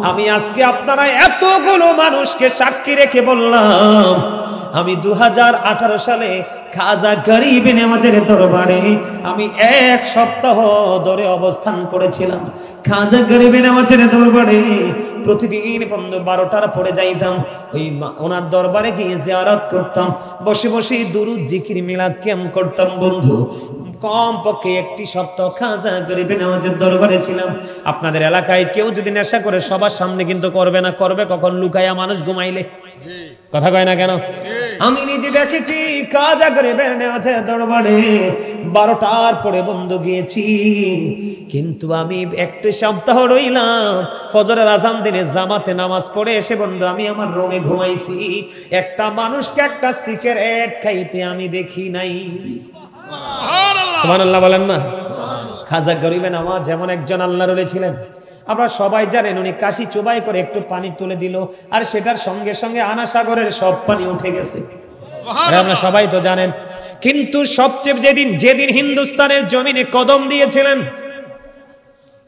আমি আজকে আপনারা এতগুলো মানুষকে সাক্ষী রেখে বললাম, আমি 2018 সালে খাজা গরিব নওয়াজের দরবারে আমি 1 সপ্তাহ ধরে অবস্থান করেছিলাম। খাজা গরিব নওয়াজের দরবারে প্রতিদিন 12টার পরে যাইতাম, ওই ওনার দরবারে গিয়ে জিয়ারত করতাম, বসে বসে দুরূদ জিকির মিলাদ কিয়াম করতাম। বন্ধু, কম পক্ষে 1 সপ্তাহ খাজা গরিব নওয়াজের দরবারে ছিলাম। আপনাদের এলাকায় কেউ যদি নেশা করে সবার সামনে কিন্তু করবে না, করবে কখন? লুকায়া, মানুষ ঘুমাইলে। কথা কয় না কেন? আমি নিজে দেখেছি খাজা গরিব নওয়াজের দরবারে 12টার পরে বন্ধু গিয়েছি, কিন্তু আমি 1 সপ্তাহ রইলাম। ফজরের আজান দিলে জামাতে নামাজ পড়ে এসে বন্ধু আমি আমার রুমে ঘুমাইছি। একটা মানুষকে একটা সিগারেট খাইতে আমি দেখি নাই। সুবহানাল্লাহ বলেন না? খাজা গরিব নওয়াজ যেমন একজন আল্লাহর ওলি ছিলেন। আপনারা সবাই জানেন উনি কাশি চোবাই করে একটু পানি তুলে দিল, আর সেটার সঙ্গে সঙ্গে আনা সাগরের সব পানি উঠে গেছে। আপনারা সবাই তো জানেন। কিন্তু সবচেয়ে যেদিন হিন্দুস্তানের জমিনে কদম দিয়েছিলেন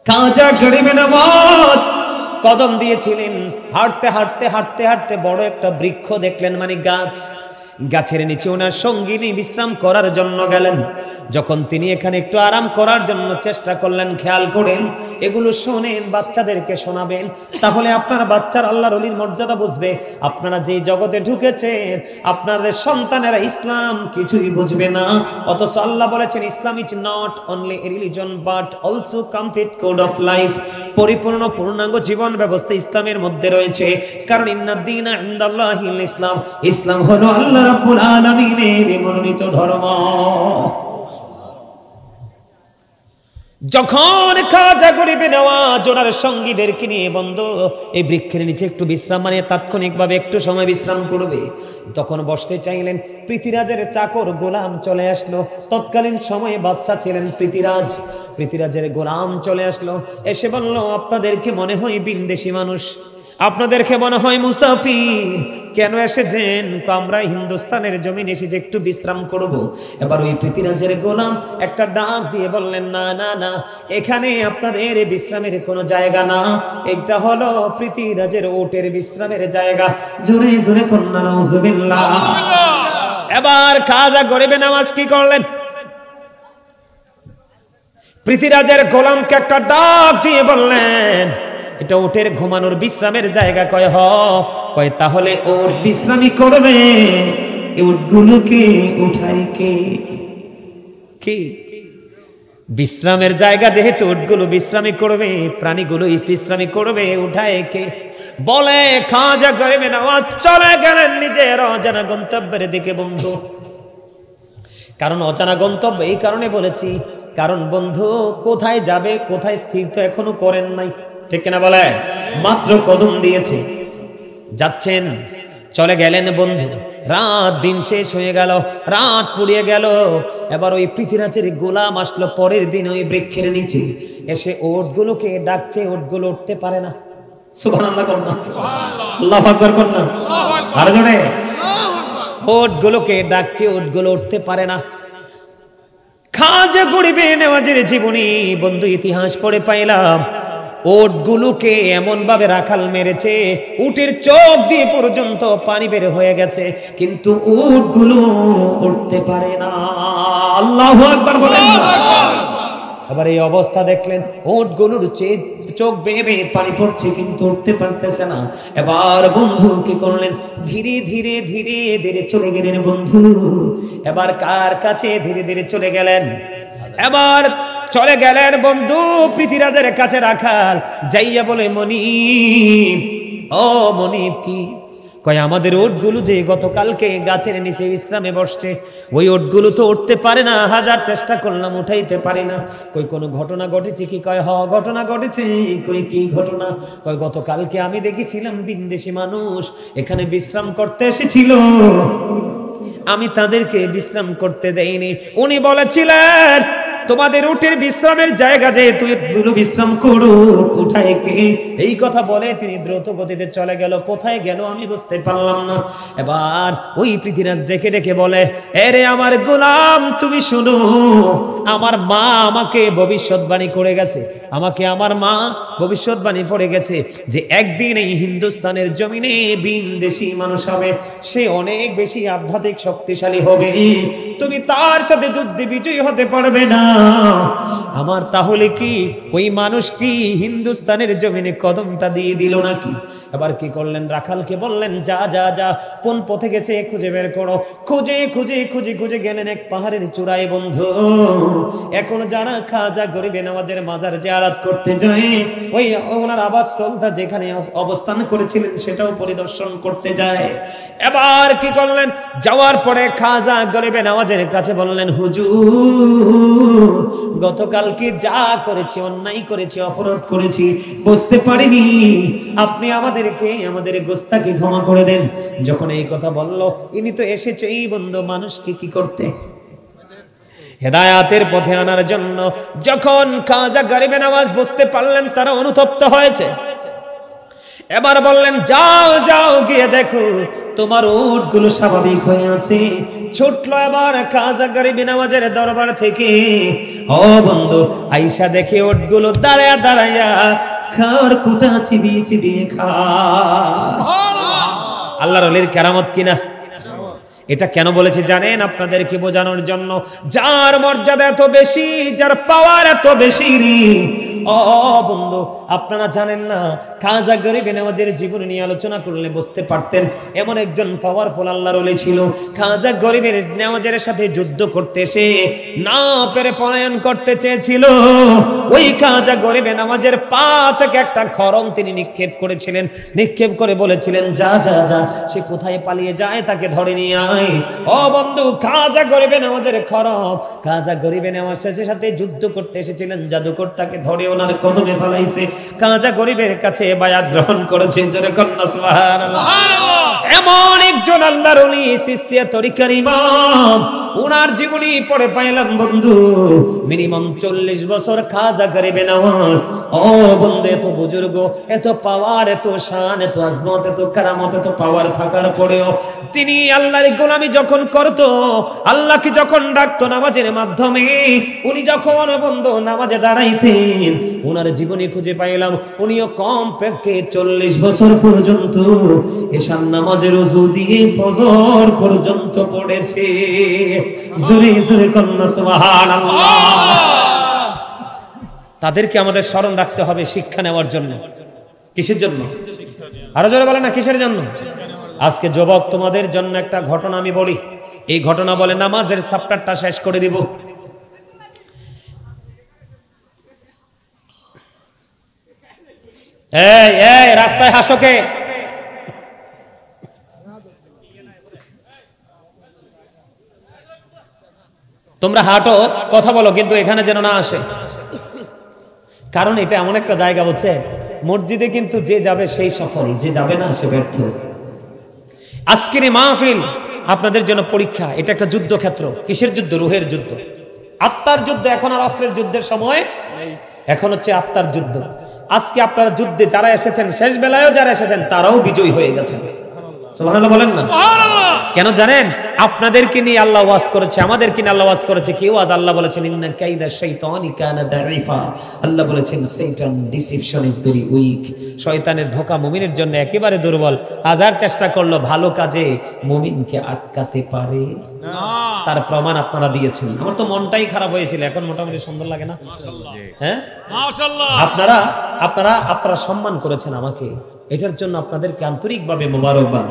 খাজা গরিব নওয়াজ, কদম দিয়েছিলেন, হাঁটতে হাঁটতে হাঁটতে হাঁটতে বড় একটা বৃক্ষ দেখলেন, মানে গাছ। গাছের নিচে ওনার সঙ্গিনী বিশ্রাম করার জন্য গেলেন। যখন তিনি এখানে একটু আরাম করার জন্য চেষ্টা করলেন, খেয়াল করেন, এগুলো শোনেন, বাচ্চাদেরকে শোনাবেন, তাহলে আপনার বাচ্চার আল্লাহর ওলির মর্যাদা বুঝবে। আপনারা যেই জগতে ঢুকেছেন আপনাদের সন্তানেরা ইসলাম কিছুই বুঝবে না, অথচ আল্লাহ বলেছেন Islam is not only a religion but also complete code of life. পরিপূর্ণ পূর্ণাঙ্গ জীবন ব্যবস্থা ইসলামের মধ্যে রয়েছে। কারণ ইন্নাদ-দীনা ইনদাল্লাহিল ইসলাম, ইসলাম হলো আল্লাহ রাব্বুল আলামিনের মনোনীত ধর্ম। যখন খাজা গরিব নওয়াজ ওনার সঙ্গীদেরকে নিয়ে বন্ধু এই বৃক্ষের নিচে একটু বিশ্রাম, মানে তাৎক্ষণিকভাবে একটু সময় বিশ্রাম করবে, তখন বসতে চাইলেন। পৃথিরাজের চাকর গোলাম চলে আসলো। তৎকালীন সময়ে বাদশা ছিলেন পৃথিরাজ। পৃথিরাজের গোলাম চলে আসলো, এসে বলল, আপনাদেরকে মনে হয় বিনদেশী মানুষ, আপনাদেরকে মনে হয় মুসাফির, কেন এসেছেন? আমরা হিন্দুস্তানের জমিন এসেছি একটু বিশ্রাম করব। এবার ওই পৃথিরাজের গোলাম একটা ডাক দিয়ে বললেন, না না না, এখানে আপনাদের বিশ্রামের কোনো জায়গা না, এটা হলো পৃথিরাজের ওটের বিশ্রামের জায়গা। জোরে জোরে কন্যা নাউজুবিল্লাহ। এবার খাজা গরিব নওয়াজ কি করলেন? পৃথিরাজের গোলামকে একটা ডাক দিয়ে বললেন, এটা ওটের ঘুমানোর বিশ্রামের জায়গা। কয় তাহলে ওট বিশ্রামী করবে, উটগুলোকে উঠায় কে? কি বিশ্রামের জায়গা যেহেতু উটগুলো বিশ্রামী করবে, প্রাণীগুলো বিশ্রামী করবে, উঠায় কে? বলে খাজা গরিব নওয়াজ চলে গেলেন নিজের অজানা গন্তব্যের দিকে। বন্ধু, কারণ অজানা গন্তব্য এই কারণে বলেছি, কারণ বন্ধু কোথায় যাবে, কোথায় স্থির তো এখনো করেন নাই, ঠিক কিনা বলে? মাত্র কদম দিয়েছে, যাচ্ছেন, চলে গেলেন বন্ধু। রাত দিন শেষ হয়ে গেল, রাত পুড়িয়ে গেল। এবার ওই পৃথিরাজের গোলাম আসলো পরের দিন ওই বৃক্ষের নিচে, এসে ওটগুলোকে ডাকছে, ওটগুলো উঠতে পারে না। সুবহানাল্লাহ কন্যা, আল্লাহু আকবার কন্যা, আরো জোরে। ওটগুলোকে ডাকছে, ওটগুলো উঠতে পারে না। খাজা গরিব নওয়াজের জীবনী বন্ধু ইতিহাস পড়ে পাইলাম, ওটগুলোকে এমন ভাবে রাখাল মেরেছে, উটের চোখ দিয়ে পর্যন্ত পানি বের হয়ে গেছে, কিন্তু উটগুলো উঠতে পারে না। আল্লাহু আকবার বলেন না। আবার এই অবস্থা দেখলেন, উটগুলোর চোখ বেয়ে বেয়ে পানি পড়ছে, কিন্তু উঠতে পারতেছে না। এবার বন্ধু কি করলেন? ধীরে ধীরে ধীরে ধীরে চলে গেলেন বন্ধু। এবার কার কাছে ধীরে ধীরে চলে গেলেন? এবার চলে গেলেন বন্ধু পৃথিরাজের কাছে। রাখাল যাইয়া বলে, মনিব, ও মনিব। কি? কয় আমাদের ওটগুলো যে গতকালকে গাছের নিচে বিশ্রামে বসছে, ওই ওটগুলো তো উঠতে পারে না, হাজার চেষ্টা করলাম উঠাইতে পারি না। কই কোনো ঘটনা ঘটেছে কি? কয় হ, ঘটনা ঘটেছে। কই কি ঘটনা? কয় গতকালকে আমি দেখেছিলাম বিনদেশী মানুষ এখানে বিশ্রাম করতে এসেছিল, আমি তাদেরকে বিশ্রাম করতে দেইনি। উনি বলেছিলেন তোমাদের উটের বিশ্রামের জায়গা যেহেতু, এগুলো বিশ্রাম করুক, উঠায় কে? এই কথা বলে তিনি দ্রুত গতিতে চলে গেল। কোথায় গেল আমি বুঝতে পারলাম না। এবার ওই পৃথ্বীরাজ ডেকে ডেকে বলে, এরে আমার গোলাম তুমি শুনো, আমার মা আমাকে ভবিষ্যৎবাণী করে গেছে, আমাকে আমার মা ভবিষ্যৎবাণী পড়ে গেছে যে একদিন এই হিন্দুস্তানের জমিনে বিনদেশী মানুষ হবে, সে অনেক বেশি আধ্যাত্মিক শক্তিশালী হবে, তুমি তার সাথে যুদ্ধে বিজয়ী হতে পারবে না। আমার তাহলে কি ওই মানুষটি হিন্দুস্তানের জমিনে কদমটা দিয়ে দিল নাকি? এবার কি করলেন, রাখালকে বললেন যা যা যা, কোন পথে গেছে খুঁজে বের করো। খুঁজে খুঁজে খুঁজে খুঁজে গেলেন এক পাহাড়ের চূড়ায়। বন্ধু, এখন যারা খাজা গরিবে নওয়াজের মাজার জিয়ারত করতে যায়, ওই ওনার আবাসস্থলটা যেখানে অবস্থান করেছিলেন সেটাও পরিদর্শন করতে যায়। এবার কি করলেন, যাওয়ার পরে খাজা গরিবে নওয়াজের কাছে বললেন, হুজুর গতকালকে যা করেছি, অন্যায় করেছি, অপরাধ করেছি, বুঝতে পারিনি, আপনি আমাদেরকে আমাদের গোস্তাকে ক্ষমা করে দেন। যখন এই কথা বলল, ইনি তো এসেছে এই বন্ধু মানুষকে কি করতে, হেদায়াতের পথে আনার জন্য। যখন খাজা গরিবে নওয়াজ বুঝতে পারলেন তারা অনুতপ্ত হয়েছে, এবার বললেন যাও যাও গিয়ে দেখো তোমার উটগুলো স্বাভাবিক হয়ে আছে। ছুটলো এবার খাজা গরিবে নওয়াজের দরবার থেকে। ও বন্ধু, আইসা দেখে উটগুলো দাঁড়ায়া দাঁড়ায়া খাওয়ার কুটা চিবিয়ে চিবিয়ে খা। আল্লাহর ওলির কেরামত কিনা? এটা কেন বলেছে জানেন? আপনাদেরকে বোঝানোর জন্য, যার মর্যাদা এত বেশি, যার পাওয়ার এত বেশি। ও বন্ধু, আপনারা জানেন না, খাজা গরিবে নওয়াজের জীবন নিয়ে আলোচনা করলে বুঝতে পারতেন এমন একজন পাওয়ারফুল আল্লাহর ওলি ছিল। খাজা গরিবে নওয়াজের সাথে যুদ্ধ করতে এসে না পেরে পলায়ন করতে চেয়েছিল। ওই খাজা গরিবে নওয়াজের পা থেকে একটা খড়ম তিনি নিক্ষেপ করেছিলেন, নিক্ষেপ করে বলেছিলেন যা যা যা, সে কোথায় পালিয়ে যায় তাকে ধরে নিয়ে আয়। ও বন্ধু, খাজা গরিবে নওয়াজের খড়ম, খাজা গরিবে নওয়াজের সাথে যুদ্ধ করতে এসেছিলেন, জাদুকর তাকে ধরে ওনার কদমে ফেলাইছে। খাজা গরিবের কাছে বায়াত গ্রহণ করেছে। জোরে কন্যা সুবহানাল্লাহ। এমন একজন আল্লাহর ওলি, সিস্তিয়া তরিকার ইমাম, ওনার জীবনী পড়ে পাইলাম বন্ধু মিনিমাম 40 বছর খাজা গরিবে নওয়াজ। ও বন্ধু, এত বুজুর্গ, এত পাওয়ার, এত শান, এত আজমত, এত কারামত, এত পাওয়ার থাকার পরেও তিনি আল্লাহর গোলামি যখন করত, আল্লাহকে যখন ডাকতো নামাজের মাধ্যমে, উনি যখন বন্ধু নামাজে দাঁড়াইতেন, ওনার জীবনী খুঁজে পাইলাম উনিও কমপক্ষে 40 বছর পর্যন্ত এশার নামাজের ওযু দিয়ে ফজর পর্যন্ত পড়েছে। জোরে জোরে কন্যা সুবহানাল্লাহ। তাদেরকে আমাদের স্মরণ রাখতে হবে শিক্ষা নেওয়ার জন্য। কিসের জন্য? আরো জোরে বলে না, কিসের জন্য? আজকে যুবক, তোমাদের জন্য একটা ঘটনা আমি বলি। এই ঘটনা বলে নামাজের চ্যাপ্টারটা শেষ করে দিব। এই এই রাস্তায় হাসোকে, তোমরা হাঁটো, কথা বলো, কিন্তু এখানে যেন না আসে। কারণ এটা এমন একটা জায়গা, বলছে মসজিদে কিন্তু যে যাবে সেই সফল, যে যাবে না সে ব্যর্থ। আজকের মাহফিল আপনাদের জন্য পরীক্ষা। এটা একটা যুদ্ধক্ষেত্র। কিসের যুদ্ধ? রুহের যুদ্ধ, আত্মার যুদ্ধ। এখন আর অস্ত্রের যুদ্ধের সময়, এখন হচ্ছে আত্মার যুদ্ধ। আজকে আপনারা যুদ্ধে যারা এসেছেন, শেষ বেলায়ও যারা এসেছেন, তারাও বিজয়ী হয়ে গেছেন। সুবহানাল্লাহ বলেন না? কেন জানেন? আপনাদেরকে নিয়ে আল্লাহ ওয়াজ করেছে, আমাদেরকে নিয়ে আল্লাহ ওয়াজ করেছে। কি ওয়াজ? আল্লাহ বলেছেন ইন্না কাইদা শাইতানি কানা দাঈফা। আল্লাহ বলেছেন শয়তান ডিসিপশন ইজ ভেরি উইক। শয়তানের ধোঁকা মুমিনের জন্য একেবারে দুর্বল। হাজার চেষ্টা করলো ভালো কাজে মুমিনকে আটকাতে পারে না। তার প্রমাণ আপনারা দিয়েছেন। আমার তো মনটাই খারাপ হয়েছিল, এখন মোটামুটি সুন্দর লাগে না? হ্যাঁ মাশাআল্লাহ। আপনারা আপনারা আপনারা সম্মান করেছেন আমাকে, এটার জন্য আপনাদেরকে আন্তরিকভাবে মোবারকবাদ।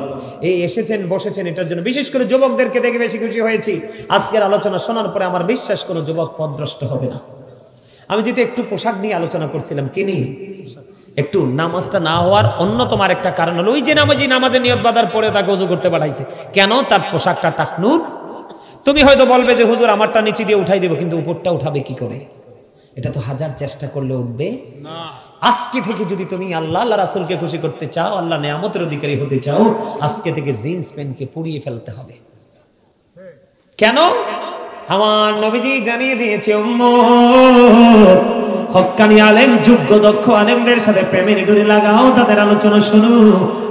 এই এসেছেন, বসেছেন, এটার জন্য বিশেষ করে যুবকদেরকে দেখে বেশি খুশি হয়েছি। আজকের আলোচনা শোনার পরে আমার বিশ্বাস কোনো যুবক পথভ্রষ্ট হবে না। আমি যেটা একটু পোশাক নিয়ে আলোচনা করছিলাম, কি নিয়ে? একটু নামাজটা না হওয়ার অন্যতম আরেকটা কারণ হলো, ওই যে নামাজের নিয়ত বাঁধার পরে তাকে ওযু করতে পাঠাইছে কেন? তার পোশাকটা টাকনুর। তুমি হয়তো বলবে যে হুজুর আমারটা নিচে দিয়ে উঠাই দেব, কিন্তু উপরটা উঠাবে কি করে? এটা তো হাজার চেষ্টা করলে উঠবে না। আজকে থেকে যদি তুমি আল্লাহ রাসূলকে খুশি করতে চাও, আল্লাহ নেয়ামতের অধিকারী হতে চাও, আজকে থেকে জিন্স প্যান্টকে পুড়িয়ে ফেলতে হবে। কেন? আমার নবীজি জানিয়ে দিয়েছে উম্মত, হক্কানি আলেম, যোগ্য দক্ষ আলেমদের সাথে প্রেমের ডোরি লাগাও, তাদের আলোচনা শোনো,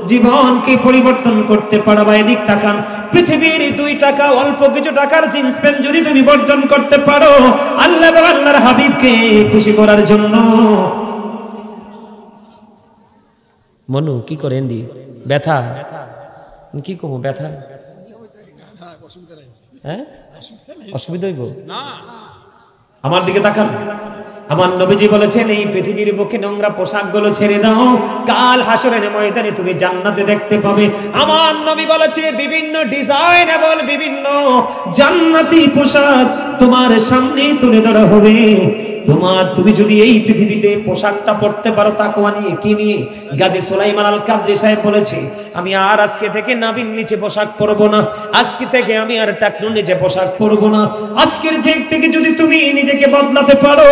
জীবনকে পরিবর্তন করতে পারবা। এদিক তাকান, পৃথিবীর 2 টাকা, অল্প কিছু টাকার জিন্স প্যান্ট যদি তুমি বর্জন করতে পারো আল্লাহ এবং আল্লাহর হাবিবকে খুশি করার জন্য। মনু কি করেন দি ব্যথা কি কমো ব্যথা, হ্যাঁ অসুবিধা হইব না। আমার দিকে তাকান, আমার নবীজি বলেছেন এই পৃথিবীর বুকে নোংরা পোশাকগুলো ছেড়ে দাও, কাল হাসরের ময়দানে তুমি জান্নাতে দেখতে পাবে। আমার নবী বলেছে বিভিন্ন ডিজাইনেবল বিভিন্ন জান্নাতি পোশাক তোমার সামনে তুলে ধরা হবে। তুমি যদি এই পৃথিবীতে পোশাকটা পরতে পারো তাকওয়া নিয়ে, কি নিয়ে? গাজী সুলাইমান আল কাদরি সাহেব বলেছে, আমি আর আজকে থেকে নাভির নিচে পোশাক পরবো না, আজকে থেকে আমি আর টাকনুর নিচে পোশাক পরবো না। আজকের দিক থেকে যদি তুমি নিজেকে বদলাতে পারো,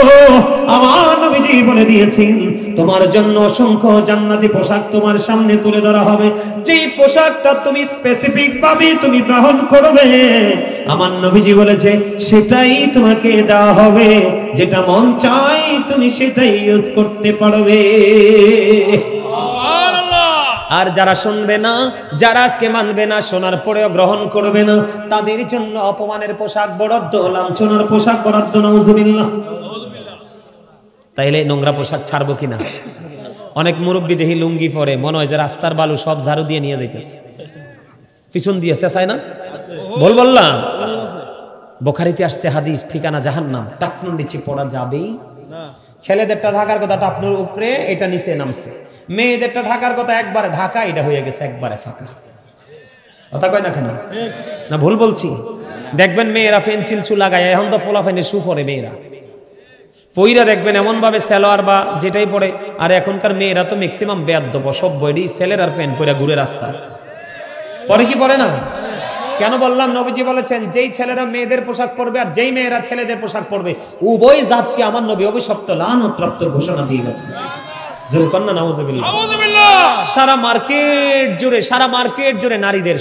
আমার নবীজি বলে দিয়েছেন তোমার জন্য অসংখ্য জান্নাতি পোশাক তোমার সামনে তুলে ধরা হবে। যেই পোশাকটা তুমি স্পেসিফিক ভাবে তুমি গ্রহণ করবে, আমার নবীজি বলেছে সেটাই তোমাকে দেওয়া হবে, যেটা মন চাই তুমি সেটাই ইউজ করতে পারবে। আর যারা শুনবে না, যারা আজকে মানবে না, শোনার পরেও গ্রহণ করবে না, তাদের জন্য অপমানের পোশাক বরাদ্দ, লাঞ্ছনার পোশাক বরাদ্দ। নাউজুবিল্লাহ। তাইলে নোংরা পোশাক ছাড়বো কিনা? অনেক মুরব্বী দেখি লুঙ্গি পরে, মনে হয় যে রাস্তার বালু সব ঝাড়ু দিয়ে নিয়ে যাইতেছে, পিছন দিয়ে চেঁচায় না? বললাম বুখারীতে আসছে হাদিস, ঠিকানা জাহান্নাম, টাকনুর নিচে পড়া যাবেই না। ছেলেদেরটা ঢাকার কথা টাকনুর উপরে, এটা নিচে নামছে। মেয়েদেরটা ঢাকার কথা একবারে ঢাকা, এটা হয়ে গেছে একবারে ফাঁকা। কথা কয় না কেন? না ভুল বলছি? দেখবেন মেয়েরা পেন্সিল চুল লাগায়, এখন তো ফোলাফাইনের শু পরে মেয়েরা, পইরা দেখবেন এমন ভাবে সালোয়ার বা যেটাই পরে। আর এখনকার মেয়েরা তো ম্যাক্সিমাম বেয়াদ্দব, সব বডি ছেলের আর প্যান্ট পরে ঘুরে রাস্তা পরে, কি পরে না? কেন বললাম? নবীজি বলেছেন যেই ছেলেরা মেয়েদের পোশাক পরবে আর যেই মেয়েরা ছেলেদের পোশাক পরবে, উভয় জাতকে আমার নবী অভিশপ্ত লানত প্রাপ্ত ঘোষণা দিয়ে গেছে। সারা মার্কেট জুড়ে নারীদের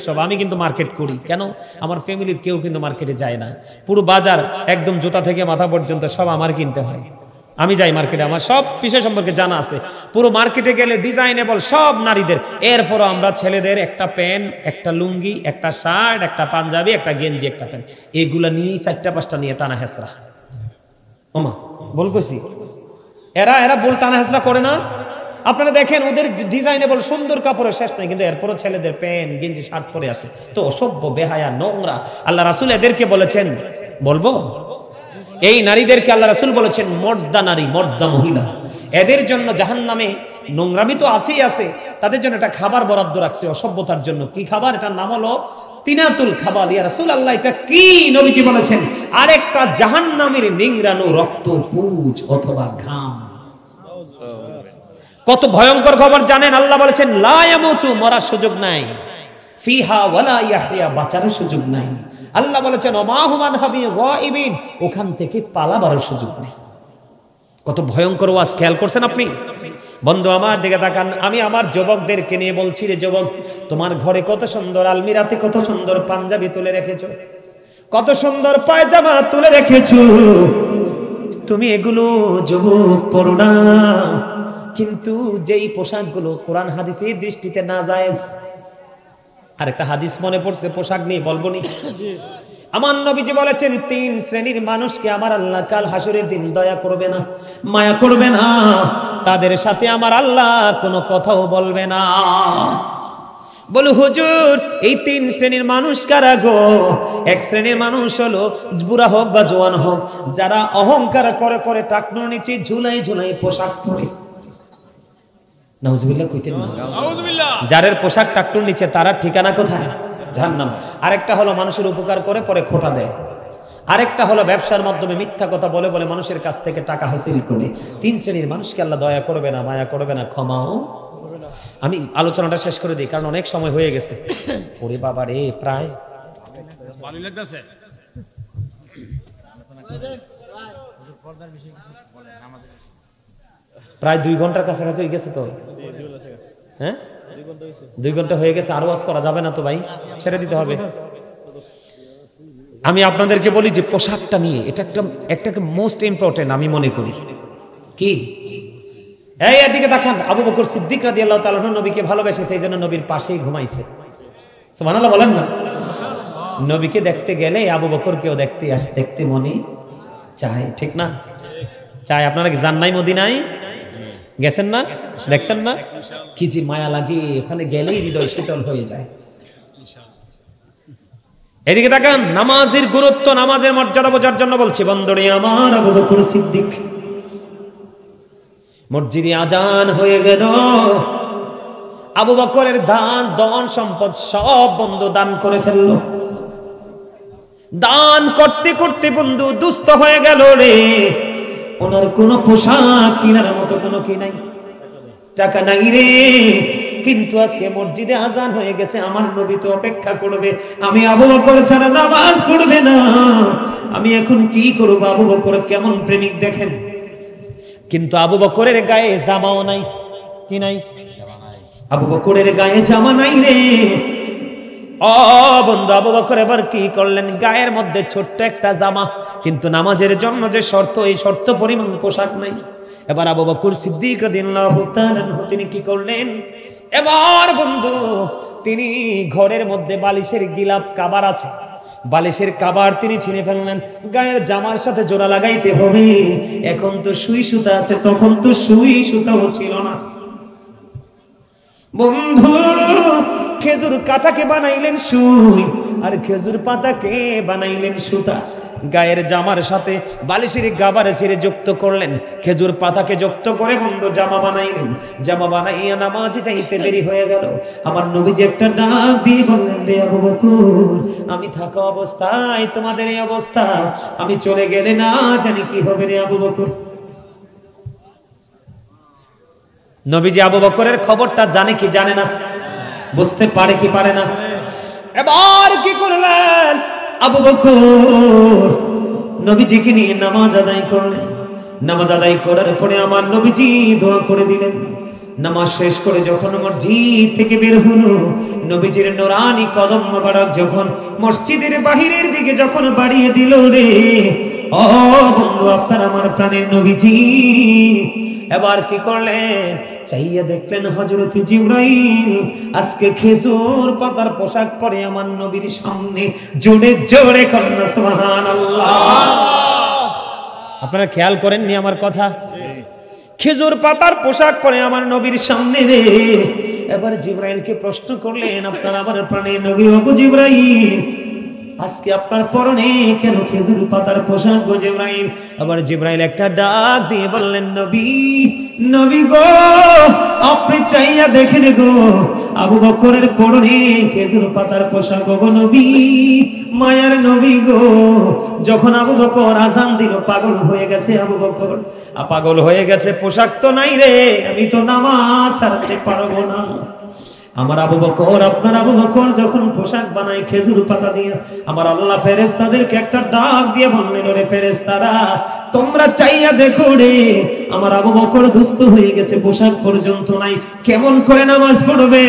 সব। আমি কিন্তু মার্কেট করি, কেন? আমার ফ্যামিলির কেউ কিন্তু মার্কেটে যায় না। পুরো বাজার একদম জুতা থেকে মাথা পর্যন্ত সব আমার কিনতে হয়। আমি যাই মার্কেটে, আমার সব বিষয় সম্পর্কে জানা আছে। পুরো মার্কেটে গেলে ডিজাইনেবল সব নারীদের। এরপরও আমরা ছেলেদের একটা প্যান্ট, একটা লুঙ্গি, একটা শার্ট, একটা পাঞ্জাবি, একটা গেঞ্জি, একটা প্যান্ট, এগুলা নিয়ে 4-5টা নিয়ে টানা হেসরা। ওমা বল কইছি, এরা বল টানা হেসরা করে না? আপনারা দেখেন ওদের ডিজাইনেবল সুন্দর কাপড়ের শেষ নাই, কিন্তু এরপরও ছেলেদের প্যান্ট গেঞ্জি শার্ট পরে আসে। তো অসভ্য, বেহায়া, নোংরা। আল্লাহ রাসূল এদেরকে বলেছেন, বলবো এই নারীদেরকে আল্লাহ রাসূল বলেছেন মর্দা নারী, মর্দা মহিলা। এদের জন্য জাহান্নামে নোংরামি তো আছেই আছে, তাদের জন্য একটা খাবার বরাদ্দ রাখছে অসভ্যতার জন্য। কি খাবার? এটার নাম হলো তিনাতুল খাবাল। ইয়া রাসূলুল্লাহ, এটা কি? নবীজি বলেছেন আরেকটা জাহান্নামের নিংরানো রক্ত, পুঁজ অথবা ঘাম। কত ভয়ঙ্কর খবর জানেন? আল্লাহ বলেছেন লা ইয়ামুতু, মরার সুযোগ নাই, ফিহা ওয়ালা ইয়াহইয়া, বাঁচার সুযোগ নাই। আল্লাহ বলেছেন ওমা হুমান হাবি গায়বিন, ওখান থেকে পালাবার সুযোগ নেই। কত ভয়ঙ্কর ওয়াজ, খেয়াল করছেন আপনি? বন্ধু আমার দিকে তাকান, আমি আমার যুবকদেরকে নিয়ে বলছি, রে যুবক, তোমার ঘরে কত সুন্দর আলমিরাতে কত সুন্দর পাঞ্জাবি তুলে রেখেছো, কত সুন্দর পায়জামা তুলে রেখেছো, তুমি এগুলো যুবক পরো না। কিন্তু যেই পোশাকগুলো কোরআন হাদিসের দৃষ্টিতে নাজায়েজ। আরেকটা হাদিস মনে পড়ছে পোশাক নিয়ে, বলবো নি? আমার নবীজি বলেছেন 3 শ্রেণীর মানুষকে আমার আল্লাহ কাল হাসরের দিন দয়া করবে না, মায়া করবে না, তাদের সাথে আমার আল্লাহ কোনো কথাও বলবে না। বলো হুজুর এই 3 শ্রেণীর মানুষ কারা গো? 1 শ্রেণীর মানুষ হলো বুড়া হোক বা জওয়ান হোক, যারা অহংকার করে করে টাকনুর নিচে ঝুলাই ঝুলাই পোশাক পরে। নাউজুবিল্লাহ কইতেন না? নাউজুবিল্লাহ। যাদের পোশাক টাকনুর নিচে, তারা ঠিকানা কোথায়? জাহান্নাম। আরেকটা হলো মানুষের উপকার করে পরে খোটা দেয়, আরেকটা হলো ব্যবসার মাধ্যমে মিথ্যা কথা বলে বলে মানুষের কাছ থেকে টাকা হাসিল করে। 3 শ্রেণীর মানুষকে আল্লাহ দয়া করবে না, মায়া করবে না, ক্ষমাও। আমি আলোচনাটা শেষ করে দিই, কারণ অনেক সময় হয়ে গেছে। ওরে বাবা রে, প্রায় প্রায় 2 ঘন্টার কাছাকাছি হয়ে গেছে তো। হ্যাঁ 2 ঘন্টা হয়ে গেছে, আরো ওয়াজ করা যাবে না তো ভাই, ছেড়ে দিতে হবে। আমি আপনাদেরকে বলি যে পোশাকটা নিয়ে এটা একটা মোস্ট ইম্পর্টেন্ট আমি মনে করি। কি এই এদিকে দেখান, আবু বকর সিদ্দিক রাদিয়াল্লাহু তাআলা নবীকে ভালোবেসেছে, এই জন্য নবীর পাশেই ঘুমাইছে। সুবহানাল্লাহ বলেন না। নবীকে দেখতে গেলে আবু বকরকেও দেখতে মনে চায়, ঠিক না? চায়। আপনারা কি যান নাই মদিনায়? গেছেন না? দেখছেন না কি যে মায়া লাগে, ওখানে গেলেই হৃদয় শীতল হয়ে যায়। এদিকে তাকান, নামাজের গুরুত্ব, নামাজের মর্যাদা বোঝার জন্য বলছি বন্ধুরে আমার। আবু বকর সিদ্দিক মসজিদে আজান হয়ে গেল, আবু বকরের ধন সম্পদ সব বন্ধু দান করে ফেলল। দান করতে করতে বন্ধু দুস্থ হয়ে গেল রে। ওনার কোন পোশাক কেনার মতো কোনো কি নাই, টাকা নাই রে। কিন্তু আজকে মসজিদে আজান হয়ে গেছে, আমার নবী তো অপেক্ষা করবে, আমি আবু বকর ছাড়া নামাজ পড়বে না, আমি এখন কি করব? আবু বকর কেমন প্রেমিক দেখেন। কিন্তু আবু বকরের গায়ে জামাও নাই। কি নাই? আবু বকরের গায়ে জামা নাই রে। ও বন্ধু, আবু বকর এবার কি করলেন? গায়ের মধ্যে ছোট্ট একটা জামা, কিন্তু নামাজের জন্য যে শর্ত, এই শর্ত পরিমাণ পোশাক নাই। এবার আবু বকর সিদ্দিক রাদিয়াল্লাহু তাআলা তিনি কি করলেন? এবার বন্ধু তিনি ঘরের মধ্যে বালিশের গিলাপ কাবার আছে, বালিশের কাবার তিনি ছিঁড়ে ফেললেন। গায়ের জামার সাথে জোড়া লাগাইতে হবে, এখন তো সুই সুতা আছে, তখন তো সুই সুতাও ছিল না। বন্ধু খেজুর কাটাকে বানাইলেন সুই, আর খেজুর পাতাকে বানাইলেন সুতা। গায়ের জামার সাথে বালিশের গাবার ছেড়ে যুক্ত করলেন, খেজুর পাতাকে যুক্ত করে বন্ধু জামা বানাইলেন। জামা বানাইয়া নামাজে যাইতে দেরি হয়ে গেল। আমার নবীজি একটা ডাক দিয়ে বললেন, রে আবু বকর, আমি থাকা অবস্থায় তোমাদের এই অবস্থা, আমি চলে গেলে না জানি কি হবে রে আবু বকর। নবীজি আবু বকরের খবরটা জানে কি জানে না? বুঝতে পারে কি পারে না? এবার কি করলেন? আবু বকর নবীজিকে নিয়ে নামাজ আদায় করলেন। নামাজ আদায় করার পরে আমার নবীজি দোয়া করে দিলেন। নামাজ শেষ করে যখন মসজিদ থেকে বের হলো, নবীজির নূরানি কদম মোবারক যখন মসজিদের বাহিরের দিকে যখন বাড়িয়ে দিল রে, ও বন্ধু আপনার আমার প্রাণের নবীজি এবার কি করলেন? চাইয়া দেখলেন হযরত জিবরাইল আজকে খেজুর পাতার পোশাক পরে আমার নবীর সামনে। জোরে জোরে করেন সুবহানাল্লাহ। আপনারা খেয়াল করেননি আমার কথা? খেজুর পাতার পোশাক পরে আমার নবীর সামনে রে। এবার জিবরাইলকে প্রশ্ন করলেন, আপনার আমার প্রাণের নবী আবু জিবরাইল, আজকে আপনার পরনে কেন খেজুর পাতার পোশাক গো জিবরাইল? আবার জিবরাইল একটা ডাক দিয়ে বললেন, নবী গো, আপনি চাইয়া দেখেন গো, আবু বকরের পরনে খেজুর পাতার পোশাক গো নবী, মায়ার নবী গো। যখন আবু বকর আজান দিল, পাগল হয়ে গেছে আবু বকর, পাগল হয়ে গেছে, পোশাক তো নাই রে, আমি তো নামাজ ছাড়তে পারবো না। আমার আবু বকর, আপনার আবু বকর যখন পোশাক বানায় খেজুর পাতা দিয়ে, আমার আল্লাহ ফেরেশতাদেরকে একটা ডাক দিয়ে বললেন, ওরে ফেরেশতারা, তোমরা চাইয়া দেখো রে, আমার আবু বকর দুস্থ হয়ে গেছে, পোশাক পর্যন্ত নাই, কেমন করে নামাজ পড়বে?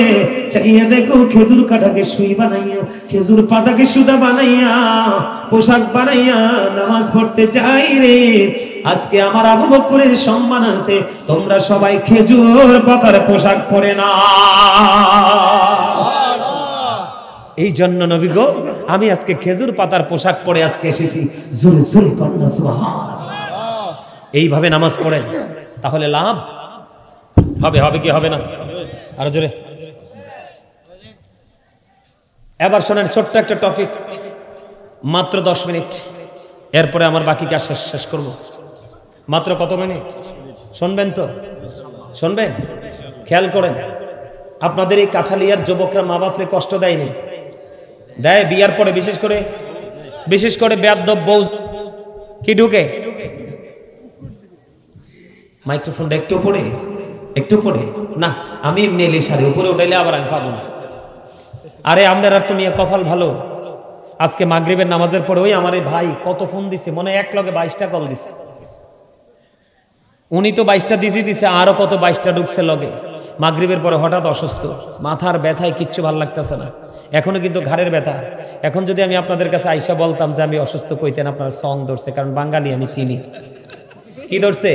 চাইয়া দেখো খেজুর কাটাকে সুই বানাইয়া, খেজুর পাতাকে সুতা বানাইয়া, পোশাক বানাইয়া নামাজ পড়তে চাই রে। আজকে আমার আবু বকরের সম্মানার্থে তোমরা সবাই খেজুর পাতার পোশাক পরে না। এই জন্য নবী গো, আমি আজকে খেজুর পাতার পোশাক পরে আজকে এসেছি। জোরে জোরে কন্যা সুবহানাল্লাহ। এইভাবে নামাজ পড়েন, তাহলে লাভ হবে। হবে কি হবে না? আরো জোরে। এবার শোনেন, ছোট্ট একটা টপিক, মাত্র 10 মিনিট, এরপরে আমার বাকি কাজ শেষ করব। মাত্র কত মিনিট? শুনবেন তো? শুনবেন? খেয়াল করেন, আপনাদের এই কাঠালিয়ার যুবকরা মা বাপরে কষ্ট দেয়নি? দেয় বিয়ার পরে, বিশেষ করে বেয়াদব বউ কি ঢুকে। মাইক্রোফোনটা একটু পড়ে না, আমি এমনি এলি সারি উপরে উঠাইলে আবার আমি পাবো না। আরে আপনার আর তুমি কপাল ভালো, আজকে মাগরিবের নামাজের পরে ওই আমার এই ভাই কত ফোন দিছে, মনে এক লগে 22টা কল দিছে। উনি তো 22টা দিছে, আরো কত 22টা ঢুকছে লগে। মাগরিবের পরে হঠাৎ অসুস্থ, মাথার ব্যথায় কিচ্ছু ভালো লাগতেছে না, এখনো কিন্তু ঘাড়ের ব্যথা। এখন যদি আমি আপনাদের কাছে আইসা বলতাম যে আমি অসুস্থ, কইতেন আপনারা চং ধরছে, কারণ বাঙালি আমি চিনি। কি ধরছে?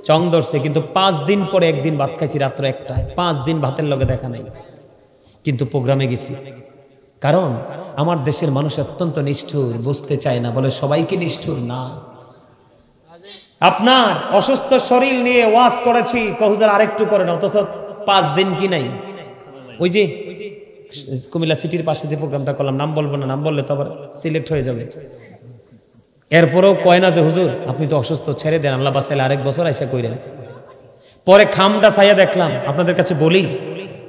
চং ধরছে। কিন্তু 5 দিন পরে একদিন ভাত খাইছি রাত্র 1টায়, 5 দিন ভাতের লগে দেখা নাই, কিন্তু প্রোগ্রামে গেছি। কারণ আমার দেশের মানুষ অত্যন্ত নিষ্ঠুর, বুঝতে চায় না, বলে সবাইকে নিষ্ঠুর না। আপনার অসুস্থ শরীর নিয়ে ওয়াজ করেছি, কহুজার আরেকটু করেন, অথচ 5 দিন কি নাই। ওই যে কুমিল্লা সিটির পাশে যে প্রোগ্রামটা করলাম, নাম বলবো না, নাম বললে তো আবার সিলেক্ট হয়ে যাবে। এরপরেও কয় না যে হুজুর আপনি তো অসুস্থ, ছেড়ে দেন, আল্লাহ বাসাইলে আরেক বছর আইসা কইরেন। পরে খামটা চাইয়া দেখলাম, আপনাদের কাছে বলি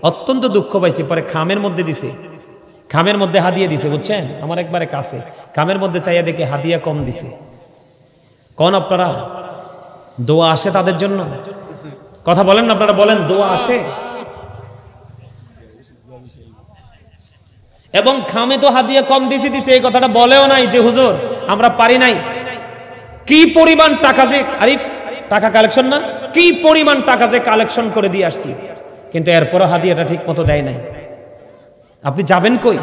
অত্যন্ত দুঃখ পাইছি। পরে খামের মধ্যে দিছে, খামের মধ্যে হাদিয়া দিছে, বুঝছেন, আমার একবারে কাছে। খামের মধ্যে চাইয়া দেখে হাদিয়া কম দিছে। কোন আপনারা দোয়া আসে তাদের জন্য? কথা বলেন না আপনারা, বলেন দোয়া আসে? এবং খামে তো হাদিয়া কম দিছে, এই কথাটা বলেও নাই যে হুজুর আমরা পারি নাই। কি পরিমাণ টাকা যে, আরিফ টাকা কালেকশন না, কি পরিমাণ টাকা যে কালেকশন করে দিয়ে আসছি, কিন্তু এরপরও হাদিয়াটা ঠিক মতো দেয় নাই। আপনি যাবেন কই?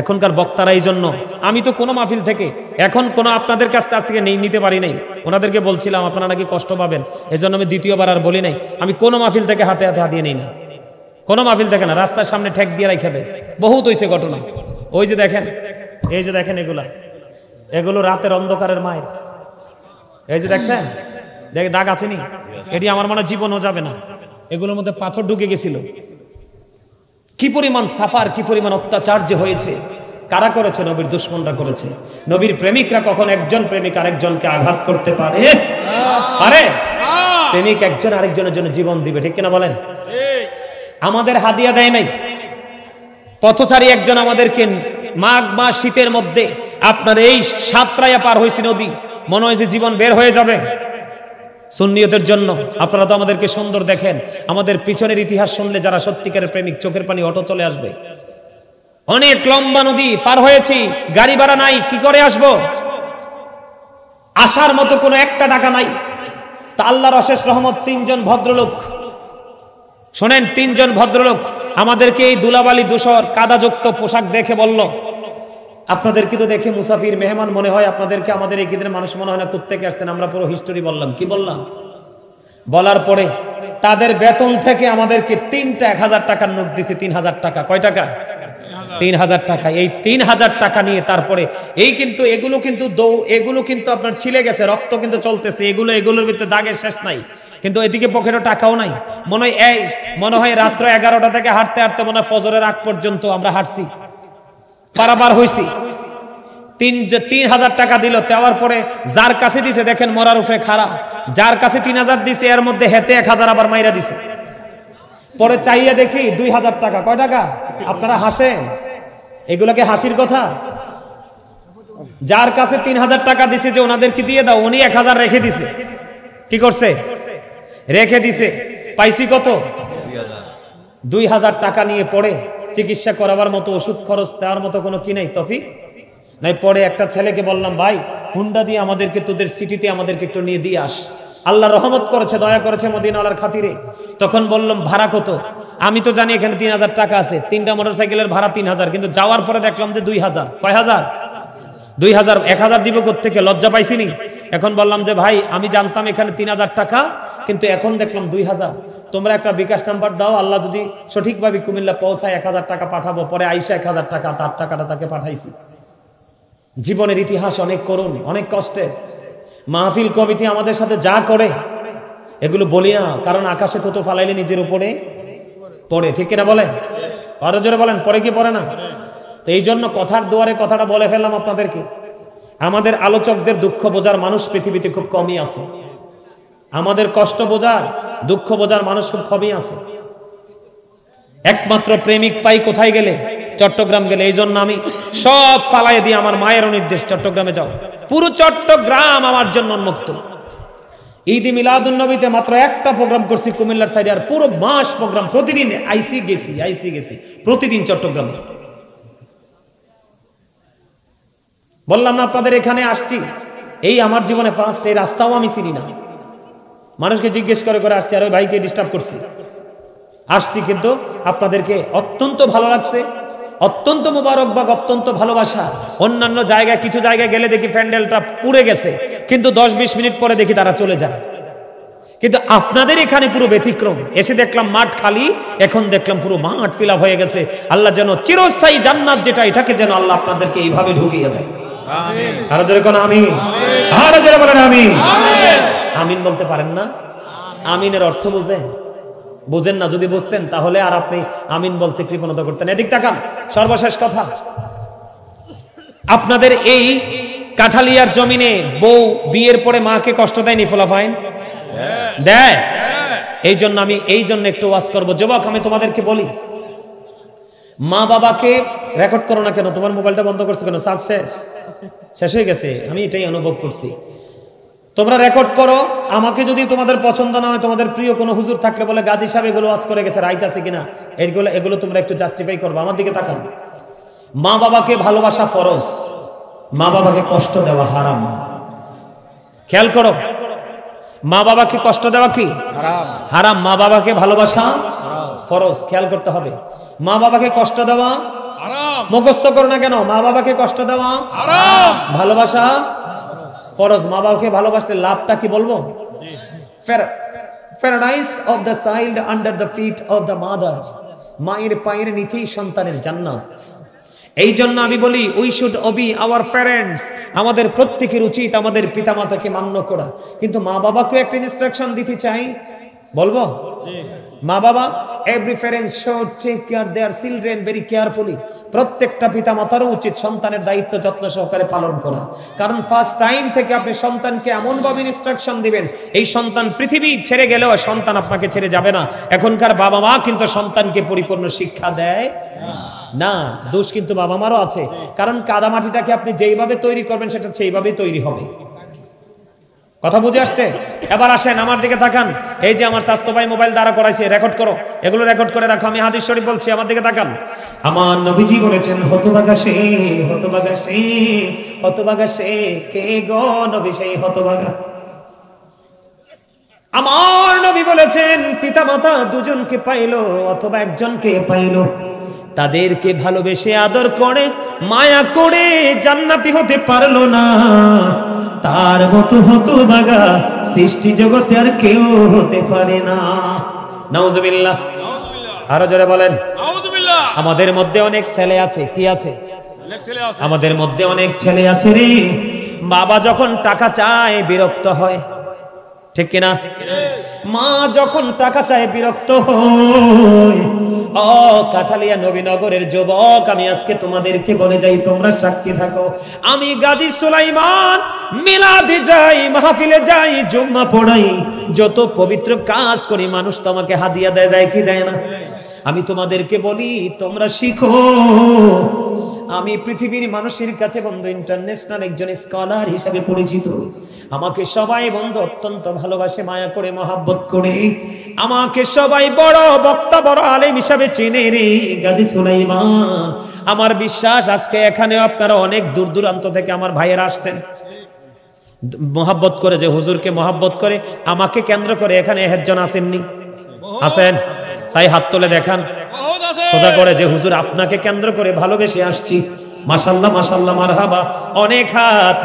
এখনকার বক্তারা এই জন্য, আমি তো কোনো মাহফিল থেকে এখন কোনো আপনাদের কাছ থেকে নিতে পারি নাই। ওনাদেরকে বলছিলাম আপনারা নাকি কষ্ট পাবেন, এই জন্য আমি দ্বিতীয়বার আর বলি নাই। আমি কোনো মাহফিল থেকে হাতে হাতে হাতিয়ে নেই না, কোনো মাহফিল থেকে না, রাস্তার সামনে ঠেক দিয়ে রাখা দেয়। বহুত হয়েছে ঘটনা। ওই যে দেখেন, এই যে দেখেন, এগুলো রাতের অন্ধকারের মায়ের, এই যে দেখছেন দাগ আসেনি, এটি আমার মনে জীবনও যাবে না। এগুলোর মধ্যে পাথর ঢুকে গেছিল। কি পরিমাণ সাফার, কি পরিমাণ অত্যাচার যে হয়েছে। কারা করেছে? নবীর দুশমনরা করেছে। নবীর প্রেমিকরা কখন একজন প্রেমিক আরেকজনকে আঘাত করতে পারে? আরে প্রেমিক একজন আরেকজনের জন্য জীবন দিবে, ঠিক কিনা বলেন? আমাদের হাদিয়া দেয় নাই। পথচারী একজন আমাদেরকে মাঘ মাস শীতের মধ্যে আপনার এই সাতরায়া পার হয়েছে নদী, মনে হয় যে জীবন বের হয়ে যাবে। সুন্নিয়তের জন্য আপনারা তো আমাদেরকে সুন্দর দেখেন, আমাদের পিছনের ইতিহাস শুনলে যারা সত্যিকারের প্রেমিক চোখের পানি অটো চলে আসবে। অনেক লম্বা নদী পার হয়েছি, গাড়ি ভাড়া নাই, কি করে আসব? আসার মতো কোনো একটা টাকা নাই। তা আল্লাহর অশেষ রহমত, 3 জন ভদ্রলোক, শোনেন, 3 জন ভদ্রলোক আমাদেরকে এই দুলাবালি ধূসর কাদাযুক্ত পোশাক দেখে বলল, আপনাদেরকে তো দেখে মুসাফির মেহমান মনে হয়, আপনাদেরকে আমাদের এই ঈদের মানুষ মনে হয় না, কোত্থেকে আসছেন? আমরা পুরো হিস্টোরি বললাম। কি বললাম? বলার পরে তাদের বেতন থেকে আমাদেরকে 3টা 1000 টাকার নোট দিছে। 3000 টাকা। কয় টাকা? 3000 টাকা। এই 3000 টাকা নিয়ে তারপরে এই কিন্তু এগুলো কিন্তু আপনার ছিলে গেছে, রক্ত কিন্তু চলতেছে, এগুলোর ভিতরে দাগের শেষ নাই, কিন্তু এদিকে পকেটে টাকাও নাই। মনে হয় রাত্র 11টা থেকে হাঁটতে হাঁটতে মনে হয় ফজরের আগ পর্যন্ত আমরা হাঁটছি, পারাপার হয়েছি। 3000 টাকা দিল। দেওয়ার পরে যার কাছে দিছে দেখেন মরার উপরে খাড়া, যার কাছে 3000 দিছে এর মধ্যে হেতে 1000 আবার মাইরা দিছে। পরে চাইয়া দেখি 2000 টাকা। কয় টাকা? আপনারা হাসেন, এগুলোকে হাসির কথা? যার কাছে 3000 টাকা দিছে যে ওনাদেরকে দিয়ে দাও, উনি 1000 রেখে দিছে। কি করছে? রেখে দিছে। পাইছি কত? 2000 টাকা নিয়ে পড়ে চিকিৎসা করাবার মতো, ওষুধ খরচ দেওয়ার মতো কোনো কি নাই, তফিক নাই। পরে একটা ছেলেকে বললাম, ভাই হুন্ডা দিয়ে আমাদেরকে, তোদের সিটিতে আমাদেরকে একটু নিয়ে দিয়ে আস। আল্লাহ রহমত করেছে, দয়া করেছে মদিনাওয়ালার খাতিরে। তখন বললাম ভাড়া কত? আমি তো জানি এখানে 3000 টাকা আছে, 3টা মোটরসাইকেলের ভাড়া 3000, কিন্তু যাওয়ার পরে দেখলাম যে 2000। কয় হাজার? 2000। 1000 দিব কোত্থেকে? লজ্জা পাইছিনি। এখন বললাম যে ভাই আমি জানতাম এখানে 3000 টাকা, কিন্তু এখন দেখলাম 2000। তোমরা একটা বিকাশ নাম্বার দাও, আল্লাহ যদি সঠিকভাবে কুমিল্লা পৌঁছায় 1000 টাকা পাঠাবো। পরে আইসা 1000 টাকা, তার টাকাটা তাকে পাঠাইছি। জীবনের ইতিহাস অনেক করুন, অনেক কষ্টের। মাহফিল কমিটি আমাদের সাথে যা করে এগুলো বলি না, কারণ আকাশে তো ফালাইলে নিজের উপরে পড়ে, ঠিক কিনা বলেন? আরো জোরে বলেন, পড়ে কি পড়ে না? তো এই জন্য কথার দুয়ারে কথাটা বলে ফেললাম আপনাদেরকে। আমাদের আলোচকদের দুঃখ বোঝার মানুষ পৃথিবীতে খুব কমই আছে, আমাদের কষ্ট বোঝার, দুঃখ বোঝার মানুষ খুব কমই আছে। একমাত্র প্রেমিক পাই কোথায় গেলে? চট্টগ্রাম গেলে। এই জন্য আমি সব ফালাই দিয়ে আমার মায়েরও নির্দেশ, চট্টগ্রামে যাও। পুরো চট্টগ্রাম আমার জন্য উন্মুক্ত। ঈদ মিলাদুন নবীতে মাত্র একটা প্রোগ্রাম করছি কুমিল্লার সাইডে, আর পুরো মাস প্রোগ্রাম, প্রতিদিন আইসি গেছি প্রতিদিন চট্টগ্রামে। বললাম না আপনাদের এখানে আসছি, এই আমার জীবনে ফার্স্ট। এই রাস্তাও আমি চিনি না, মানুষকে জিজ্ঞেস করে আসছি, আর ওই ভাইকে ডিস্টার্ব করছি। আসছি, কিন্তু আপনাদেরকে অত্যন্ত ভালো লাগছে, অত্যন্ত মোবারকবাদ, অত্যন্ত ভালোবাসা। অন্যান্য জায়গায়, কিছু জায়গায় গেলে দেখি প্যান্ডেলটা পুড়ে গেছে, কিন্তু 10-20 মিনিট পরে দেখি তারা চলে যায়। কিন্তু আপনাদের এখানে পুরো ব্যতিক্রম। এসে দেখলাম মাঠ খালি, এখন দেখলাম পুরো মাঠ ফিল আপ হয়ে গেছে। আল্লাহ যেন চিরস্থায়ী জান্নাত যেটা, এটাকে যেন আল্লাহ আপনাদেরকে এইভাবে ঢুকিয়ে দেয়। আমিন। আরো জোরে কোন আমিন। আরো জোরে বলেন আমিন। আমিন বলতে পারেন না? আমিনের অর্থ বুঝেন না? যদি বুঝতেন তাহলে আর আপনি আমিন বলতে কৃপণতা করতেন। এদিক তাকান। সর্বশেষ কথা, আপনাদের এই কাঠালিয়ার জমিনে বউ বিয়ের পরে মাকে কষ্ট দেয়নি? ফোলাফাইন দেয়। এই জন্য আমি একটু ওয়াজ করবো। যুবক, আমি তোমাদেরকে বলি, মা বাবাকে রেকর্ড করো না কেন? তোমার মোবাইলটা বন্ধ করছো কেন? চার্জ শেষ হয়ে গেছে। আমি এটাই অনুভব করছি। তোমরা রেকর্ড করো। আমাকে যদি তোমাদের পছন্দ না হয়, তোমাদের প্রিয় কোনো হুজুর থাকলে বলে গাজী সাহেব এগুলো ওয়াজ করে গেছে, রাইট আছে কিনা, এগুলো তোমরা একটু জাস্টিফাই করবো। আমার দিকে তাকান। মা বাবাকে ভালোবাসা ফরজ, মা বাবাকে কষ্ট দেওয়া হারাম। খেয়াল করো, মা বাবাকে কষ্ট দেওয়া কি হারাম, মা বাবাকে ভালোবাসা ফরজ। খেয়াল করতে হবে, মা বাবাকে কষ্ট দেওয়া হারাম। মুখস্থ করো না কেন? মা বাবাকে কষ্ট দেওয়া হারাম, ভালোবাসা ফরজ। মা বাবাকে ভালোবাসলে লাভটা কি বলবো? Paradise of the child under the feet of the mother. মায়ের পায়ের নিচেই সন্তানের জান্নাত। এই জন্য আমি বলি, we should obey our parents. আমাদের প্রত্যেকের উচিত আমাদের পিতামাতাকে মান্য করা। কিন্তু মা বাবাকে একটা ইনস্ট্রাকশন দিতে চাই, বলবো? মা বাবা, every parents should take care their children very carefully. প্রত্যেকটা পিতামাতারও উচিত সন্তানের দায়িত্ব যত্ন সহকারে পালন করা। কারণ ফার্স্ট টাইম থেকে আপনি সন্তানকে এমনভাবে ইনস্ট্রাকশন দিবেন, এই সন্তান পৃথিবী ছেড়ে গেলেও সন্তান আপনাকে ছেড়ে যাবে না। এখনকার বাবা মা কিন্তু সন্তানকে পরিপূর্ণ শিক্ষা দেয় না। দোষ কিন্তু বাবা মারও আছে। কারণ কাদামাটিটাকে আপনি যেইভাবে তৈরি করবেন, সেটা সেইভাবেই তৈরি হবে। কথা বুঝে আসছে? এবার আসেন, আমার দিকে তাকান। এই যে আমার স্বাস্থ্য ভাই মোবাইল দ্বারা করাইছে, রেকর্ড করো, এগুলো রেকর্ড করে রাখো। আমি হাদিস শরীফ বলছি, আমার দিকে তাকান। আমার নবীজি বলেছেন, হতভাগা সে, হতভাগা সে, হতভাগা সে কে গো নবী সেই হতভাগা। আমার নবী বলেছেন, পিতা মাতা দুজনকে পাইলো অথবা একজনকে পাইলো, তাদেরকে ভালোবেসে আদর করে মায়া করে জান্নাতি হতে পারলো না, তার মতো হতভাগা সৃষ্টি জগতে আর কেউ হতে পারে না। নাউজুবিল্লাহ। আরো জোরে বলেন নাউজুবিল্লাহ। আমাদের মধ্যে অনেক ছেলে আছে। কি আছে? আমাদের মধ্যে অনেক ছেলে আছে রে, বাবা যখন টাকা চায় বিরক্ত হয়, ঠিক কিনা? মা যখন টাকা চায় বিরক্ত হয়। ও কাঠালিয়া নবীনগরের যুবক, আমি আজকে তোমাদেরকে বলে যাই, তোমরা সাক্ষী থাকো। আমি গাজী সুলাইমান মিলাদে যাই, মাহফিলে যাই, জুম্মা পড়াই, যত পবিত্র কাজ করি, মানুষ তো আমাকে হাদিয়া দেয়, দেয় কি দেয় না? আমি তোমাদেরকে বলি, তোমরা শিখো। আমি পৃথিবীর মানুষের কাছে বন্ধু ইন্টারন্যাশনাল একজন স্কলার হিসেবে পরিচিত। আমাকে সবাই বন্ধু অত্যন্ত ভালোবাসে, মায়া করে, মহাব্বত করে। আমাকে সবাই বড় বক্তা, বড় আলেম হিসাবে চেনে রে গাজী সুলাইমান। আমার বিশ্বাস আজকে এখানে আপনারা অনেক দূর দূরান্ত থেকে আমার ভাইয়েরা আসছেন মহাব্বত করে, যে হুজুরকে মহাব্বত করে, আমাকে কেন্দ্র করে। এখানে একজন আসেননি? আছেন? চাই হাত তুলে দেখান সোজা করে, যে হুজুর আপনাকে কেন্দ্র করে ভালোবেসে আসছি। মাশাআল্লাহ, মাশাআল্লাহ, মারহাবা। অনেক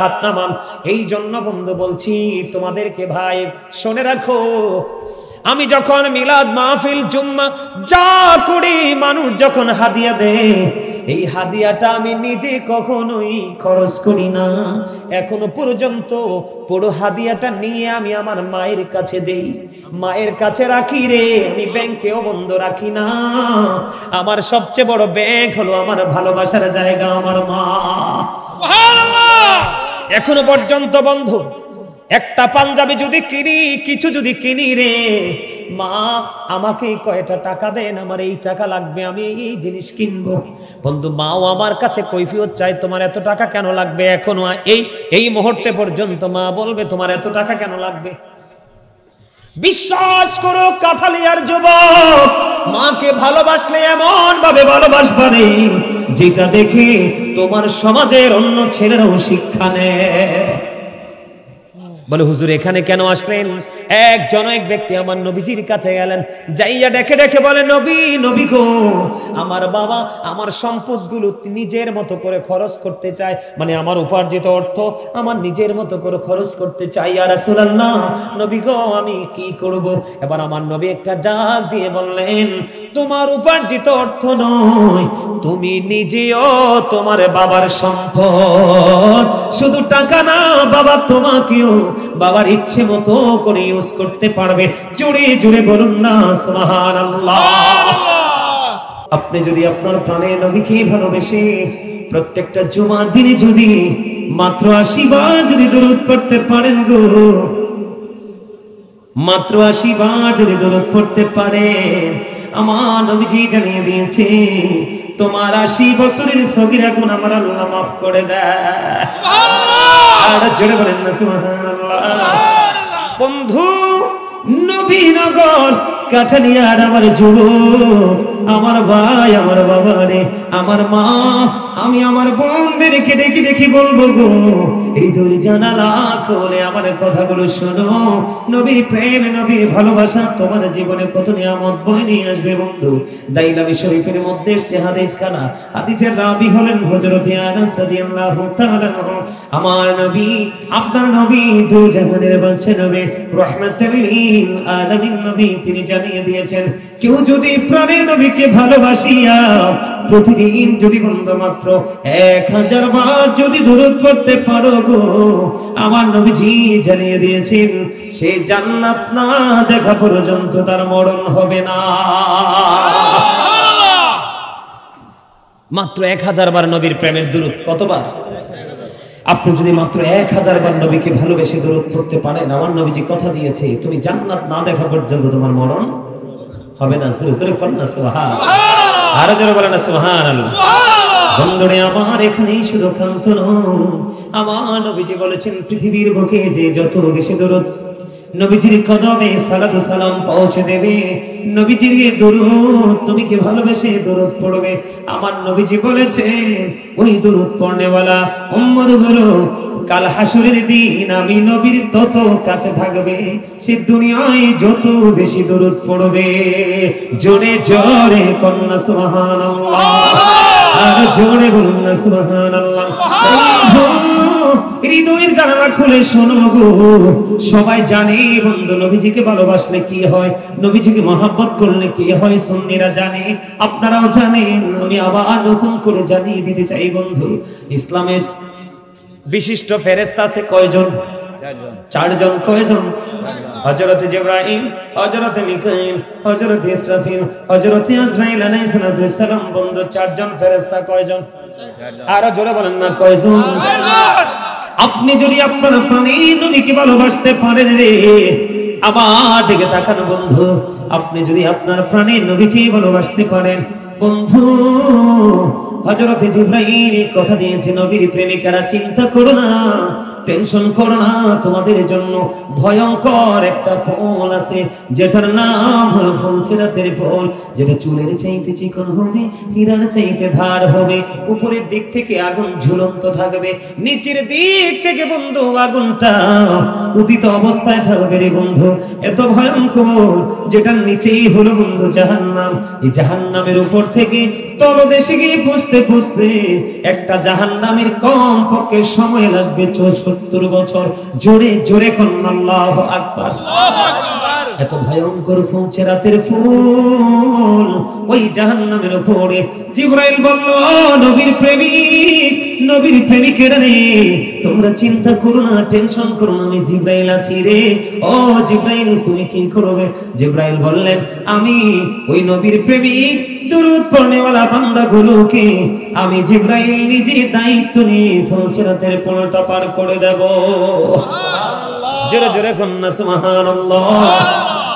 হাত নামান। এই জন্য বন্ধু বলছি তোমাদেরকে, ভাই শুনে রাখো, আমি যখন মিলাদ মাহফিল জুম্মা যা করি, মানুষ যখন হাদিয়া দেয়, এই হাদিয়াটা আমি নিজে কখনোই খরচ করি না। এখনো পর্যন্ত পুরো হাদিয়াটা নিয়ে আমি আমার মায়ের কাছে দেই, মায়ের কাছে রাখি রে। আমি ব্যাংকেও বন্ধ রাখি না। আমার সবচেয়ে বড় ব্যাংক হলো আমার ভালোবাসার জায়গা, আমার মা। সুবহানাল্লাহ। এখনো পর্যন্ত বন্ধু একটা পাঞ্জাবি যদি কিনি, কিছু যদি কিনি রে, মা আমাকে কয়টা টাকা দেন, আমার এই টাকা লাগবে, আমি এই জিনিস কিনবো। বন্ধু, মাও আমার কাছে কৈফিয়ত চাই, তোমার এত টাকা কেন লাগবে? এখনো এই মুহূর্তে পর্যন্ত মা বলবে, তোমার এত টাকা কেন লাগবে? বিশ্বাস করো কাঠালিয়ার যুবক, মাকে ভালোবাসলে এমন ভাবে ভালোবাসবা রে, যেটা দেখে তোমার সমাজের অন্য ছেলেরাও শিক্ষা নেয়। বলে, হুজুর এখানে কেন আসলেন? এক ব্যক্তি আমার নবীজির কাছে গেলেন, যাইয়া ডেকে ডেকে বলে, নবী, নবী গো, আমার বাবা আমার সম্পদগুলো নিজের মতো করে খরচ করতে চায়, মানে আমার উপার্জিত অর্থ আমার নিজের মতো করে খরচ করতে চাই। ইয়া রাসূলুল্লাহ, নবী গো, আমি কি করব? এবার আমার নবী একটা ডাক দিয়ে বললেন, তোমার উপার্জিত অর্থ নয়, তুমি নিজেও তোমার বাবার সম্পদ। শুধু টাকা না, বাবা তোমাকেও বাবার ইচ্ছে মতো করে ইউজ করতে পারবে। জোরে জোরে বলুন না সুবহানাল্লাহ। আপনি যদি আপনার প্রাণে নবীকে ভালোবেসে প্রত্যেকটা জুমার দিনে যদি মাত্র 80 বার যদি দরুদ পড়তে পারেন গো, মাত্র 80 বার যদি দরুদ পড়তে পারেন, আমার নবীজি জানিয়ে দিয়েছে তোমার 80 বছরের সগীরা গুনাহ আমার আল্লাহ মাফ করে দেয়। সুবহানাল্লাহ। আর জোরে বলেন না সুবহানাল্লাহ। বন্ধু, নবীনগর কাঠালিয়ার আমার যুবক, আমার ভাই, আমার বাবা রে, আমার মা, আমি আমার বোনদেরকে ডেকে ডেকে বলবো গো, এই দূরে জানালা খুলে আমার কথাগুলো শোনো। নবীর প্রেম, নবীর ভালোবাসা তোমার জীবনে কত নিয়ামত বয়ে নিয়ে আসবে বন্ধু। দাইলামি শরীফের মধ্যে এসেছে হাদিস খানা, হাদিসের রাবি হলেন হযরত আনাস রাদিয়াল্লাহু তাআলা। আমার নবী, আপনার নবী, দু জাহানের বাদশা নবী, রাহমাতুল লিল আলামিন নবী, তিনি জানিয়ে দিয়েছেন, কেউ যদি প্রাণের নবীকে ভালোবাসিয়া প্রতিদিন যদি বন্ধু মাত্র 1000 বার যদি দরুদ পড়তে পারো গো, আমার নবীজি জানিয়ে দিয়েছেন সে জান্নাত না দেখা পর্যন্ত তার মরণ হবে না। মাত্র 1000 বার নবীর প্রেমের দরুদ। কতবার? আপনি যদি মাত্র 1000 বার নবীকে ভালোবেসে দরুদ পড়তে পারেন, আমার নবীজি কথা দিয়েছে তুমি জান্নাত না দেখা পর্যন্ত তোমার মরণ হবে না। সুরে পড়না সুবহানাল্লাহ। আর জোরে বলেন না সুবহানাল্লাহ। বন্ধুরে আমার, এখানেই শুধু ক্ষান্ত নয়, আমার নবীজি বলেছেন পৃথিবীর বুকে যে যত বেশি দরুদ নবীজির কদমে সালাতু সালাম পৌঁছে দেবে, নবীজির দরুদ তুমি কি ভালোবেসে দরুদ পড়বে, আমার নবীজি বলেছেন ওই দরুদ পড়নেওয়ালা উম্মতগুলো কাল হাসরের দিন আমি নবীর তত কাছে থাকবে, সে দুনিয়ায় যত বেশি দরুদ পড়বে। জোরে জোরে কন্না সুবহানাল্লাহ। আর জোরে বলুন না সুবহানাল্লাহ। হৃদয়ের জানালা খুলে শোনো গো, সবাই জানে বন্ধু নবীজিকে ভালোবাসলে কি হয়, নবীজিকে মহব্বত করলে কি হয়, সুন্নিরা জানে, আপনারাও জানেন, আমি আবার নতুন করে জানিয়ে দিতে চাই বন্ধু। ইসলামের বিশিষ্ট ফেরেশতা আছে কয়জন? 4 জন। কয়জন? হযরত জিবরাইল, হযরত মিকাইল, হযরত ইসরাফিল, হযরত আজরাইল আলাইহিস সালাম। বন্ধু 4 জন ফেরেশতা। কয়জন? আরো জোরে বলেন না কয়জন? আপনি যদি আপনার প্রাণের নবীকে ভালোবাসতে পারেন রে, আমার দিকে তাকান বন্ধু, আপনি যদি আপনার প্রাণের নবীকে ভালোবাসতে পারেন বন্ধু, হযরত জিবরাইল কথা দিয়েছে নবীর প্রেমিকারা চিন্তা করো না, টেনশন করো না, তোমাদের জন্য ভয়ঙ্কর একটা ফল আছে যেটার নাম হলো ফুলসেরাতের ফল, যেটা চুলের চাইতে চিকন হবে, হীরার চাইতে ধার হবে, উপরের দিক থেকে আগুন ঝুলন্ত থাকবে, নিচের দিক থেকে বন্ধু আগুনটা উদিত অবস্থায় থাকবে রে বন্ধু। এত ভয়ঙ্কর, যেটার নিচেই হলো বন্ধু জাহান্নাম। এই জাহান্নামের উপর থেকে তলদেশে গিয়ে পুষতে পুষতে একটা জাহান্নামের কম পক্ষে সময় লাগবে 74 বছর। জোরে জোরে কন্না আল্লাহু আকবার। এত ভয়ঙ্কর ফুলসেরাতের ফুল ওই জাহান্নামের উপরে। জিবরাইল বলল, নবীর প্রেমিক, নবীর প্রেমিকেরা রে, তোমরা চিন্তা করো না, টেনশন করো না, আমি জিবরাইল আছি রে। ও জিবরাইল, তুমি কি করবে? জিবরাইল বললেন, আমি ওই নবীর প্রেমিক দরুদ পড়নেওয়ালা বান্দাগুলোকে আমি জিবরাইল নিজে দায়িত্ব নিয়ে ফুলসেরাতের পুলটা পার করে দেব। জোরে জোরে কন্না সুবহানাল্লাহ।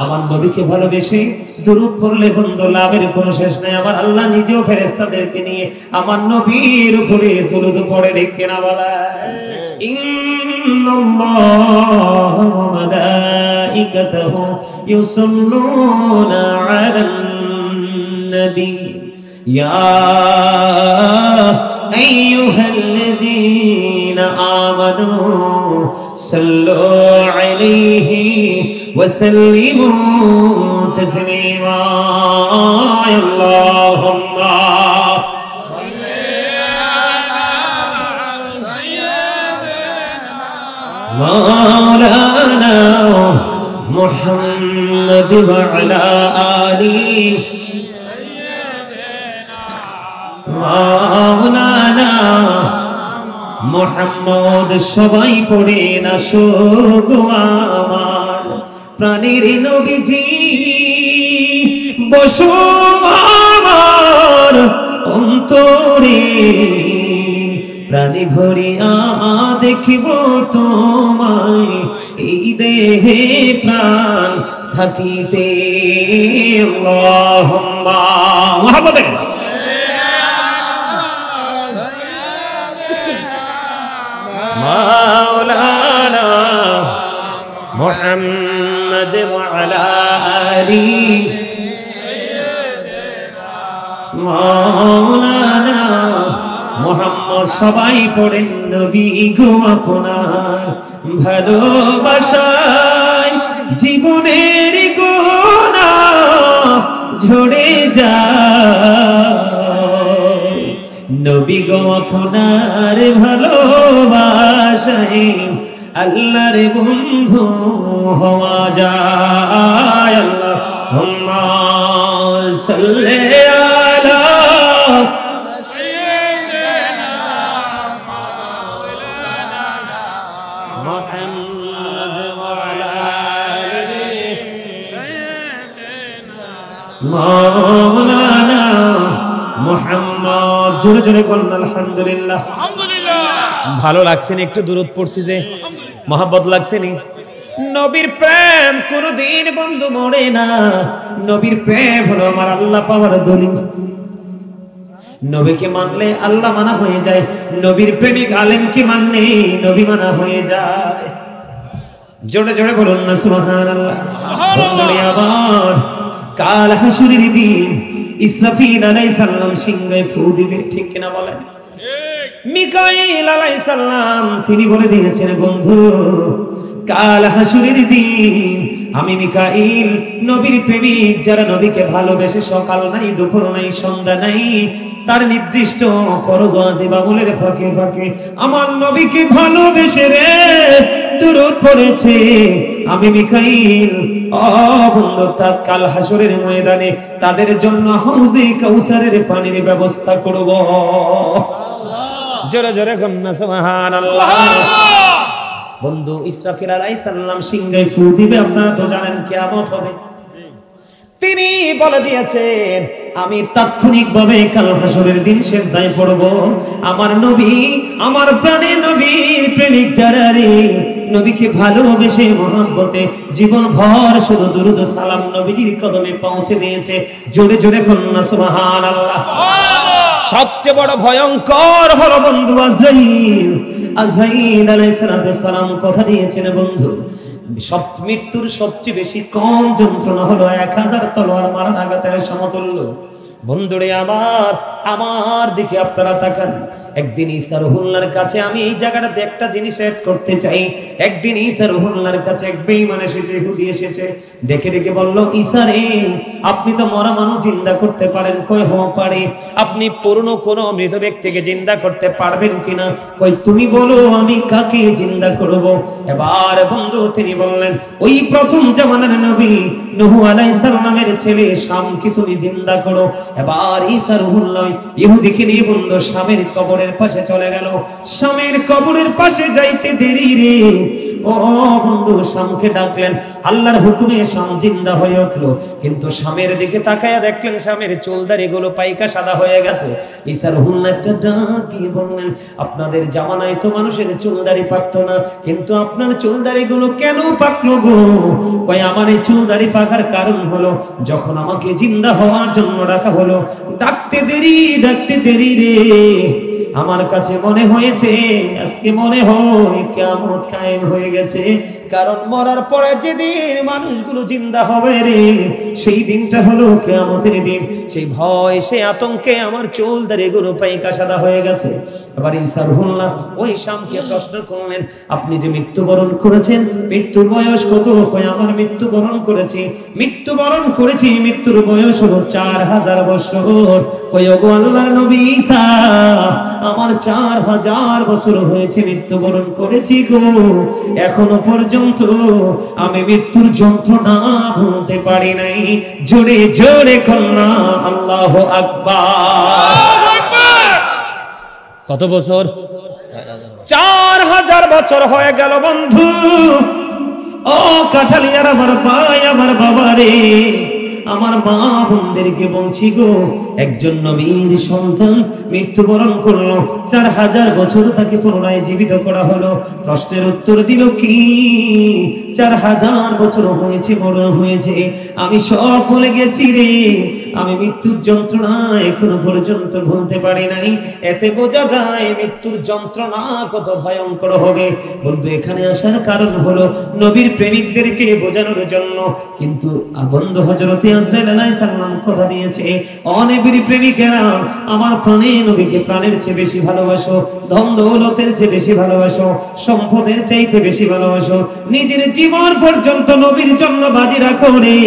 আমার নবীকে ভালোবেসে দরুদ পড়লে বন্ধু লাভের কোনো শেষ নাই। আমার আল্লাহ নিজেও ফেরেশতাদেরকে নিয়ে আমার নবীর উপরে দরুদ পড়ে রেখে না বলা, ইন্নাল্লাহা ওয়া মালাইকাতাহু ইউসাল্লুনা আলান নবী ইয়া আইয়ুহাল্লাযীনা আমানু সাল্লু আলাইহি وسلموا تسليما اللهم صل على سيدنا مولانا محمد وعلى آله مولانا محمد সবাই পড়ে না শোগো আমার প্রাণের নবীজি বসো আমার অন্তরে প্রাণী ভরিয়া দেখিব তোমায় এই দেহে প্রাণ থাকিতে আল্লাহুম্মা মুহাম্মাদে مولانا محمد وعلى آله مولانا محمد সবাই পড়েন নবী গো আপনার ভালোবাসায় জীবনের গুনাহ ঝরে যায় নবী গো আপনার ভালোবাসায় আল্লাহর বন্ধু হওয়া যায় আল্লাহুম্মা সাল্লি আলা সাইয়্যিদিনা মুহাম্মাদ ওয়া আলা আলি সাইয়্যিদিনা মাওলানা মুহাম্মদ জোরে জোরে বলুন আলহামদুলিল্লাহ আলহামদুলিল্লাহ ভালো লাগছে না একটু দুরূদ পড়ছি যে মহব্বত লাগছে নি নবীর প্রেম কোনদিন বন্ধু মরে না নবীর প্রেম হলো আমার আল্লাহ পাওয়ার দলিল নবীকে মানলে আল্লাহ মানা হয়ে যায় নবীর প্রেমিক আলেমকে মানলে নবী মানা হয়ে যায় জোরে জোরে বলুন না সুবহানাল্লাহ সুবহানাল্লাহ আবার কাল হাসুরের দিন ইসরাফিল আলাইহিস সালাম সিংহে ফু দিবে ঠিক কিনা বলেন মিকাইল আলাইহিস সালাম তিনি বলে দিয়েছেন বন্ধু কাল হাসুরের দিন আমি মিকাইল নবীর প্রেমিক যারা নবীকে ভালোবেসে সকাল নাই দুপুর নাই সন্ধ্যা নাই তার নির্দিষ্ট ফরজ ওয়াজিব আমলের ফাঁকে ফাঁকে আমার নবীকে ভালোবেসে রে দুরূদ পড়েছে আমি মিকাইল বন্ধু কাল হাসরের ময়দানে তাদের জন্য হাউজে কাউসারের পানির ব্যবস্থা করব জোরে জোরে গন্না সুবহানাল্লাহ বন্ধু ইসরাফিল আলাইহিস সালাম সিংহে ফু দিবে আপনারা তো জানেন কিয়ামত হবে তিনি বলে দিয়েছেন আমি তাৎক্ষণিকভাবে কাল হাসরের দিন সিজদায় পড়ব আমার নবী আমার প্রাণের নবীর প্রেমিক যারা রে নবীকে ভালোবেসে মহব্বতে জীবন ভর শুধু দুরূদ ও সালাম নবীজির কদমে পৌঁছে দিয়েছে জোরে জোরে কন্না সুবহানাল্লাহ সবচেয়ে বড় ভয়ঙ্কর হলো বন্ধু আজরাইল আজরাইল আলাইহিস সালাম কথা দিয়েছেন বন্ধু মৃত্যুর সবচেয়ে বেশি কম যন্ত্রণা হলো 1000 তলোয়ার মারার আঘাতের সমতুল্য বন্ধুরে আমার দিকে আপনারা তাকান একদিন ঈসা রুহুল্লাহর কাছে আমি এই জায়গাটাতে একটা জিনিস এড করতে চাই একদিন ঈসা রুহুল্লাহর কাছে এক বেঈমান এসেছে ইহুদি এসেছে ডেকে ডেকে বলল ঈসা রে আপনি তো মরা মানুষ জিন্দা করতে পারেন কই হো পারে আপনি পুরনো কোন মৃত ব্যক্তিকে জিন্দা করতে পারবেন কিনা কই তুমি বলো আমি কাকে জিন্দা করব এবার বন্ধু তিনি বললেন ওই প্রথম জামানার নবী নূহ আলাইহিস সালামের ছেলে শামকে তুমি জিন্দা করো এবার ঈসা রুহুল্লাহ ইহুদিকে নিয়ে বন্ধু শামের কবরের পাশে চলে গেল শামের কবরের পাশে যাইতে দেরি রে ও বন্ধু শামকে ডাকলেন আল্লাহর হুকুমে শাম জিন্দা হয়ে উঠল কিন্তু শামের দিকে তাকায়া দেখলেন শামের চুলদারিগুলো পাইকা সাদা হয়ে গেছে ঈসা রুহুল্লাহ একটা ডাক দিয়ে বললেন আপনাদের জামানায় তো মানুষের চুলদারি পাকতো না কিন্তু আপনার চুলদারিগুলো কেন পাকলো গো কয় আমার এই চুলদারি পাকার কারণ হলো যখন আমাকে জিন্দা হওয়ার জন্য ডাকা হলো ডাকতে দেরি রে আমার কাছে মনে হয়েছে আজকে মনে হয় কিয়ামত কায়েম হয়ে গেছে। কারণ মরার পরে যেদিন মানুষগুলো জিন্দা হবে রে, সেই দিনটা হলো কিয়ামতের দিন। সেই ভয়, সেই আতঙ্কে আমার চুল দাড়িগুলো পাইকা সাদা হয়ে গেছে। এবার ঈসা রুহুল্লাহ ওই শামকে প্রশ্ন করলেন, আপনি যে মৃত্যুবরণ করেছেন, মৃত্যুর বয়স কত? কয় আমার মৃত্যুবরণ করেছি, মৃত্যুর বয়স হলো 4000 বছর। কয় ওগো আল্লাহর নবী ঈসা, আমার 4000 বছর হয়েছে মৃত্যুবরণ করেছি গো, এখনো পর্যন্ত আমি মৃত্যুর যন্ত্রণা ভুলতে পারি নাই। জোরে জোরে কন্যা আল্লাহু আকবার। কত বছর? 4000 বছর হয়ে গেল বন্ধু। ও কাঠালিয়ার আমার ভাই, আমার বাবা রে, আমার মা বোনদেরকে বলছি গো, একজন নবীর সন্তান মৃত্যুবরণ করলো, 4000 বছর তাকে পুনরায় জীবিত করা হলো। প্রশ্নের উত্তর দিল কি? 4000 বছর হয়েছে, বড় হয়েছে, আমি সব ভুলে গেছি রে, আমি মৃত্যুর যন্ত্রণা এখনো পর্যন্ত ভুলতে পারি নাই। এতে বোঝা যায় মৃত্যুর যন্ত্রণা কত ভয়ঙ্কর হবে। বন্ধু, এখানে আসার কারণ হলো নবীর প্রেমিকদেরকে বোঝানোর জন্য। কিন্তু বন্ধু, হযরত আজরাইল আলাইহিস সালাম কথা দিয়েছে, অনেকের প্রেমিকেরা আমার প্রাণে নবীকে প্রাণের চেয়ে বেশি ভালোবাসো, ধন দৌলতের চেয়ে বেশি ভালোবাসো, সম্পদের চাইতে বেশি ভালোবাসো, নিজের জীবন পর্যন্ত নবীর জন্য বাজি রাখো রে,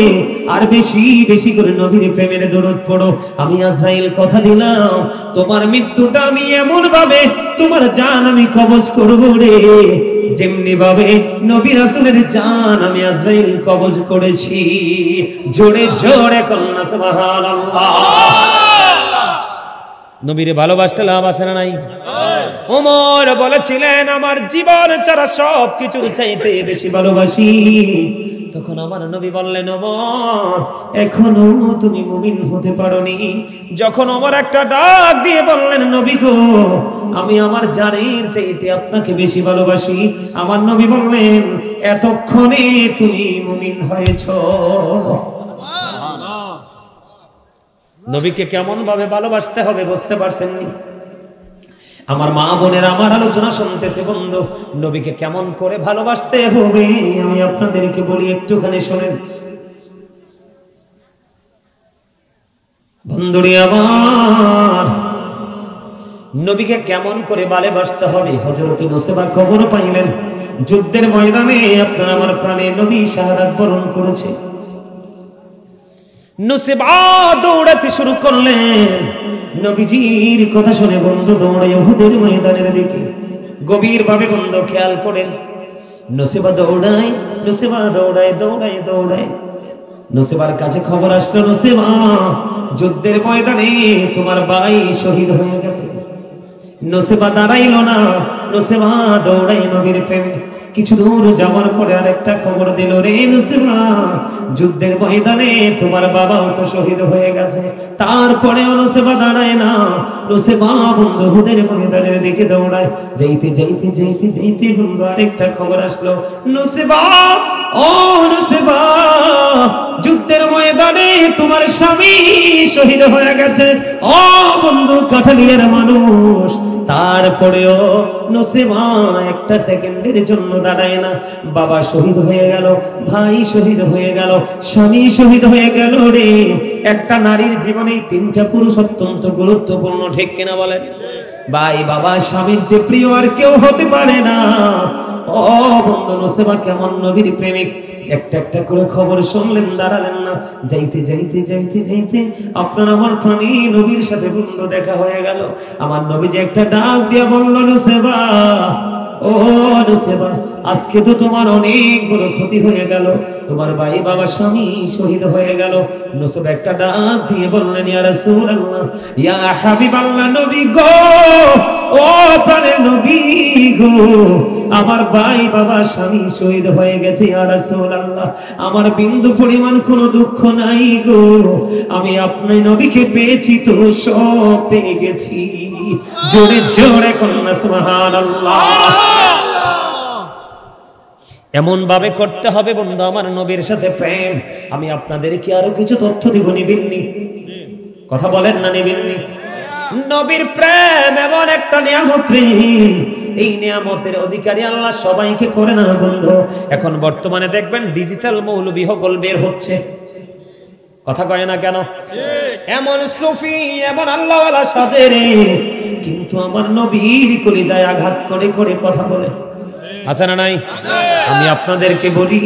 আর বেশি বেশি করে নবীর প্রেমের দরুদ পড়ো। আমি আজরাইল কথা দিলাম, তোমার মৃত্যুটা আমি এমন ভাবে, তোমার জান আমি কবজ করব রে, যেমনি ভাবে নবী রাসূলের জান আমি আজরাইল কবজ করেছি। জোরে জোরে কন্যা সুবহানাল্লাহ। নবীরে ভালোবাসতে লাভ আছে না নাই? ওমর বলেছিলেন, আমার জীবন ছাড়া সব কিছুর চাইতে বেশি ভালোবাসি। তখন আমার নবী বললেন, ওমর এখনো তুমি মুমিন হতে পারোনি। যখন ওমর একটা ডাক দিয়ে বললেন, নবী গো, আমি আমার জানের চাইতে আপনাকে বেশি ভালোবাসি, আমার নবী বললেন, এতক্ষণে তুমি মুমিন হয়েছো। নবীকে কেমন ভাবে ভালোবাসতে হবে বুঝতে পারছেন নি? আমার মা বোনের আমার আলোচনা শুনতেছে বন্ধু, নবীকে কেমন করে ভালোবাসতে হবে আমি আপনাদেরকে বলি, একটুখানি শোনেন বন্ধুরে আমার। নবীকে কেমন করে ভালোবাসতে হবে, হযরত নুসেবা খবর পাইলেন যুদ্ধের ময়দানে আপনার আমার প্রাণে নবী শাহাদাত বরণ করেছে। নুসেবা দৌড়াতে শুরু করলেন, নবীজির কথা শুনে বন্ধু দৌড়ায় উহুদের ময়দানের দিকে। গভীর ভাবে বন্ধু খেয়াল করেন, নুসেবা দৌড়ায়, নুসেবা দৌড়ায়, দৌড়ায় দৌড়ায়। নুসেবার কাছে খবর আসলো, নুসেবা যুদ্ধের ময়দানে তোমার ভাই শহীদ হয়ে গেছে। নুসেবা দাঁড়াইল না, নুসেবা দৌড়াই নবীর প্রেমে। কিছু দূর যাওয়ার পরে আরেকটা খবর দিল, রে নুসেবা যুদ্ধের ময়দানে তোমার বাবাও তো শহীদ হয়ে গেছে। তারপরেও নুসেবা দাঁড়ায় না, নুসেবা বন্ধু উহুদের ময়দানের দিকে দৌড়ায়। যাইতে যাইতে যাইতে যাইতে বন্ধু আরেকটা খবর আসলো, নুসেবা ও নুসেবা যুদ্ধের ময়দানে তোমার স্বামী শহীদ হয়ে গেছে। ও বন্ধু কাঠালিয়ার মানুষ, তারপরেও নুসেবা একটা সেকেন্ডের জন্য দাঁড়ায় না। বাবা শহীদ হয়ে গেল, ভাই শহীদ হয়ে গেল, স্বামী শহীদ হয়ে গেল রে। একটা নারীর জীবনে তিনটা পুরুষ অত্যন্ত গুরুত্বপূর্ণ, ঠিক কিনা বলেন? ভাই, বাবা, স্বামীর যে প্রিয় আর কেউ হতে পারে না। ও বন্ধু, নুসেবা কেমন নবীর প্রেমিক, একটা একটা করে খবর শুনলেন, দাঁড়ালেন না। যাইতে যাইতে যাইতে যাইতে আপনার আমার প্রাণী নবীর সাথে বন্ধু দেখা হয়ে গেল। আমার নবী যে একটা ডাক দিয়ে বলল, নুসেবা ও নুসেবা, আজকে তো তোমার অনেক বড় ক্ষতি হয়ে গেল, তোমার ভাই বাবা স্বামী শহীদ হয়ে গেল। নুসেবা একটা ডাক দিয়ে বললেন, ইয়া রাসূলুল্লাহ, ইয়া হাবিবাল্লাহ, নবী গো, ও প্রাণের নবী গো, আমার ভাই বাবা স্বামী শহীদ হয়ে গেছে। ইয়া রাসূলুল্লাহ, আমার বিন্দু পরিমাণ কোনো দুঃখ নাই গো, আমি আপনার নবীকে পেয়েছি তো সব পেয়ে গেছি। জোরে জোরে কন্যা সুবহানাল্লাহ। এমন ভাবে করতে হবে বন্ধু আমার নবীর সাথে প্রেম। আমি আপনাদেরকে আরো কিছু তথ্য দিব, নিবেননি? কথা বলেন না, নিবেননি? নবীর প্রেম এমন একটা নিয়ামত রে, এই নিয়ামতের অধিকারী আল্লাহ সবাইকে করে না বন্ধু। এখন বর্তমানে দেখবেন ডিজিটাল মৌলবী হকল বের হচ্ছে, কথা কয় না কেন? এমন সুফি এমন আল্লাহওয়ালা সাজে রে, কিন্তু আমার নবীর কলিজায় আঘাত করে করে কথা বলে, আছে না নাই? আমি আপনাদেরকে বলি,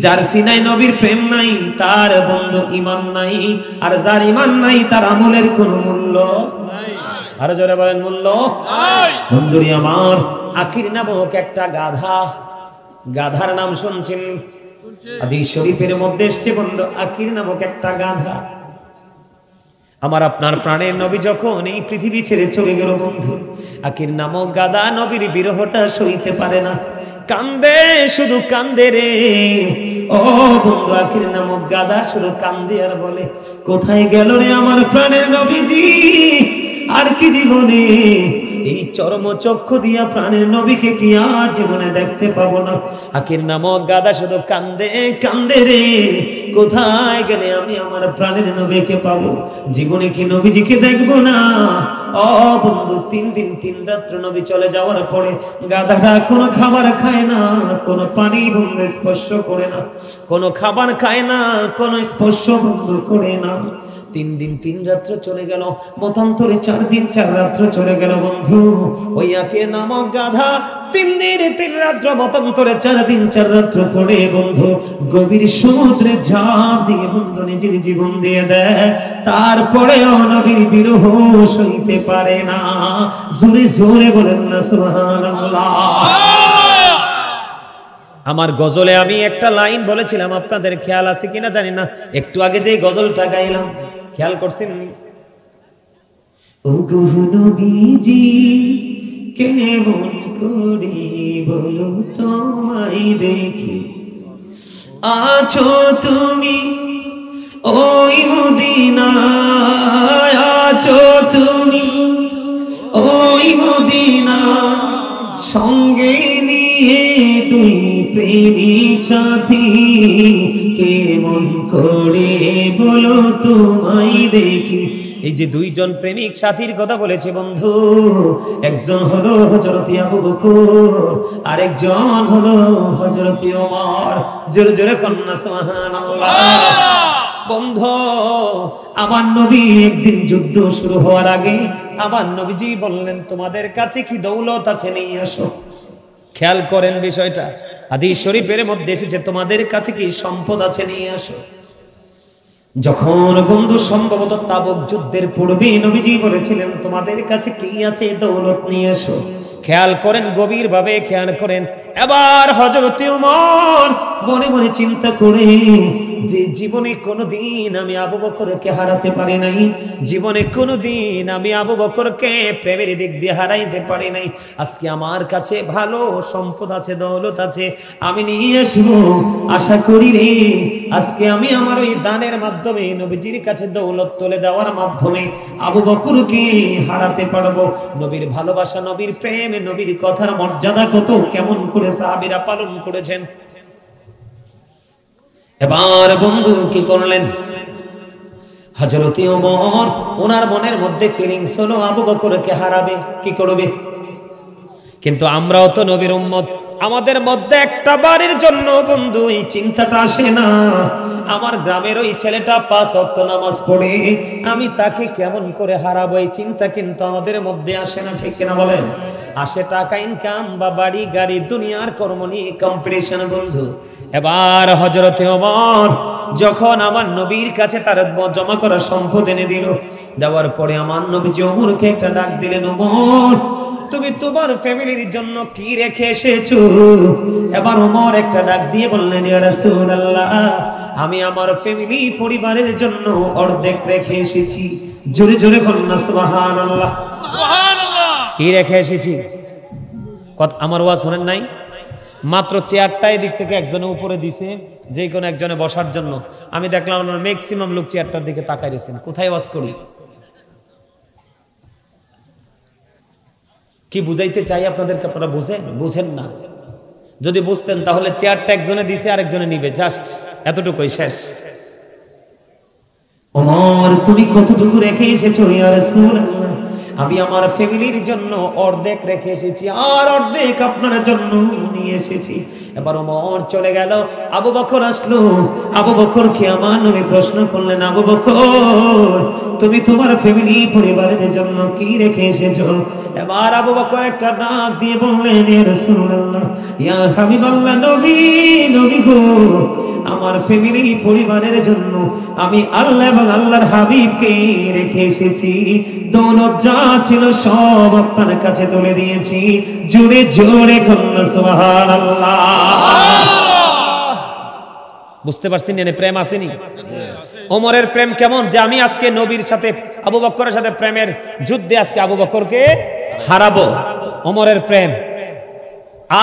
যার সিনায় নবীর প্রেম নাই তার বন্ধু ঈমান নাই, আর যার ঈমান নাই তার আমলের কোনো মূল্য নাই। আরো জোরে বলেন মূল্য নাই। বন্ধুরি আমার, আকির নামক একটা গাধা, গাধার নাম শুনছেন? হাদিস শরীফের মধ্যে এসেছে বন্ধু, আকির নামক একটা গাধা। আমার আপনার প্রাণের নবী যখন এই পৃথিবী ছেড়ে চলে গেল বন্ধু, আকির নামক গাধা নবীর বিরহটা সইতে পারে না, কান্দে, শুধু কান্দে রে। ও বন্ধু, আকির নামক গাধা শুধু কান্দে আর বলে, কোথায় গেল রে আমার প্রাণের নবীজি? আর কি জীবনে এই চরম চক্ষু দিয়া প্রাণের নবীকে কি আর জীবনে দেখতে পাবো না? আকির নামক গাধা শুধু কান্দে কান্দে রে, কোথায় গেলে আমি আমার প্রাণের নবীকে পাবো? জীবনে কি নবীজিকে দেখবো না? ও বন্ধু, 3 দিন 3 রাত্র নবী চলে যাওয়ার পরে গাধাটা কোনো খাবার খায় না, কোনো পানি বন্ধু স্পর্শ করে না, কোনো খাবার খায় না, কোনো স্পর্শ বন্ধু করে না। 3 দিন 3 রাত্র চলে গেল, মতান্তরে 4 দিন 4 রাত্র চলে গেল বন্ধু। ওই আকির নামক গাধা 3 দিন 3 রাত্র মতান্তরে 4 দিন 4 রাত্র পড়ে বন্ধু গভীর সমুদ্রে ঝাঁপ দিয়ে বন্ধু নিজের জীবন দিয়ে দেয়, তারপরেও নবীর বিরহ সইতে পারে না। জোরে জোরে বলেন না সুবহানাল্লাহ। আমার গজলে আমি একটা লাইন বলেছিলাম, আপনাদের খেয়াল আছে কিনা জানি না, একটু আগে যে গজলটা গাইলাম খেয়াল করছেন? ও গো নবীজি কেমন করে বলো তোমায় দেখি, আছো তুমি ওই মদিনায়, আছো তুমি ওই মদিনা, সঙ্গে নিয়ে তুই প্রেমিক সাথী, কেমন করে বলো তোমায় দেখি। এই যে 2 জন প্রেমিক সাথীর কথা বলেছে বন্ধু, একজন হলো হযরত আবু বকর, আরেকজন হলো হযরত ওমর। জোরে জোরে কন্যা সুবহানাল্লাহ। বন্ধু, আমার নবী একদিন যুদ্ধ শুরু হওয়ার আগে আমার নবীজি বললেন, তোমাদের কাছে কি দৌলত আছে নিয়ে আসো। খেয়াল করেন বিষয়টা, হাদিস শরীফের মধ্যে এসেছে, তোমাদের কাছে কি সম্পদ আছে নিয়ে আসো। যখন বন্ধু সম্ভবত তাবুক যুদ্ধের পূর্বে নবীজি বলেছিলেন, তোমাদের কাছে কি আছে দৌলত নিয়ে এসো। খেয়াল করেন, গভীর ভাবে খেয়াল করেন। এবার হযরত ওমর মনে মনে চিন্তা করে, যে জীবনে কোনোদিন আমি আবু বকরকে হারাতে পারি নাই, জীবনে কোনোদিন আমি আবু বকরকে প্রেমের দিক দিয়ে হারাইতে পারি নাই, আজকে আমার কাছে ভালো সম্পদ আছে, দৌলত আছে, আমি নিয়ে আসবো। আশা করি রে, আজকে আমি আমার ওই দানের মাধ্যমে নবীজির কাছে দৌলত তুলে দেওয়ার মাধ্যমে আবু বকরকে হারাতে পারবো। নবীর ভালোবাসা, নবীর প্রেম, নবীর কথার মর্যাদা কত কেমন করে সাহাবীরা পালন করেছেন। এবার বন্ধু কি করলেন? হযরত ওমর, ওনার মনের মধ্যে ফিলিংস হলো আবু বকরকে হারাবে, কি করবে? কিন্তু আমরাও তো নবীর উম্মত, আমাদের মধ্যে একটা বাড়ির জন্য বন্ধু এই চিন্তাটা আসে না। আমার গ্রামের ওই ছেলেটা 5 ওয়াক্ত নামাজ পড়ে, আমি তাকে কেমন করে হারাবো, এই চিন্তা কিন্তু আমাদের মধ্যে আসে না, ঠিক কিনা বলেন? আসে টাকা ইনকাম বা বাড়ি গাড়ি, দুনিয়ার কর্ম নিয়ে কম্পিটিশন বন্ধু। এবার হযরত ওমর যখন আমার নবীর কাছে তার জমা করা সম্পদ এনে দিল, দেওয়ার পরে আমার নবীজি ওমরকে একটা ডাক দিলেন, ওমর তুমি তোমার ফ্যামিলির জন্য কি রেখে এসেছো? এবার ওমর একটা ডাক দিয়ে বললেন, ইয়া রাসূলুল্লাহ, আমি আমার ফ্যামিলি পরিবারের জন্য অর্ধেক রেখে এসেছি। জোরে জোরে বলুন না সুবহানাল্লাহ। সুবহানাল্লাহ। কি রেখে এসেছি? আমার ওয়াজ শোনেন নাই? মাত্র চেয়ারটা এদিক থেকে একজনের উপরে দিছে, যে কোনো একজনে বসার জন্য। আমি দেখলাম ম্যাক্সিমাম লোক চেয়ারটার দিকে তাকায় রয়েছেন। কোথায় ওয়াজ করি? কি বুঝাইতে চাই আপনাদেরকে? আপনারা বুঝেন না। যদি বুঝতেন তাহলে চেয়ারটা একজনে দিছে, আরেকজনে নিবে, জাস্ট এতটুকুই, শেষ। ওমর তুমি কতটুকু রেখে এসেছো ইয়া রাসূলুল্লাহ? আমি আমার ফ্যামিলির জন্য অর্ধেক রেখে এসেছি, আর অর্ধেক আপনার জন্য নিয়ে এসেছি। এবার ওমর চলে গেল, আবু বকর আসলো। আবু বকরকে আমার নবী প্রশ্ন করলেন, আবু বকর তুমি তোমার ফ্যামিলি পরিবারের জন্য কি রেখে এসেছো? এবার আবু বকর একটা ডাক দিয়ে বললেন, ইয়া রাসূলুল্লাহ, ইয়া হাবিবাল্লাহ, নবী নবী গো, আমার ফ্যামিলি পরিবারের জন্য আমি আল্লাহ এবং আল্লাহর হাবিবকে রেখে এসেছি। দৌলত যা ছিল সব আপনার কাছে তুলে দিয়েছি। জোরে জোরে কন্যা সুবহানাল্লাহ। বুঝতে পারছেন না প্রেম আসেনি? ওমরের প্রেম কেমন, যে আমি আজকে নবীর সাথে আবু বকরের সাথে প্রেমের যুদ্ধে আজকে আবু বকরকে হারাবো। ওমরের প্রেম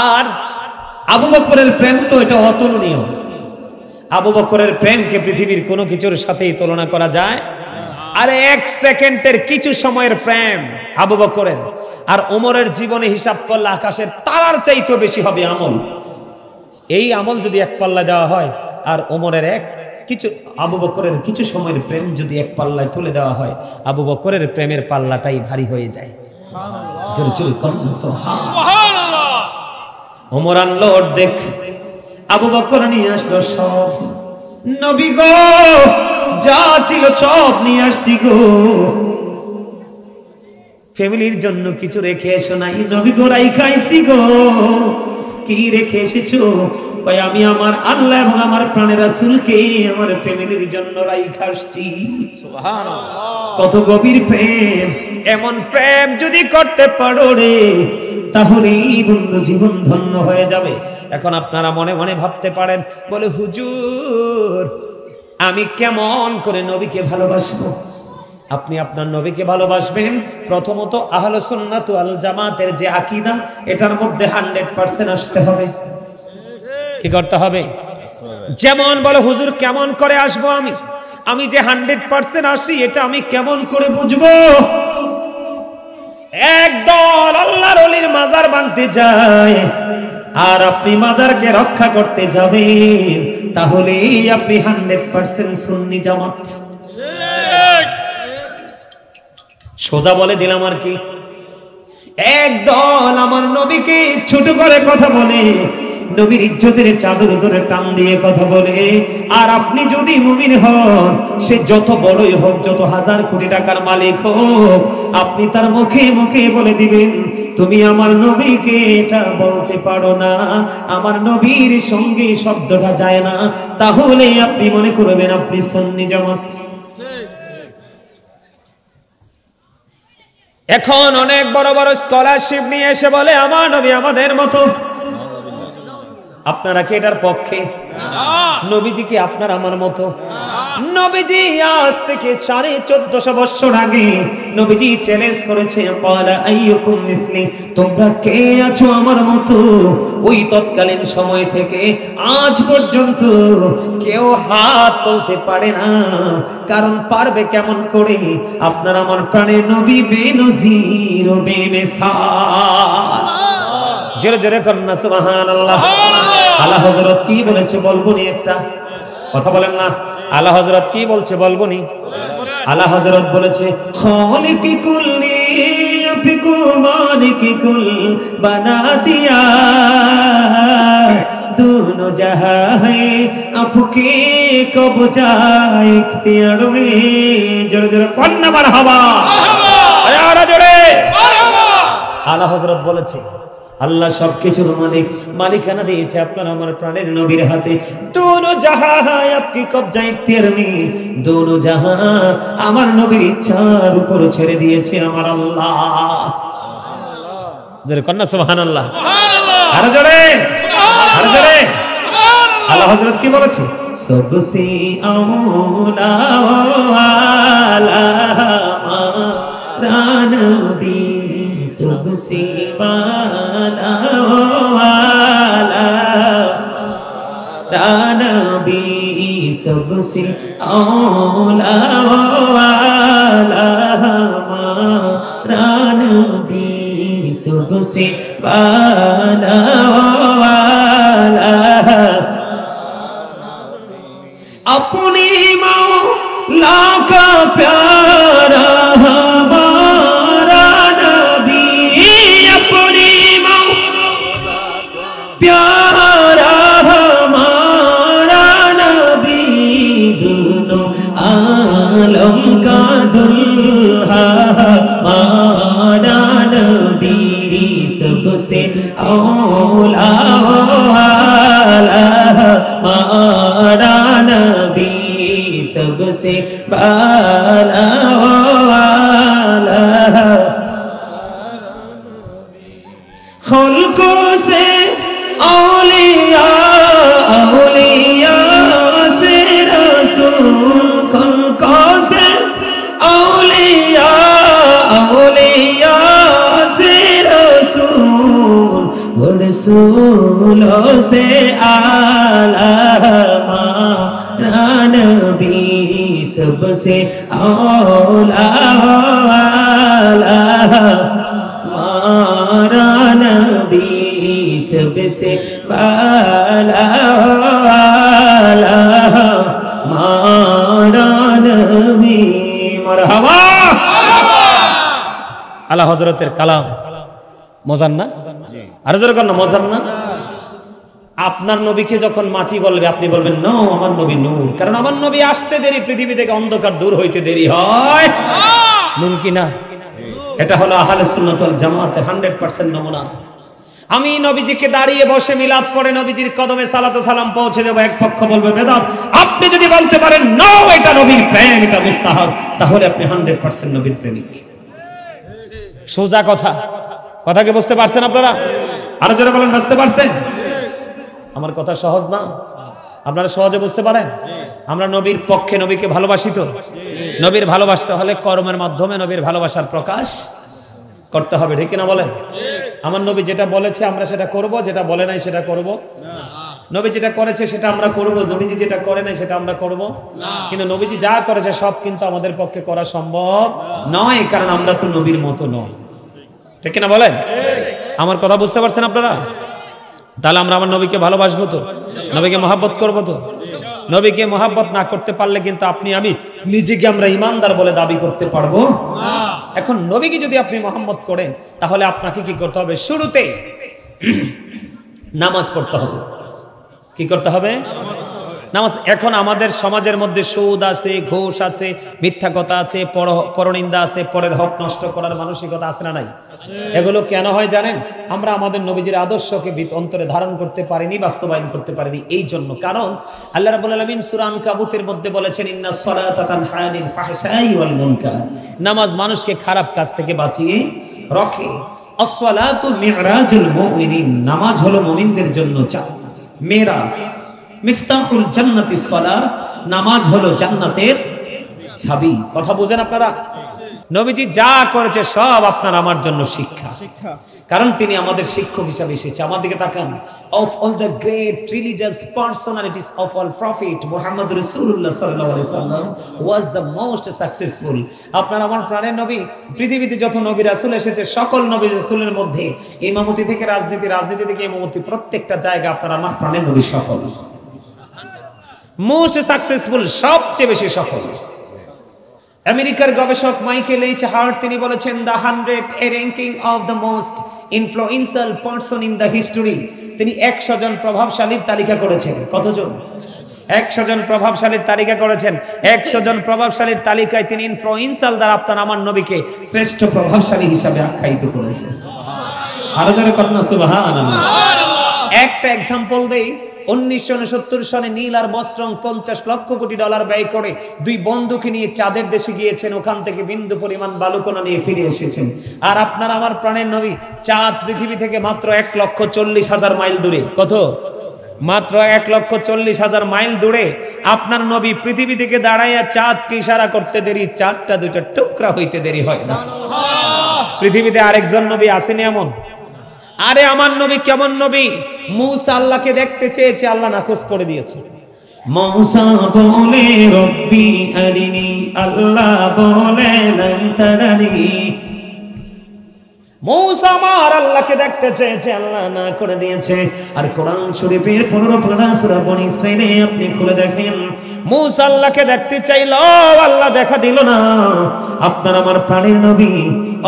আর আবু বকরের প্রেম তো এটা অতুলনীয়। আবু বকরের প্রেমকে পৃথিবীর কোনো কিছুর সাথেই তুলনা করা যায়। আরে এক সেকেন্ডের কিছু সময়ের প্রেম আবু বকরের আর ওমরের জীবনে হিসাব করলে আকাশের তারার চাইতেও বেশি হবে আমল। এই আমল যদি এক পাল্লা দেওয়া হয় আর ওমরের আবু বকরের কিছু সময়ের প্রেম যদি এক পাল্লায় তুলে দেওয়া হয়, আবু বকরের প্রেমের পাল্লাটাই ভারী হয়ে যায়। জোরে জোরে সুবহানাল্লাহ। ওমর আনলো অর্ধেক, আবু বকর নিয়ে আসলো সব। নবী গো, যা ছিল সব নিয়ে আসছি গো, ফ্যামিলির জন্য কিছু রেখে এসো নাই? নবী গো, রাইখাইছি গো। কি রেখে এসেছো? কয় আমি আমার আল্লাহ এবং আমার প্রাণের রাসূলকে আমার ফ্যামিলির জন্য রাইখা আসছি। সুবহানাল্লাহ। কত গভীর প্রেম! এমন প্রেম যদি করতে পারো রে, তাহলে বন্ধু জীবন ধন্য হয়ে যাবে। এখন আপনারা মনে মনে ভাবতে পারেন, বলে হুজুর আমি কেমন করে নবীকে ভালোবাসবো? আপনি আপনার নবীকে ভালোবাসবেন, প্রথমত আহলে সুন্নাত ওয়াল জামাতের যে আকীদা, এটার মধ্যে 100% আসতে হবে। কি করতে হবে? যেমন বলে হুজুর কেমন করে আসবো আমি যে 100% আসি, এটা আমি কেমন করে বুঝবো? একদল আল্লাহর ওলির মাজার ভাঙতে যায় আর আপনি মাজারকে রক্ষা করতে যাবেন, তাহলে আপনি 100% সুন্নি জামাত। সোজা বলে দিলাম আর কি। একদল আমার নবীকে ছোট করে কথা বলে, নবীর ইজ্জতের চাদর ধরে টান দিয়ে কথা বলে। আর আপনি যদি মুমিন হন, সে যত বড়ই হোক, যত হাজার কোটি টাকার মালিক হোক, আপনি তার মুখে মুখে বলে দিবেন, তুমি আমার নবীকে এটা বলতে পারো না, আমার নবীর সঙ্গে শব্দটা যায় না, তাহলে আপনি মনে করবেন আপনি সুন্নি জামাত। এখন অনেক বড় বড় স্কলারশিপ নিয়ে এসে বলে আমার নবী আমাদের মতো। আপনারা কি এটার পক্ষে? নবীজি কি আপনার আমার মতো? নবীজি আজ থেকে 1450 বছর আগে নবীজি চ্যালেঞ্জ করেছে, ক্বালা আইয়ুকুম মিসলি, তোমরা কে আছো আমার মতো? ওই তৎকালীন সময় থেকে আজ পর্যন্ত কেউ হাত তুলতে পারে না। কারণ পারবে কেমন করে? আপনার আমার প্রাণের নবী বেনজির ও বেমিসাল। জোরে জোরে করুন সুবহানাল্লাহ। আলা হযরত কি বলেছে বলবো নি? একটা কথা বলেন না, আলা হযরত কি বলছে বলবো নি? আলা হযরত বলেছে, খালিকি কুল্লি আফিকু মালিকি কুল বানা দিয়া, दोनों जहां है आपके कब्जा इख्तियार में। जोरे जोरे कन्ना मारहाबा, আরে আরে জোরে মারহাবা। আলা হযরত বলেছে, আল্লাহ সবকিছুর মালিক, মালিকানা দিয়েছে আপনার আমার প্রাণের নবীর হাতে। দোনো জাহাঁ আপনি কবজা ইখতিয়ার নেই, দোনো জাহাঁ আমার নবীর ইচ্ছার উপর ছেড়ে দিয়েছে আমার আল্লাহ। জোরে কন্না সুবহানাল্লাহ, আরে জোরে আরে জোরে। আল্লাহ হযরত কি বলেছে? সবসে আওলা ওয়ালা নবী, सबसे वाला वाला नबी, सबसे औला वाला नबी, सबसे वाला वाला। अपनी मौला सबसे औला वाला हमारा नबी सबसे बाला वाला खल्को से औलिया औलिया से रसूल खल्को से औलिया औलिया से रसूल रसूलों से आला हमारा नबी सबसे औला वाला हमारा नबी सबसे बाला वाला हमारा नबी मरहबा আলা হযরতের কালাম মজান না আর জোরে কোন মজান না আপনার নবীকে যখন মাটি বলবে আপনি বলবেন নো আমার নবী নূর কারণ আমার নবী আসতে দেরি পৃথিবী থেকে অন্ধকার দূর হইতে দেরি হয় নূর কি না এটা হলো আহলে সুন্নাত ওয়াল জামাতের 100% নমুনা আমি নবীজিকে দাঁড়িয়ে বসে মিলাদ পড়ে নবীজির কদমে সালাত ও সালাম পৌঁছে দেব এক পক্ষ বলবে বেদাত আপনি যদি বলতে পারেন নো এটা নবীর প্রেম এটা মুস্তাহাব তাহলে আপনি 100% নবীর প্রেমিক সোজা কথা কথা কি বুঝতে পারছেন আপনারা আরো জোরে বলেন বুঝতে পারছেন আমার কথা সহজ না আপনারা সহজে বুঝতে পারেন আমরা নবীর পক্ষে নবীকে ভালোবাসি তো নবীর ভালোবাসতে হলে কর্মের মাধ্যমে নবীর ভালোবাসার প্রকাশ করতে হবে ঠিক না বলেন আমার নবী যেটা বলেছে আমরা সেটা করব যেটা বলে নাই সেটা করব না নবী যেটা করেছে সেটা আমরা করব নবীজি যেটা করে নাই সেটা আমরা করব না কিন্তু নবীজি যা করেছে সব কিন্তু আমাদের পক্ষে করা সম্ভব নয় কারণ আমরা তো নবীর মতো নই ঠিক না বলেন আমার কথা বুঝতে পারছেন আপনারা তাহলে আমরা আমার নবীকে ভালোবাসবো তো নবীকে মহব্বত করব তো নবীকে মহব্বত না করতে পারলে কিন্তু আপনি আমি নিজেকে আমরা ঈমানদার বলে দাবি করতে পারবো না এখন নবীকে যদি আপনি মহব্বত করেন তাহলে আপনাকে কি করতে হবে শুরুতে নামাজ পড়তে হবে কি করতে হবে নামাজ এখন আমাদের সমাজের মধ্যে সুদ আছে ঘুষ আছে মিথ্যা কথা আছে পরনিন্দা আছে পরের হক নষ্ট করার মানসিকতা আছে না নাই এগুলো কেন হয় জানেন আমরা আমাদের নবীজির আদর্শকে অন্তরে ধারণ করতে পারিনি বাস্তবায়ন করতে পারিনি এই জন্য কারণ আল্লাহ রাব্বুল আলামিন সূরা আনকাবুতের মধ্যে বলেছেন ইন্নাস সালাতা তানহা আনিল ফাহশাই ওয়াল মুনকার নামাজ মানুষকে খারাপ কাজ থেকে বাঁচিয়ে রাখে আস-সালাতু মিরাজুল মুমিনিন নামাজ হলো মুমিনদের জন্য মেরাজ মিফতাহুল জান্নাতিস সালাহ নামাজ হলো জান্নাতের চাবি কথা বুঝেন আপনারা নবীজি যা করেছে সব আপনার আমার জন্য শিক্ষা কারণ তিনি আমাদের শিক্ষক হিসেবে এসেছে আমাদেরকে তাকান of all the great religious personalities of all prophet Muhammad রাসূলুল্লাহ সাল্লাল্লাহু আলাইহি সাল্লাম ওয়াজ দ্য মোস্ট সাকসেসফুল আপনার আমার প্রাণের নবী পৃথিবীতে যত নবী রাসূল এসেছে সকল নবী রাসূলের মধ্যে ইমামতি থেকে রাজনীতি থেকে ইমামতি প্রত্যেকটা জায়গা আপনার আমার প্রাণের নবী সফল মোস্ট সাকসেসফুল সবচেয়ে বেশি সফল আমেরিকার গবেষক মাইকেল এইচ হার্ট তিনি বলেছেন the 100 ranking of the most influential person in the history তিনি 100 জন প্রভাবশালীর তালিকা করেছেন কতজন 100 জন প্রভাবশালীর তালিকা করেছেন 100 জন প্রভাবশালীর তালিকায় তিনি ইনফ্লুয়েন্সিয়াল দ্বারা আপনার আমার নবীকে শ্রেষ্ঠ প্রভাবশালী হিসেবে আখ্যায়িত করেছেন আরো জোরে কন্যা সুবহানাল্লাহ একটা एग्जांपल দেই 1969 সালে নীল আর্মস্ট্রং $50 লক্ষ কোটি ব্যয় করে দুই বন্ধুকে নিয়ে চাঁদের দেশে গিয়েছেন ওখান থেকে বিন্দু পরিমাণ বালুকণা নিয়ে ফিরে এসেছেন আর আপনার আমার প্রাণের নবী চাঁদ পৃথিবী থেকে মাত্র 1,40,000 মাইল দূরে কত মাত্র 1,40,000 মাইল দূরে আপনার নবী পৃথিবী থেকে দাঁড়াইয়া চাঁদকে ইশারা করতে দেরি চাঁদটা দুইটা টুকরা হইতে দেরি হয় না পৃথিবীতে আরেকজন নবী আসেনি এমন আরে আমার নবী কেমন নবী মুসা আল্লাহকে দেখতে চেয়েছে আল্লাহ নাকচ করে দিয়েছে মুসা বলে রব্বি আরিনি আল্লাহ বলে লন তারানি মুসা আমার আল্লাহকে দেখতে চেয়েছে আল্লাহ না করে দিয়েছে আর কোরআন শরীফের 15 পারা সূরা বনী ইসরাঈলে আপনি খুলে দেখেন মুসা আল্লাহকে দেখতে চাইলো আল্লাহ দেখা দিল না আপনার আমার প্রাণের নবী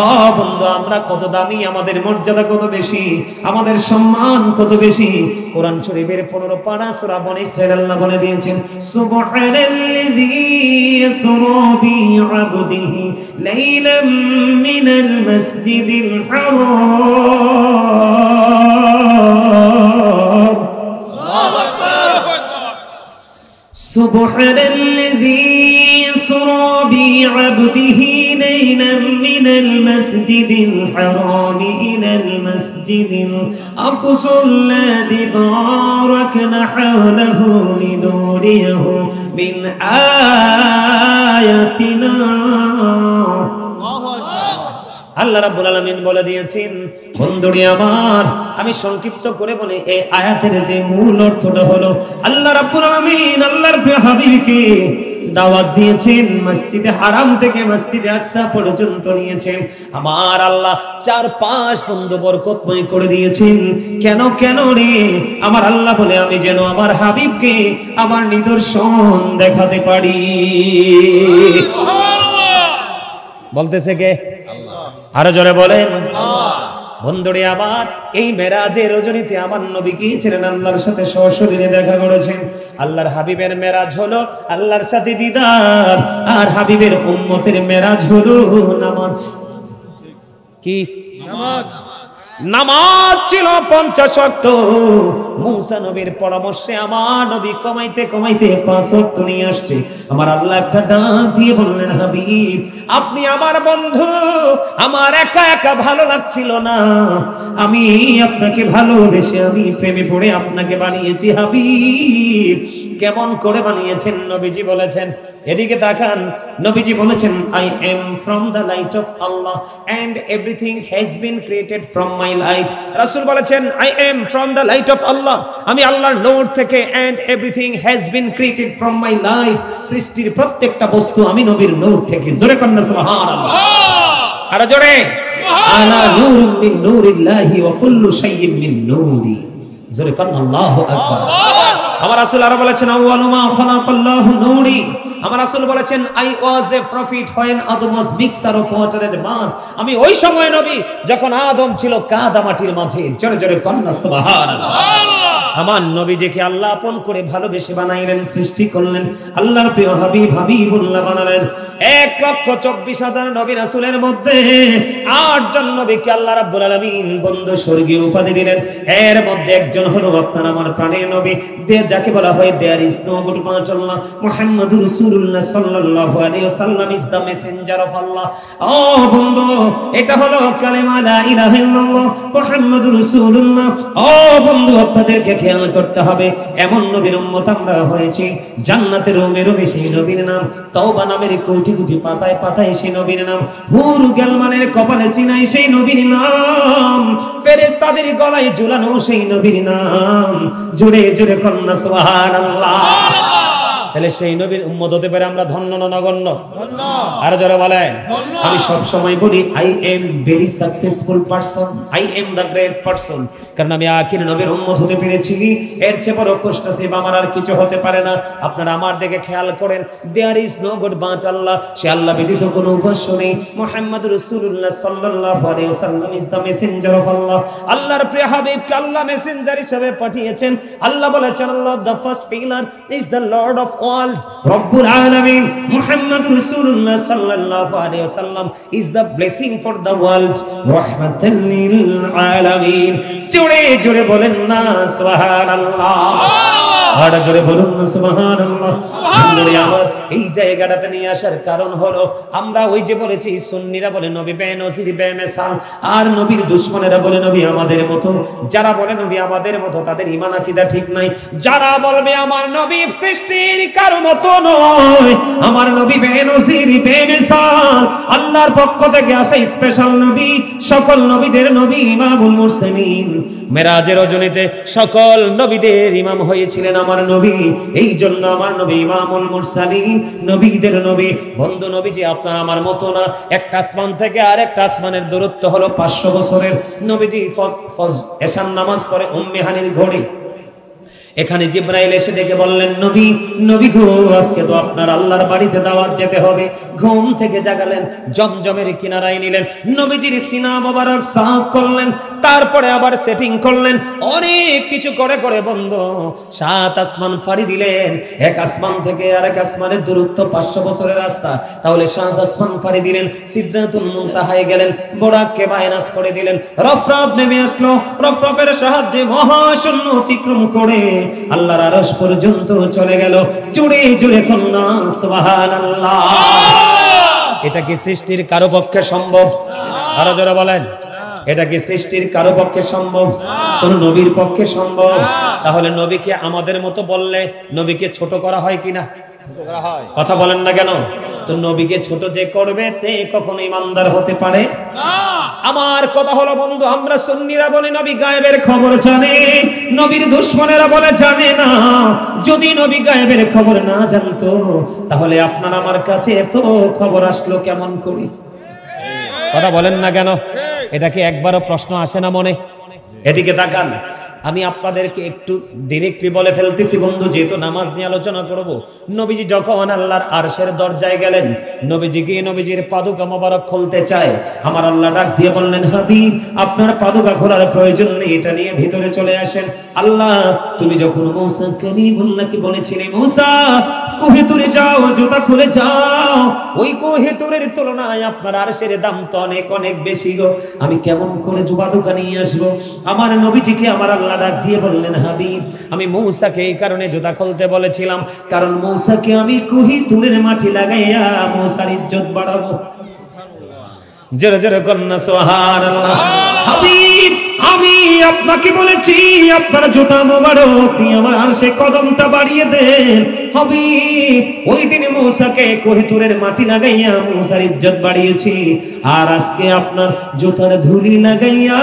ও বন্ধু আমরা কত দামি আমাদের মর্যাদা কত বেশি আমাদের সম্মান কত বেশি কোরআন শরীফের 15 পারা সূরা বনী ইসরাঈল আল্লাহ বলে দিয়েছেন সুবহানাল্লাযী ইয়াসরা বি আবদিহি লাইলাম মিনাল মাসজিদিল হারাম। সুবহানাল্লাযী আসরা বি'আবদিহি লাইলান মিনাল মাসজিদিল হারামি ইলাল মাসজিদিল আকসাল্লাযী বারাকনা হাওলাহু লিনুরিয়াহু মিন আয়াতিনা। আল্লাহ রাব্বুল আলামিন বলে দিয়েছেন, বন্ধুরে আমার, আমি সংক্ষিপ্ত করে বলি, এই আয়াতের যে মূল অর্থটা হলো, আল্লাহ রাব্বুল আলামিন আল্লাহর প্রিয় হাবিবকে দাওয়াত দিয়েছেন, মসজিদে হারাম থেকে মসজিদে আকসা পর্যন্ত নিয়েছেন। আমার আল্লাহ চারপাশ বন্ধু বরকতময় করে দিয়েছেন। কেন কেন রে? আমার আল্লাহ বলে, আমি যেন আমার হাবিবকে আমার নিদর্শন দেখাতে পারি। বলতেছে কে? আরো জোরে বলেন। বন্ধুরে আমার, এই মেরাজের রজনীতে আমার নবী গিয়েছিলেন, আল্লাহর সাথে সশরীরে দেখা করেছেন। আল্লাহর হাবিবের মেরাজ হলো আল্লাহর সাথে দিদার, আর হাবিবের উম্মতের মেরাজ হলো নামাজ। কি নামাজ? নামাজ ছিল 50 ওয়াক্ত। মুসা নবীর পরামর্শে আমার নবী কমাইতে কমাইতে 5 ওয়াক্ত নিয়ে আসছে। আমার আল্লাহ একটা ডাক দিয়ে বললেন, হাবিব, আপনি আমার বন্ধু, আমার একা একা ভালো লাগছিল না, আমি আপনাকে ভালোবেসে আমি প্রেমে পড়ে আপনাকে বানিয়েছি। হাবিব, কেমন করে বানিয়েছেন? নবীজি বলেছেন, এদিকে তাকান, নবীজি বলেছেন, I am from the light of Allah and everything has been created from my light. রাসূল বলেছেন, I am from the light of Allah, আমি আল্লাহর নূর থেকে, and everything has been created from my light, সৃষ্টির প্রত্যেকটা বস্তু আমি নবীর নূর থেকে। জোরে কন্না সুবহানাল্লাহ। আর জোরে, আনা নূরুম মিন নূরিল্লাহি ওয়া কুল্লু শাইইন মিন নূরি। জোরে কন্না আল্লাহু আকবার। আমার রাসূল আরো বলেছেন, আউয়ালু মা খালাকাল্লাহু নূরি। আমার রাসূল বলেছেন, I was a prophet when Adam was mixture of water and mud, আমি ওই সময় নবী যখন আদম ছিল কাদা মাটির মাঝে। জোরে জোরে কন্না সুবহানাল্লাহ। আমার নবীজিকে আল্লাহ আপন করে ভালোবেসে বানাইলেন, সৃষ্টি করলেন, আল্লাহর প্রিয় হাবিব হাবিবুল্লাহ বানালেন। 1,24,000 নবী রাসূলের মধ্যে 8 জন নবীকে আল্লাহ রাব্বুল আলামিন বন্ধু স্বর্গীয় উপাধি দিলেন। এর মধ্যে একজন হলো আপনার আমার প্রাণের নবী, যাকে বলা হয় there is no god but Allah, মুহাম্মাদুর রাসূলুল্লাহ সাল্লাল্লাহু আলাইহি ওয়াসাল্লাম is the messenger of Allah. ও বন্ধু, এটা হলো কালেমা লা ইলাহা ইল্লাল্লাহ মুহাম্মাদুর রাসূলুল্লাহ। ও বন্ধু, আপনাদেরকে খেয়াল করতে হবে, এমন নবীর উম্মত আমরা হয়েছি, জান্নাতের রুমে সেই নবীর নাম, তওবা নামের কোটি কোটি পাতায় পাতায় সেই নবীর নাম, হুর গালমানের কপালে চিনাই সেই নবীর নাম, ফেরেশতাদের গলায় ঝুলানো সেই নবীর নাম। জোরে জোরে কন্না সুবহানাল্লাহ। তাহলে সেই নবীর উম্মত হতে পারে আমরা ধন্য না নগণ্য? আর যারা বলেন, আমি সব সময় বলি, I am very successful person, I am the great person, কারণ আমি আখির নবীর উম্মত হতে পেরেছি। এর চেয়ে বড় খুশনসিব আমার আর কিছু হতে পারে না। আপনারা আমার দিকে খেয়াল করেন, there is no god but Allah, সে আল্লাহ ব্যতীত কোনো উপাস্য নেই। মুহাম্মদ রাসূলুল্লাহ সাল্লাল্লাহু আলাইহি ওয়াসাল্লাম is the messenger of Allah, আল্লাহর প্রিয় হাবিবকে আল্লাহ মেসেঞ্জার হিসেবে পাঠিয়েছেন। আল্লাহ বলেছেন, Allah the first pillar is the lord of world, Rabbul Alamin, Muhammad Rasulullah sallallahu alaihi wasallam is the blessing for the world, rahmatan lil alamin. জোরে জোরে বলেন না সুবহানাল্লাহ, আর জোরে বলুন না সুবহানাল্লাহ। আমার এই জায়গাটাতে নিয়ে আসার কারণ হলো, আমরা ওই যে বলেছি, সুন্নিরা বলে নবী বেনজির বেমিসাল, আর নবীর দুশমনেরা বলে নবী আমাদের মতো। যারা বলে নবী আমাদের মতো, তাদের ঈমান আকীদা ঠিক নাই। যারা বলবে আমার নবী সৃষ্টির কারো মতো নয়, আমার নবী বেনজির বেমিসাল, আল্লাহর পক্ষ থেকে আসা স্পেশাল নবী, সকল নবীদের নবী, ইমামুল মুরসালিন। মেরাজের রজনীতে সকল নবীদের ইমাম হয়েছিলেন আমার নবী, এই জন্য আমার নবী ইমামুল মুরসালিন, নবীদের নবী। বন্ধু, নবীজি আপনার আমার মতো না। একটা আসমান থেকে আরেকটা আসমানের দূরত্ব হলো 500 বছরের। নবীজি এশার নামাজ পড়ে উম্মে হানির ঘড়ি, এখানে জিবরাইল এসে ডেকে বললেন, নবী নবী গো, আজকে তো আপনার আল্লাহর বাড়িতে দাওয়াত যেতে হবে। ঘুম থেকে জাগালেন, জমজমের কিনারায় নিলেন, নবীজির সিনা মোবারক সাফ করলেন, তারপরে আবার সেটিং করলেন, অনেক কিছু করে করে বন্ধু 7 আসমান ফাড়ি দিলেন। এক আসমান থেকে আরেক আসমানের দূরত্ব 500 বছরের রাস্তা, তাহলে 7 আসমান ফাড়ি দিলেন, সিদরাতুল মুনতাহায় গেলেন, বোরাককে মাইনাস করে দিলেন, রফরফ নেমে আসলো, রফরফের সাহায্যে মহাশূন্য অতিক্রম করে আল্লাহর আরশ পর্যন্ত চলে গেল। জোরে জোরে কন্যা সুবহানাল্লাহ। এটা কি সৃষ্টির কারো পক্ষে সম্ভব? আরো জোরে বলেন, এটা কি সৃষ্টির কারো পক্ষে সম্ভব? কোন নবীর পক্ষে সম্ভব? তাহলে নবীকে আমাদের মতো বললে নবীকে ছোট করা হয় কিনা? কথা বলেন না কেন? তো নবীকে ছোট যে করবে তে কখনো ইমানদার হতে পারে না। আমার কথা হলো বন্ধু, আমরা সুন্নিরা বলি নবী গায়েবের খবর জানে, নবীর দুশমনেরা বলে জানে না। যদি নবী গায়েবের খবর না জানতো তাহলে আপনার আমার কাছে এত খবর আসলো কেমন করে? কথা বলেন না কেন? এটা কি একবারও প্রশ্ন আসে না মনে? এদিকে তাকান, আমি আপনাদেরকে একটু ডিরেক্টলি বলে ফেলতেছি বন্ধু, যেহেতু নামাজ নিয়ে আলোচনা করব। নবীজি যখন আল্লাহর আরশের দরজায় গেলেন, নবীজিকে নবীজির পাদুকা মোবারক খুলতে চায়, আমার আল্লাহ ডাক দিয়ে বললেন, হাবিব আপনার পাদুকা খোলার প্রয়োজন নেই, এটা নিয়ে ভিতরে চলে আসেন। আল্লাহ তুমি যখন মূসা কালিমুল্লাহকে বলেছিলে, মূসা কোহিতুরে যাও, জুতা খুলে যাও, ওই কোহিতুরের তুলনায় আপনার আরশের দাম তো অনেক অনেক বেশি গো, আমি কেমন করে পাদুকা নিয়ে আসবো? আমার নবীজিকে আমার আল্লাহ ডাক দিয়ে বললেন, হাবিব আমি মূসাকে এই কারণে জুতা খুলতে বলেছিলাম, কারণ মূসাকে আমি কোহিতুরের মাটি লাগাইয়া মূসার ইজ্জত বাড়াবো। জোরে জোরে কন্যা সুবহানাল্লাহ। হাবিব আমি আপনাকে বলেছি আপনার জুতা মোবারক নিয়ে আমার আরশে কদমটা বাড়িয়ে দেন। হাবিব ওই দিন মূসাকে কোহিতুরের মাটি লাগাইয়া মূসার ইজ্জত বাড়িয়েছি, আর আজকে আপনার জুতার ধুলি লাগাইয়া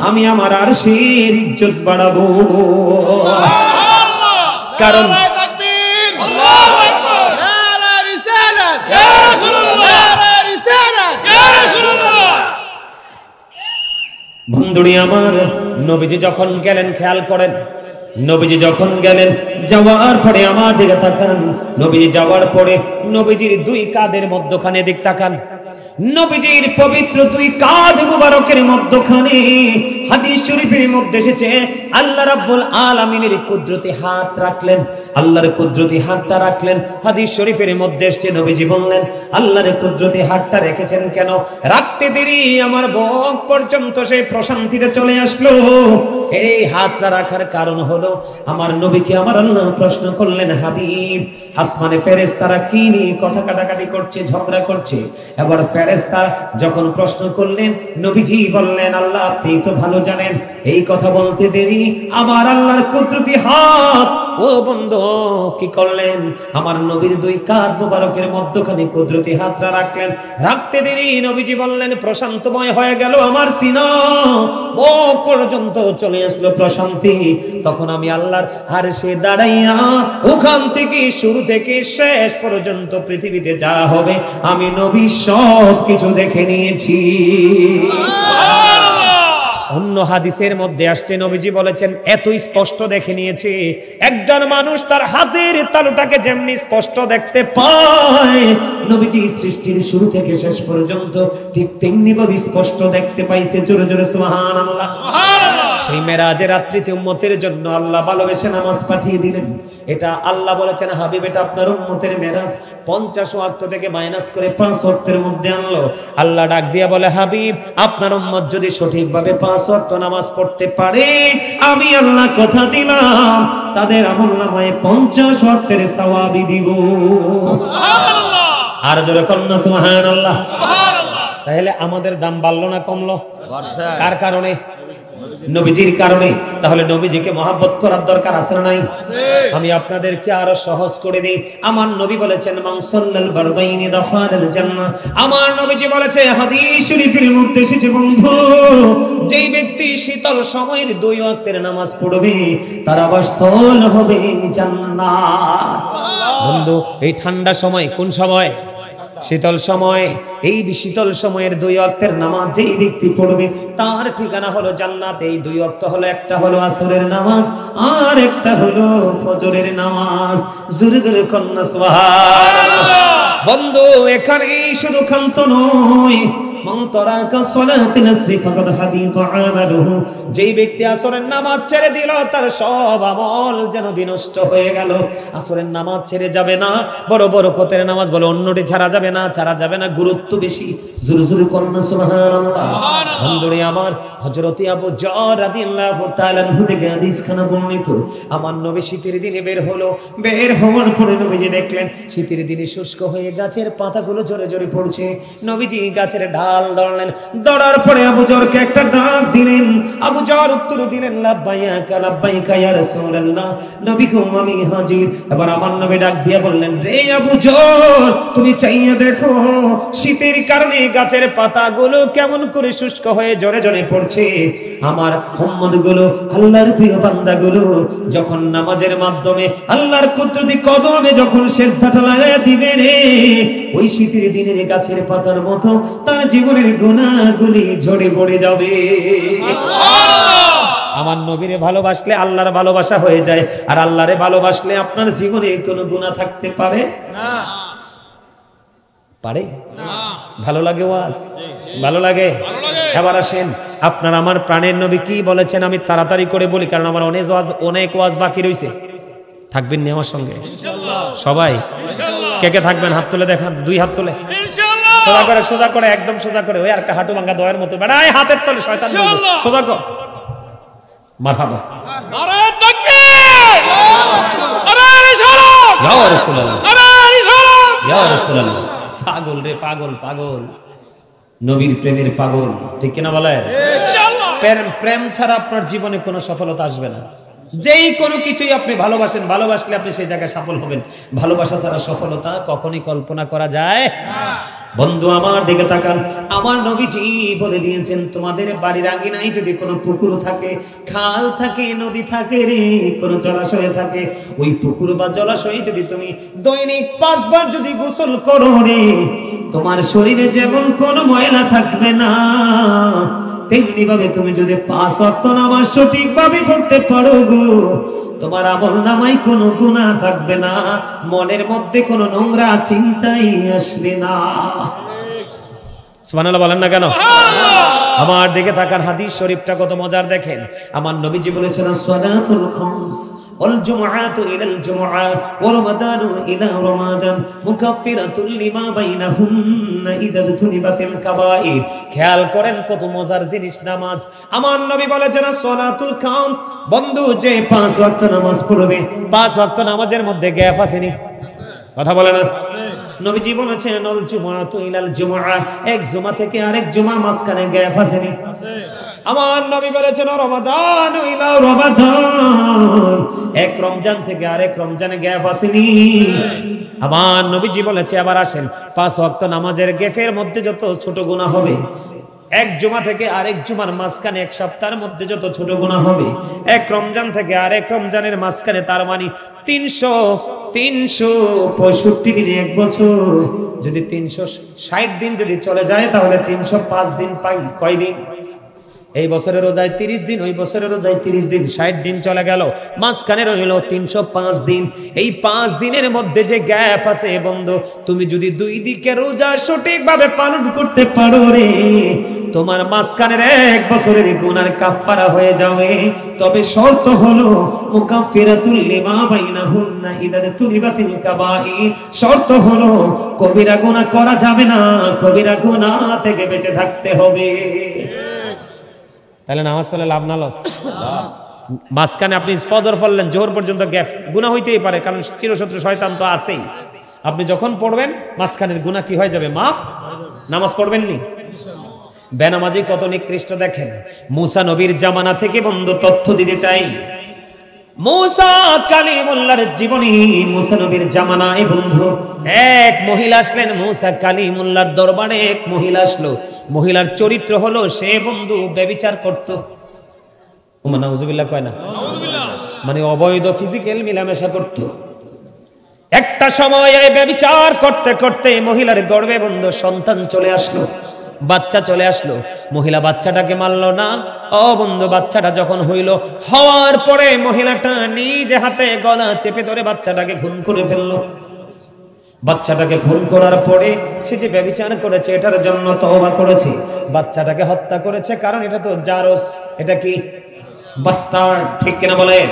আমি আমার আরশের ইজ্জত বাড়াবো। কারণ বন্ধুরি আমার, নবীজি যখন গেলেন খেয়াল করেন, নবীজি যখন গেলেন যাওয়ার পরে আমার দিকে তাকান, নবীজি যাওয়ার পরে নবীজির দুই কাঁধের মধ্যখানে দিক তাকান, নবীজির পবিত্র দুই কাঁধ মুবারকের মধ্যখানে হাদিস শরীফের মধ্যে এসেছে আল্লাহ রাব্বুল আলামিনের কুদরতি হাত রাখলেন, আল্লাহর কুদরতি হাতটা রাখলেন। হাদিস শরীফের মধ্যে এসেছে নবীজি বললেন, আল্লাহর কুদরতি হাতটা রেখেছেন কেন? রাখতে দেরি আমার বুক পর্যন্ত সেই প্রশান্তিতে চলে আসলো। এই হাতটা রাখার কারণ হলো আমার নবীকে আমার আল্লাহ প্রশ্ন করলেন, হাবিব আসমানে ফেরেশতারা কি নিয়ে কথা কাটাকাটি করছে, ঝগড়া করছে। এবার ফেরেশতা যখন প্রশ্ন করলেন, নবীজি বললেন, আল্লাহ আপনি তো ভালো জানেন। এই কথা বলতে দেরি আমার আল্লাহর কুদরতি হাত ও বন্ধু কি করলেন? আমার নবীর দুই কাঁধ মুবারকের মধ্যখানে কুদরতি হাতটা রাখলেন। রাখতে দেরি নবীজি বললেন, প্রশান্তময় হয়ে গেল আমার সিনা, ও পর্যন্ত চলে আসলো প্রশান্তি। তখন আমি আল্লাহর আরশে দাঁড়াইয়া ওখান থেকে শুরু থেকে শেষ পর্যন্ত পৃথিবীতে যা হবে আমি নবী সব কিছু দেখে নিয়েছি। অন্য হাদিসের মধ্যে আসছে নবীজি বলেছেন এত স্পষ্ট দেখে নিয়েছে, একজন মানুষ তার হাতের তালুটাকে যেমনি স্পষ্ট দেখতে পায়, নবীজি সৃষ্টির শুরু থেকে শেষ পর্যন্ত ঠিক তেমনি ভাবে স্পষ্ট দেখতে পাইছে। জোরে জোরে সুবহানাল্লাহ। সেই মেরাজের রাত্রিতে উম্মতের জন্য আল্লাহ ভালোবেসে নামাজ পাঠিয়ে দিলেন। এটা আল্লাহ বলেছেন, হাবিব এটা আপনার উম্মতের মেরাজ। 50 ওয়াক্ত থেকে মাইনাস করে 5 ওয়াক্তের মধ্যে আনলো। আল্লাহ ডাক দিয়া বলে, হাবিব আপনার উম্মত যদি সঠিকভাবে 5 ওয়াক্ত নামাজ পড়তে পারে, আমি আল্লাহ কথা দিলাম তাদের আমলনামায় 50 ওয়াক্তের সওয়াব দিব। সুবহানাল্লাহ। আর জোরে কন্না সুবহানাল্লাহ। সুবহানাল্লাহ। তাহলে আমাদের দাম বাড়লো না কমলো? কার কারণে? নবীজির কারণে। তাহলে নবীজিকে মহব্বত করার দরকার আছে না নাই? আমি আপনাদেরকে আরো সহজ করে দিই। আমার নবী বলেছেন, মান সাল্লাল ফারদাইনি দাখালাল জান্নাহ। আমার নবীজি বলেছে হাদিস শরীফের মধ্যে এসেছে বন্ধু, যেই ব্যক্তি শীতল সময়ের 2 ওয়াক্তের নামাজ পড়বে তার আবাসস্থল হবে জান্নাত। বন্ধু এই ঠান্ডা সময় কোন সময়? শীতল সময়, এই শীতল সময়ের 2 ওয়াক্তের নামাজ যেই ব্যক্তি পড়বে তার ঠিকানা হলো জান্নাত। এই 2 ওয়াক্ত হলো, একটা হলো আসরের নামাজ আর একটা হলো ফজরের নামাজ। জোরে জোরে কন্যা সুবহানাল্লাহ। বন্ধু এখানেই শুধু ক্ষান্ত নয়, মান তারাকা সালাতিল আসরি ফাকাদ হাবিতা আমালুহু, যেই ব্যক্তি আসরের নামাজ ছেড়ে দিল তার সব আমল যেন বিনষ্ট হয়ে গেল। আসরের নামাজ ছেড়ে যাবে না, বড় বরকতের নামাজ বলে অন্যটি ছাড়া যাবে না, ছাড়া যাবে না, গুরুত্ব বেশি। জোরে জোরে কন্যা সুবহানাল্লাহ। বন্ধুরে আমার, হযরত আবু যর রাদিয়াল্লাহু তাআলা আনহু থেকে হাদিসখানা বর্ণিত, আমার নবী শীতের দিনে বের হলো, বের হওয়ার পরে নবীজি দেখলেন শীতের দিনে শুষ্ক হয়ে গাছের পাতাগুলো জোরে জোরে পড়ছে। নবীজি গাছের ডাল ধরলেন, ধরার পরে আবু যরকে একটা ডাক দিলেন। আবু যর উত্তর দিলেন, লাব্বাইকা লাব্বাইকা ইয়া রাসূলুল্লাহ, নবী গো আমি হাজির। এবার আমার নবী ডাক দিয়ে বললেন, রে আবু যর, তুমি চাইয়া দেখো শীতের কারণে গাছের পাতাগুলো কেমন করে শুষ্ক হয়ে জোরে জোরে পড়ছে। আমার উম্মতগুলো, আল্লাহর প্রিয় বান্দাগুলো যখন নামাজের মাধ্যমে আল্লাহর কুদরতি কদমে যখন সিজদাটা লাগায়া দিবে রে, ওই শীতের দিনের গাছের পাতার মতো তার জীবনের গুনাহগুলি ঝরে পড়ে যাবে। আমার নবীরে ভালোবাসলে আল্লাহর ভালোবাসা হয়ে যায়, আর আল্লাহরে ভালোবাসলে আপনার জীবনে কোনো গুনাহ থাকতে পারে না। পারে না? ভালো লাগে ওয়াজ? ভালো লাগে? এবার আসেন, আপনার আমার প্রাণের নবী কি বলেছেন আমি তাড়াতাড়ি করে বলি, কারণ আমার অনেক ওয়াজ বাকি রয়েছে। থাকবেন নি আমার সঙ্গে ইনশাআল্লাহ? সবাই ইনশাআল্লাহ। কে কে থাকবেন হাত তুলে দেখান, 2 হাত তুলে ইনশাআল্লাহ। সোজা করে, সোজা করে, একদম সোজা করে। ওই আরেকটা হাঁটু ভাঙা দয়ের মতো বেড়ায় হাতের তলে শয়তান বলবে, সোজা কর। মারহাবা, নারে তাকবীর, নারে রিসালাত, ইয়া রাসূলুল্লাহ, নারে রিসালাত, ইয়া রাসূলুল্লাহ। পাগল রে পাগল, পাগল, নবীর প্রেমের পাগল, ঠিক কিনা বলেন? ইনশাআল্লাহ। প্রেম ছাড়া আপনার জীবনে কোনো সফলতা আসবে না। যেই কোনো কিছুই আপনি ভালোবাসেন, ভালোবাসলে আপনি সেই জায়গায় সফল হবেন। ভালোবাসা ছাড়া সফলতা কখনোই কল্পনা করা যায় না। বন্ধু আমার দিকে তাকান, আমার নবীজি বলে দিয়েছেন, তোমাদের বাড়ির আঙিনায় যদি কোনো পুকুর থাকে, খাল থাকে, নদী থাকে রে, কোনো জলাশয় থাকে, ওই পুকুর বা জলাশয়ে যদি তুমি দৈনিক 5 বার যদি গোসল করো রে, তোমার শরীরে যেমন কোনো ময়লা থাকবে না, তেমনি ভাবে তুমি যদি 5 ওয়াক্ত নামাজ সঠিকভাবে পড়তে পারো গো, তোমার আমলনামায় কোনো গুনাহ থাকবে না, মনের মধ্যে কোনো নোংরা চিন্তাই আসবে না। সুবহানাল্লাহ বলেন না কেন? আমার দিকে তাকান, হাদিস শরীফটা কত মজার দেখেন। আমার নবীজি বলেছেন, সালাতুল খামস ওয়াল জুমআতু ইলাল জুমআ ওয়া রমাদানু ইলা রমাদান মুকাফফিরাতুল লিমা বাইনাহুন্না ইযা তুনিবাতিল কাবাইর। খেয়াল করেন কত মজার জিনিস নামাজ। আমার নবী বলেছেন, সালাতুল খামস, বন্ধু যে 5 ওয়াক্ত নামাজ পড়বে, 5 ওয়াক্ত নামাজের মধ্যে গ্যাপ আসেনি? কথা বলে না? নবীজি বলেছেন, আল জুমআতু ইলাল জুমআ, এক জুমা থেকে আরেক জুমার মাঝখানে গ্যাপ আসেনি? আমার নবী বলেছেন, রমাদান ইলা রমাদান, এক রমজান থেকে আরেক রমজানে গ্যাপ আসেনি? আমার নবীজি বলেছে, আবার আসেন, 5 ওয়াক্ত নামাজের গ্যাপের মধ্যে যত ছোট গুনাহ হবে, এক জুমা থেকে আরেক জুমার মাঝখানে, এক সপ্তাহের মধ্যে যত ছোট গুনাহ হবে, এক রমজান থেকে আরেক রমজানের মাঝখানে, তার মানে 365 দিনে, এক বছর যদি 360 দিন যদি চলে যায়, তাহলে 305 দিন পাই। কয় দিন? এই বছরের রোজায় 30 দিন, ওই বছরের রোজায় 30 দিন, 60 দিন চলে গেল, মাঝখানে রইল 305 দিন। এই 5 দিনের মধ্যে যে গ্যাপ আছে বন্ধু, তুমি যদি 2 দিকে রোজা সঠিকভাবে পালন করতে পারো রে, তোমার মাঝখানের 1 বছরের গুনার কাফারা হয়ে যাবে। তবে শর্ত হলো মুকাফফিরাতুল লিমা বাইনাহুন্না ইযা তুনিবাতিল কাবাইর। শর্ত হলো কবিরা গুনাহ করা যাবে না, কবিরা গুনাহ থেকে বেঁচে থাকতে হবে। তাহলে নামাজ পড়লে লাভ না লস? মাঝখানে আপনি ফজর পড়লেন, জোহর পর্যন্ত গ্যাপ, গুনাহ হইতেই পারে, কারণ চিরশত্রু শয়তান তো আছেই। আপনি যখন পড়বেন মাঝখানের গুনাহ কি হয়ে যাবে? মাফ। নামাজ পড়বেন নি? বেনামাজি কত নিকৃষ্ট দেখেন। মুসা নবীর জামানা থেকে বন্ধু তথ্য দিতে চাই। মুসা কালিমুল্লাহর জীবনী, মুসা নবীর জামানায় বন্ধু এক মহিলা আসলেন। মুসা কালিমুল্লাহর দরবারে এক মহিলা আসলো। মহিলার চরিত্র হলো, সে বন্ধু ব্যভিচার করত। নাউজুবিল্লাহ কয় না? মানে অবৈধ ফিজিক্যাল মিলামেশা করত। একটা সময় এই ব্যভিচার করতে করতে মহিলার গর্ভে বন্ধু সন্তান চলে আসলো, বাচ্চা চলে আসলো। মহিলা বাচ্চাটাকে মারলো না। ও বন্ধু, বাচ্চাটা যখন হইল, হওয়ার পরে মহিলাটা নিজে হাতে গলা চেপে ধরে বাচ্চাটাকে খুন করে ফেললো। বাচ্চাটাকে খুন করার পরে সে যে ব্যভিচার করেছে এটার জন্য তওবা করেছে, বাচ্চাটাকে হত্যা করেছে, কারণ এটা তো জারস, এটা কি বাস্টার্ড, ঠিক কিনা বলেন?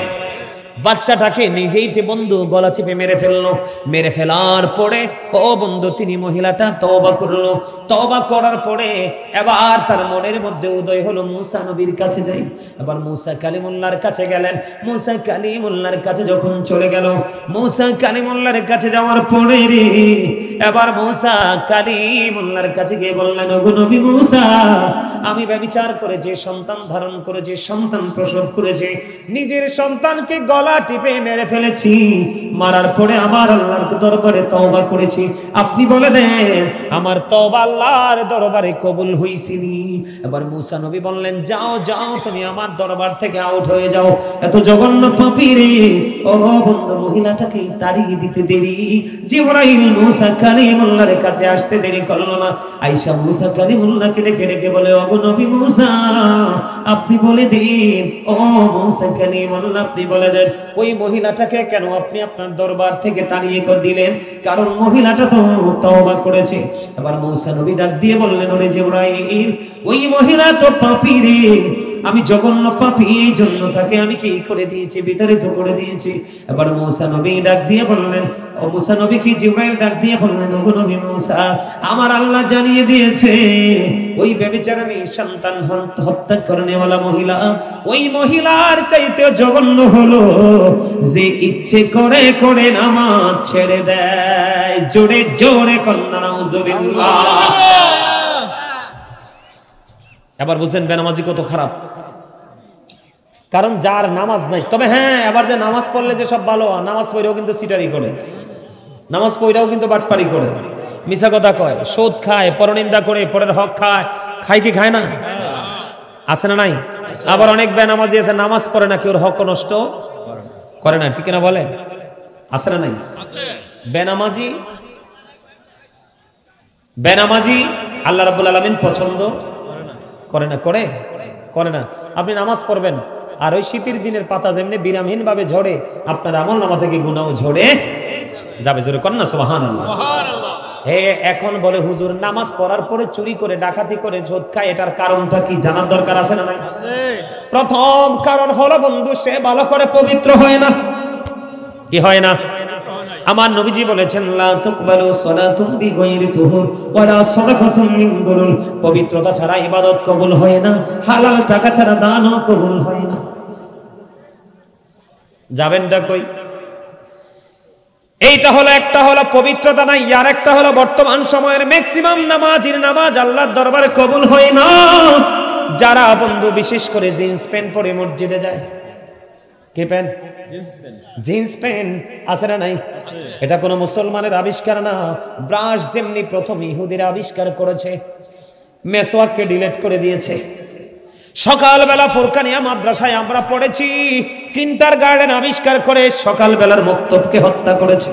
বাচ্চাটাকে নিজেই যে বন্ধু গলা চেপে মেরে ফেললো। মেরে ফেলার পরে ও বন্ধু তিনি মহিলাটা তওবা করলো। তওবা করার পরে এবার তার মনের মধ্যে উদয় হলো মুসা নবীর কাছে যাই। এবার মুসা কালিমুল্লাহর কাছে গেলেন। মুসা কালিমুল্লাহর কাছে যখন চলে গেল, মুসা কালিমুল্লাহর কাছে যাওয়ার পরে রে এবার মুসা কালিমুল্লাহর কাছে গিয়ে বললেন, ওগো নবী মুসা, আমি ব্যভিচার করেছি, সন্তান ধারণ করেছি, সন্তান প্রসব করেছি, নিজের সন্তানকে গলা টিপে মেরে ফেলেছি, মারার পরে আমার আল্লাহর দরবারে তওবা করেছি, আপনি বলে দেন আমার তওবা আল্লাহর দরবারে কবুল হইছিনি? এবার মুসা নবী বললেন, যাও যাও, তুমি আমার দরবার থেকে আউট হয়ে যাও, এত জঘন্য পাপী রে। ও বন্ধু, মহিলাটাকে তাড়িয়ে দিতে দেরি, জিবরাইল মুসা কালিমুল্লাহর কাছে আসতে দেরি করলো না। আয়েশা মুসা কালিমুল্লাহকে ডেকে ডেকে বলে, ওগো নবী মুসা, আপনি বলে দিন, ও মুসা কালিমুল্লাহ আপনি বলে দেন ওই মহিলাটাকে কেন আপনি আপনার দরবার থেকে তাড়িয়ে দিলেন? কারণ মহিলাটা তো তওবা করেছে। আবার মুসা নবী ডাক দিয়ে বললেন, ওরে জিবরাইল, ওই মহিলা তো পাপী রে, আমি জঘন্য পাপী, এই জন্য তাকে আমি কি করে দিয়েছি, বিতাড়িত করে দিয়েছি। এবার মুসা নবী ডাক দিয়ে বললেন, ও মুসা নবী কি জিবরাইল ডাক দিয়ে বললেন, ওগো নবী মুসা, আমার আল্লাহ জানিয়ে দিয়েছে ওই ব্যভিচারিণী সন্তান হত্যা করেনেওয়ালা মহিলা, ওই মহিলার চাইতে জঘন্য হলো যে ইচ্ছে করে করে নামাজ ছেড়ে দেয়। জোরে জোরে কন্যা নাউজুবিল্লাহ। এবার বুঝছেন বেনামাজি কত খারাপ। কারণ যার নামাজ নাই, তবে হ্যাঁ, এবার যে নামাজ পড়লে যে সব ভালো, নামাজ পড়েও কিন্তু সিটারি করে, নামাজ পড়েও কিন্তু বাটপারি করে, মিছা কথা কয়, সুদ খায়, পরনিন্দা করে, পরের হক খায়। খায় কি খায় না? আছে না নাই? আবার অনেক বেনামাজি আছে, নামাজ পড়ে না, কেউ হক নষ্ট করে না, ঠিক না বলেন? আছে না নাই? বেনামাজি বেনামাজি আল্লাহ রাব্বুল আলামিন পছন্দ করে না। করে করে না। আপনি নামাজ পড়বেন আর ওই শীতের দিনের পাতা যেমনি বিরামহীন ভাবে ঝরে, আপনার আমলনামা থেকে গুনাহ ঝরে যাবে। জোরে কর না সুবহানাল্লাহ। হে এখন বলে হুজুর নামাজ পড়ার পরে চুরি করে, ডাকাতি করে, সুদ খায়, এটার কারণটা কি জানার দরকার আছে না নাই? প্রথম কারণ হলো বন্ধু, সে ভালো করে পবিত্র হয় না। কি হয় না? আমার নবীজি বলেছেন, লা তুকবালু সালাতুন বিগাইরি তুহুর ওয়ালা সাদাকাতুন মিন গুলুল, পবিত্রতা ছাড়া ইবাদত কবুল হয় না, হালাল টাকা ছাড়া দানও কবুল হয় না। যাবেনটা কই? এইটা হলো, একটা হলো পবিত্রতা নাই, আর একটা হলো বর্তমান সময়ের ম্যাক্সিমাম নামাজির নামাজ আল্লাহর দরবারে কবুল হয় না। যারা বন্ধু বিশেষ করে জিন্স প্যান্ট পরে মসজিদে যায়। কি প্যান্ট? জিন্স প্যান্ট আছে না নাই? এটা কোনো মুসলমানের আবিষ্কার না। ব্রাশ যেমনি প্রথম ইহুদিরা আবিষ্কার করেছে, মেসওয়াককে ডিলিট করে দিয়েছে। সকালবেলা ফুরকানিয়া মাদ্রাসায় আমরা পড়েছি, কিন্ডারগার্টেন আবিষ্কার করে সকালবেলার মক্তবকে হত্যা করেছে।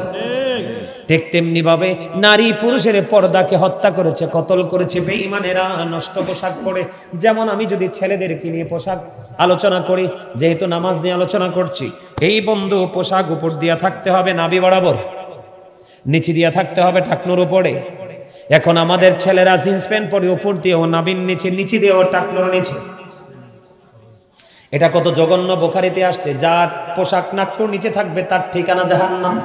ঠিক তেমনি ভাবে নারী পুরুষের পর্দাকে হত্যা করেছে, কতল করেছে বেঈমানেরা নষ্ট পোশাক পরে। যেমন আমি যদি ছেলেদেরকে নিয়ে পোশাক আলোচনা করি, যেহেতু নামাজ নিয়ে আলোচনা করছি, এই বন্ধু পোশাক উপর দিয়া থাকতে হবে নাভি বরাবর, নিচে দিয়া থাকতে হবে টাকনুর উপরে। এখন আমাদের ছেলেরা জিন্স প্যান্ট পরে উপর দিয়েও নাভির নিচে, নিচে দিয়েও টাকনুর নিচে। এটা কত জঘন্য! বুখারীতে আসছে, যার পোশাক নাকটুর নিচে থাকবে তার ঠিকানা জাহান্নাম।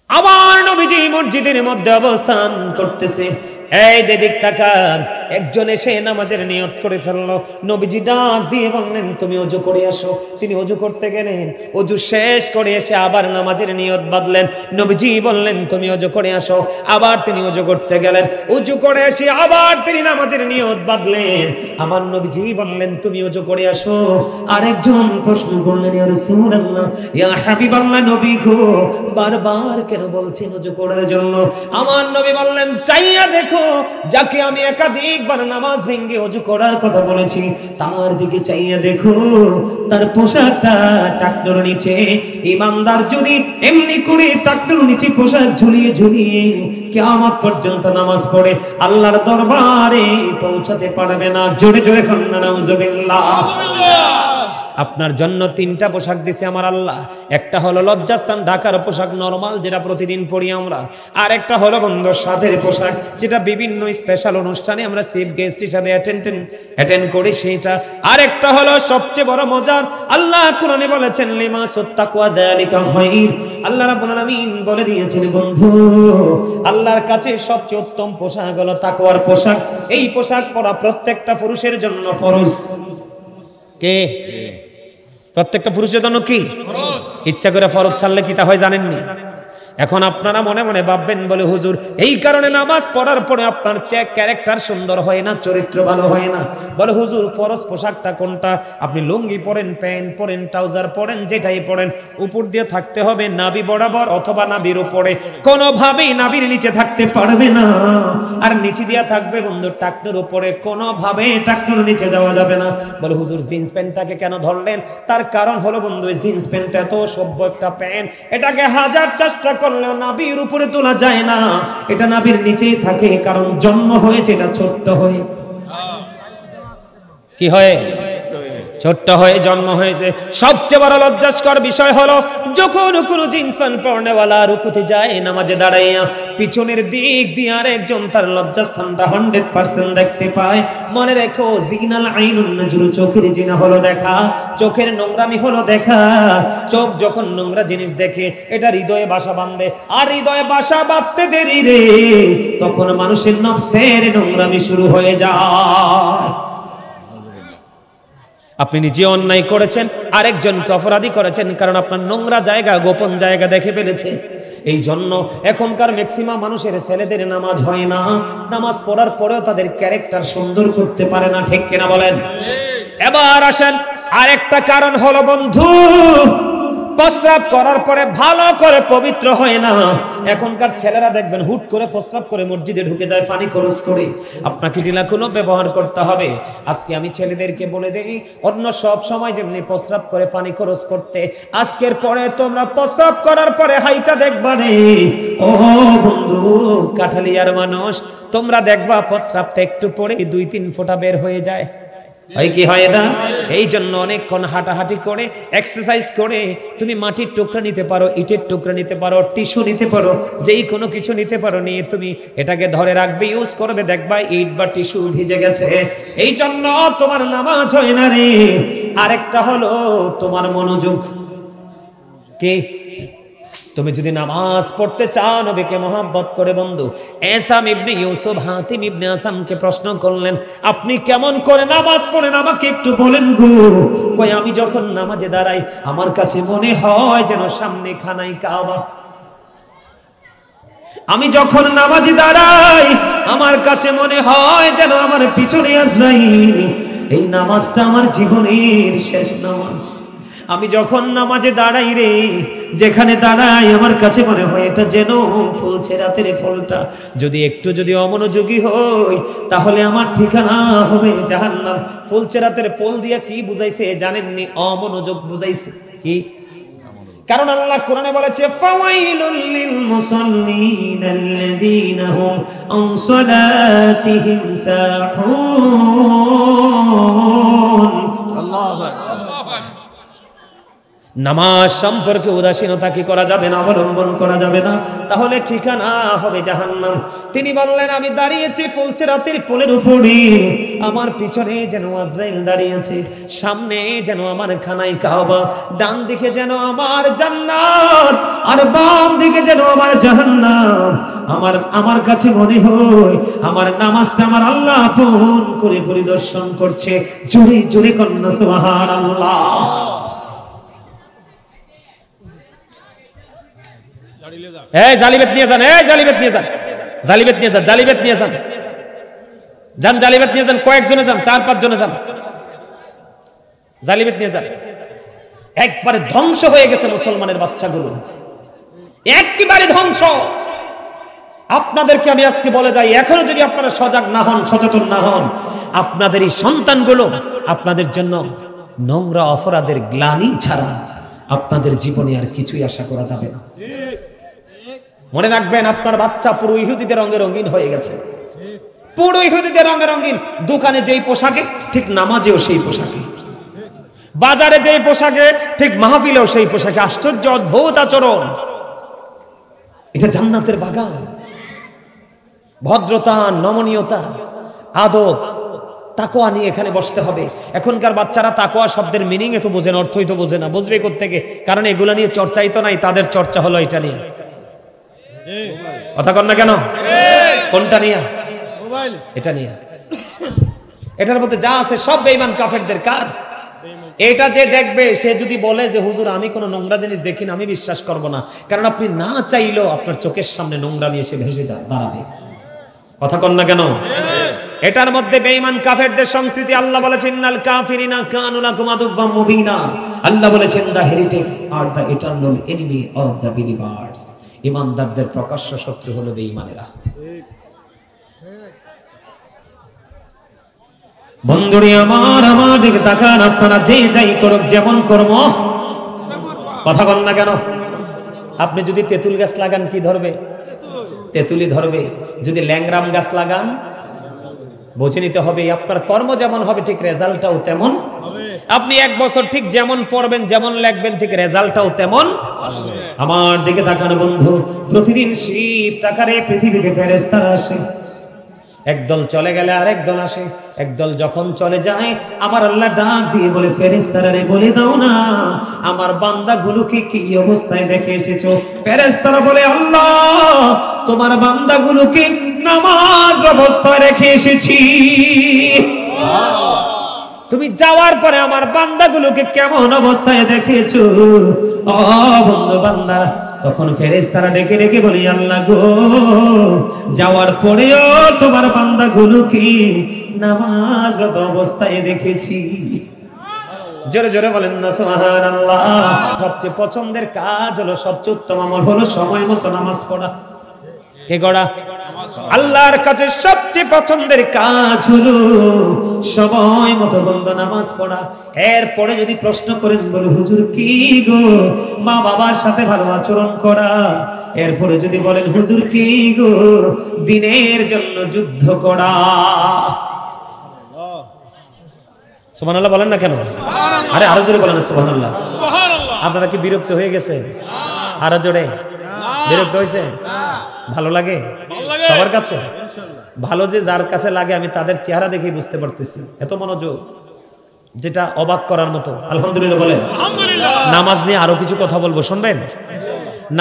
আমার নবীজি মসজিদের মধ্যে অবস্থান করতেছে, এই দিক তাকান, একজন এসে নামাজের নিয়ত করে ফেললো। নবীজি ডাক দিয়ে বললেন, তুমি ওযু করে আসো। তিনি ওযু করতে গেলেন, ওযু শেষ করে এসে আবার নামাজের নিয়ত বাঁধলেন। নবীজি বললেন, তুমি ওযু করে আসো। আবার তিনি ওযু করতে গেলেন, ওযু করে এসে আবার তিনি নামাজের নিয়ত বাঁধলেন। আমার নবীজি বললেন, তুমি ওযু করে আসো। আরেকজন প্রশ্ন করলেন, ইয়া রাসূলুল্লাহ, ইয়া হাবিবাল্লাহ, নবী গো, বারবার কেন বলছেন ওযু করার জন্য? আমার নবী বললেন, চাইয়া দেখো, যাকে আমি একাধিক অনেকবার নামাজ ভেঙে ওযু করার কথা বলেছি, তার দিকে চাইয়া দেখো তার পোশাকটা টাকনোর নিচে। ইমানদার যদি এমনি করে টাকনোর নিচে পোশাক ঝুলিয়ে ঝুলিয়ে কিয়ামত পর্যন্ত নামাজ পড়ে আল্লাহর দরবারে পৌঁছাতে পারবে না। জোরে জোরে কন্না নাউজুবিল্লাহ। আপনার জন্য 3টা পোশাক দিছে আমার আল্লাহ। একটা হলো লজ্জাস্থান ঢাকার পোশাক নরমাল, যেটা প্রতিদিন পরি আমরা। আর একটা হলো বন্ধু সাজের পোশাক, যেটা বিভিন্ন স্পেশাল অনুষ্ঠানে আমরা চিফ গেস্ট হিসাবে অ্যাটেন্ড করি সেটা। আর একটা হলো সবচেয়ে বড় মজার, আল্লাহ কোরআনে বলেছেন লিমাসুত তাকওয়া যালিকা খায়র। আল্লাহ রাব্বুল আলামিন বলে দিয়েছেন বন্ধু, আল্লাহর কাছে সবচেয়ে উত্তম পোশাক হলো তাকওয়ার পোশাক। এই পোশাক পরা প্রত্যেকটা পুরুষের জন্য ফরজ। কে? প্রত্যেকটা পুরুষের জন্য কি ইচ্ছা করে ফরজ ছাড়লে কি তা হয় জানেননি? এখন আপনারা মনে মনে ভাববেন বলে হুজুর এই কারণে নামাজ পড়ার পরে আপনার ক্যারেক্টার সুন্দর হয় না, চরিত্র ভালো হয় না। বলে হুজুর ফরজ পোশাকটা কোনটা? আপনি লুঙ্গি পরেন, প্যান্ট পরেন, ট্রাউজার পরেন, যেটাই পরেন উপর দিয়ে থাকতে হবে নাভি বরাবর অথবা নাভির উপরে, কোনোভাবেই নাভির নিচে থাকতে পারবে না। আর নিচে দিয়া থাকবে বন্ধু টাকনুর উপরে, কোনোভাবে টাকনুর নিচে যাওয়া যাবে না। বলে হুজুর জিন্স প্যান্টটাকে কেন ধরলেন? তার কারণ হলো বন্ধু জিন্স প্যান্ট এত সভ্য একটা প্যান্ট, এটাকে হাজার চেষ্টা করলেও নাভির উপরে তোলা যায় না, এটা নাভির নিচেই থাকে, কারণ জন্ম হয়েছে এটা ছোট্ট হয়ে। কি হয়? ছোট্ট হয়ে জন্ম হয়েছে। সবচেয়ে বড় লজ্জাস্কর বিষয় হলো যখন কোনো জিন্স প্যান্ট পরনেওয়ালা রুকুতে যায় নামাজে দাঁড়াইয়া, পিছনের দিক দিয়ে আরেকজন তার লজ্জাস্থানটা 100% দেখতে পায়। মনে রেখো জিনাল আইনুন নজরু, চোখের জিনা হলো দেখা, চোখের নোংরামি হলো দেখা। চোখ যখন নোংরা জিনিস দেখে এটা হৃদয়ে বাসা বাঁধে, আর হৃদয়ে বাসা বাঁধতে দেরি রে তখন মানুষের নফসের নোংরামি শুরু হয়ে যায়। আপনি নিজে অন্যায় করেছেন, আরেকজনকে অপরাধী করেছেন, কারণ আপনার নোংরা জায়গা, গোপন জায়গা দেখে ফেলেছে। এই জন্য এখনকার ম্যাক্সিমাম মানুষের ছেলেদের নামাজ হয় না, নামাজ পড়ার পরেও তাদের ক্যারেক্টার সুন্দর করতে পারে না। ঠিক কিনা বলেন? এবার আসেন আরেকটা কারণ হলো বন্ধু প্রস্রাব করার পরে ভালো করে পবিত্র হয় না। এখনকার ছেলেরা দেখবেন হুট করে প্রস্রাব করে মসজিদে ঢুকে যায় পানি খরচ করে। আপনাকে টিলাকুলো ব্যবহার করতে হবে। আজকে আমি ছেলেদেরকে বলে দেই, অন্য সব সময় যেমনি প্রস্রাব করে পানি খরচ করতে, আজকের পরে তোমরা প্রস্রাব করার পরে হাইটা দেখবা রে ও বন্ধু কাঠালিয়ার মানুষ, তোমরা দেখবা প্রস্রাবটা একটু পরে 2-3 ফোঁটা বের হয়ে যায়। হয় কি হয় না? এই জন্য অনেকক্ষণ হাঁটাহাঁটি করে এক্সারসাইজ করে তুমি মাটির টুকরা নিতে পারো, ইটের টুকরা নিতে পারো, টিস্যু নিতে পারো, যেই কোনো কিছু নিতে পারো, নিয়ে তুমি এটাকে ধরে রাখবে, ইউজ করবে, দেখবা ইট বা টিস্যু ভিজে গেছে। এই জন্য তোমার নামাজ হয় না রে। আরেকটা হলো তোমার মনোযোগ। কি? তুমি যদি নামাজ পড়তে চাও নবীকে মহব্বত করে বন্ধু, এসাম ইবনে ইউসুফ হাতিম ইবনে আসামকে প্রশ্ন করলেন আপনি কেমন করে নামাজ পড়েন আমাকে একটু বলেন গো। কই আমি যখন নামাজে দাঁড়াই আমার কাছে মনে হয় যেন সামনে খানায় কাবা। আমি যখন নামাজে দাঁড়াই আমার কাছে মনে হয় যেন আমার পিছনে আজরাইল। এই নামাজটা আমার জীবনের শেষ নামাজ। আমি যখন নামাজে দাঁড়াই রে, যেখানে দাঁড়াই আমার কাছে মনে হয় এটা যেন ফুলছে রাতের ফলটা। যদি অমনোযোগী হই তাহলে আমার ঠিকানা হবে জাহান্নাম। ফুলছে রাতের ফল দিয়ে কি বুঝাইছে জানেননি? অমনোযোগ বুঝাইছে। কি? কারণ আল্লাহ কোরআনে বলেছে ফাওয়াইলুল লিল মুসাল্লিন আল্লাযীনা হুম আন সালাতিহিম সাহুন। আল্লাহু আকবার। নামাজ সম্পর্কে উদাসীনতা কি করা যাবে না, অবলম্বন করা যাবে না, তাহলে ঠিকানা হবে জাহান্নাম। তিনি বললেন আমি দাঁড়িয়েছি ফুলছে রাতের ফুলের উপরে, আমার পিছনে যেন আজরাইল দাঁড়িয়েছে, সামনে যেন আমার খানায় কাবা, ডান দিকে যেন আমার জান্নাত আর বাম দিকে যেন আমার জাহান্নাম। আমার কাছে মনে হয় আমার নামাজটা আমার আল্লাহ আপন করে পরিদর্শন করছে। জোরে জোরে কন্যা সুবহানাল্লাহ। এই জালিবেত নিয়ে যান, এই জালিবেত নিয়ে যান, জালিবেত নিয়ে যান, জালিবেত নিয়ে যান, যান জালিবেত নিয়ে যান, কয়েকজনে যান, 4-5 জনে যান, জালিবেত নিয়ে যান। একবারে ধ্বংস হয়ে গেছে মুসলমানের বাচ্চাগুলো, একেবারে ধ্বংস। আপনাদেরকে আমি আজকে বলে যাই, এখনো যদি আপনারা সজাগ না হন, সচেতন না হন, আপনাদের এই সন্তানগুলো আপনাদের জন্য নোংরা অপরাধের গ্লানি ছাড়া আপনাদের জীবনে আর কিছুই আশা করা যাবে না। মনে রাখবেন, আপনার বাচ্চা পুরো ইহুদিদের রঙে রঙিন হয়ে গেছে, পুরো ইহুদিদের রঙে রঙিন। দোকানে যেই পোশাকে ঠিক নামাজেও সেই পোশাকে, বাজারে যেই পোশাকে ঠিক মাহফিলেও সেই পোশাকে। আশ্চর্য অদ্ভুত আচরণ। এটা জান্নাতের বাগান। ভদ্রতা, নমনীয়তা, আদব, তাকওয়া নিয়ে এখানে বসতে হবে। এখনকার বাচ্চারা তাকওয়া শব্দের মিনিং এত বোঝে না, অর্থই তো বোঝে না। বুঝবে কোত্থেকে? কারণ এগুলো নিয়ে চর্চাই তো নাই, তাদের চর্চা হলো এটা নিয়ে। কথা কন না কেন? কোনটা নিয়ে? এটা নিয়ে। এটার মধ্যে যা আছে সব বেঈমান কাফেরদের কার। এটা যে দেখবে সে যদি বলে যে হুজুর আমি কোনো নোংরা জিনিস দেখি না, আমি বিশ্বাস করব না। কারণ আপনি না চাইলেও আপনার চোখের সামনে নোংরামি এসে ভেসে দাঁড়াবে। কথা কন না কেন? এটার মধ্যে বেঈমান কাফেরদের সংস্কৃতি। আল্লাহ বলেছেন ইন্নাল কাফিরিনা কানু লাকুম আদুওয়াম মুবিনা। আল্লাহ বলেছেন the heretics are the eternal enemy of the believers. ঈমানদারদের প্রকাশ্য শত্রু হলো বেঈমানেরা। বন্ধুরে আমার, আমার দিকে তাকান। আপনারা যে যাই করুক, যেমন কর্ম, কথা বল না কেন? আপনি যদি তেঁতুল গাছ লাগান কি ধরবে? তেঁতুলি ধরবে। যদি ল্যাংরাম গাছ লাগান, বুঝে নিতে হবে আপনার কর্ম যেমন হবে ঠিক রেজাল্টটাও তেমন। আপনি এক বছর ঠিক যেমন পড়বেন, যেমন লিখবেন, ঠিক রেজাল্টটাও তেমন। আমার দিকে তাকান বন্ধু। প্রতিদিন শীত টাকারে পৃথিবীতে ফেরেশতারা আসে। একদল চলে গেলে আরেক দল আসে। একদল যখন চলে যায়, আমার আল্লাহ ডাক দিয়ে বলে, ফেরেশতারা রে বলে দাও না আমার বান্দাগুলোকে কি অবস্থায় দেখে এসেছো। ফেরেশতারা বলে, আল্লাহ তোমার বান্দাগুলোকে নামাজ অবস্থায় রেখে এসেছি। তুমি যাওয়ার পরে আমার বান্দাগুলোকে কেমন অবস্থায় দেখেছো? ও বন্ধু বান্দা, তখন ফেরেশতারা ডেকে ডেকে বলি, আল্লাহ গো যাওয়ার পরেও তোমার বান্দাগুলোকে নামাজরত অবস্থায় দেখেছি। জোরে জোরে বলেন না সুবহানাল্লাহ। সবচেয়ে পছন্দের কাজ হলো, সবচেয়ে উত্তম আমল হলো সময় মতো নামাজ পড়া। কে গড়া? আল্লাহর কাছে সবচেয়ে পছন্দের কাজ হলো সময় মতো বন্ধু নামাজ পড়া। এরপরে যদি প্রশ্ন করেন, বলে হুজুর কি গো মা বাবার সাথে ভালো আচরণ করা। এরপরে যদি বলেন হুজুর কি গো দিনের জন্য যুদ্ধ করা। সুবহানাল্লাহ বলেন না কেন? আরে আরো জোরে বলেন সুবহানাল্লাহ। আপনারা কি বিরক্ত হয়ে গেছে? আরো জোরে। বিরক্ত হয়েছে? ভালো লাগে সবার কাছে? ভালো যে যার কাছে লাগে আমি তাদের চেহারা দেখেই বুঝতে পারতেছি। এত মনোযোগ, যেটা অবাক করার মতো। আলহামদুলিল্লাহ বলেন। নামাজ নিয়ে আরো কিছু কথা বলবো, শুনবেন?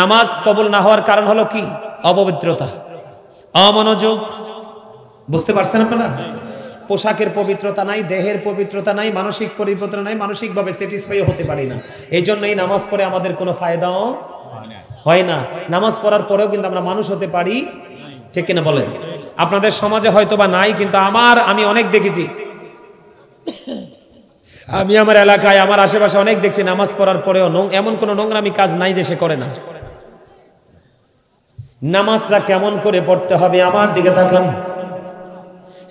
নামাজ কবুল না হওয়ার কারণ হলো কি? অপবিত্রতা, অমনোযোগ। বুঝতে পারছেন আপনারা? পোশাকের পবিত্রতা নাই, দেহের পবিত্রতা নাই, মানসিক পবিত্রতা নাই, মানসিকভাবে স্যাটিসফাই হতে পারি না। এই জন্যই নামাজ পড়ে আমাদের কোনো ফায়দাও হয় না। নামাজ পড়ার পরেও কিন্তু আমরা মানুষ হতে পারি, ঠিক কিনা বলেন? আপনাদের সমাজে হয়তো বা নাই, কিন্তু আমি অনেক দেখেছি। আমি আমার এলাকায়, আমার আশেপাশে অনেক দেখছি নামাজ পড়ার পরেও এমন কোনো নোংরামি কাজ নাই যে সে করে না। নামাজটা কেমন করে পড়তে হবে আমার দিকে তাকান।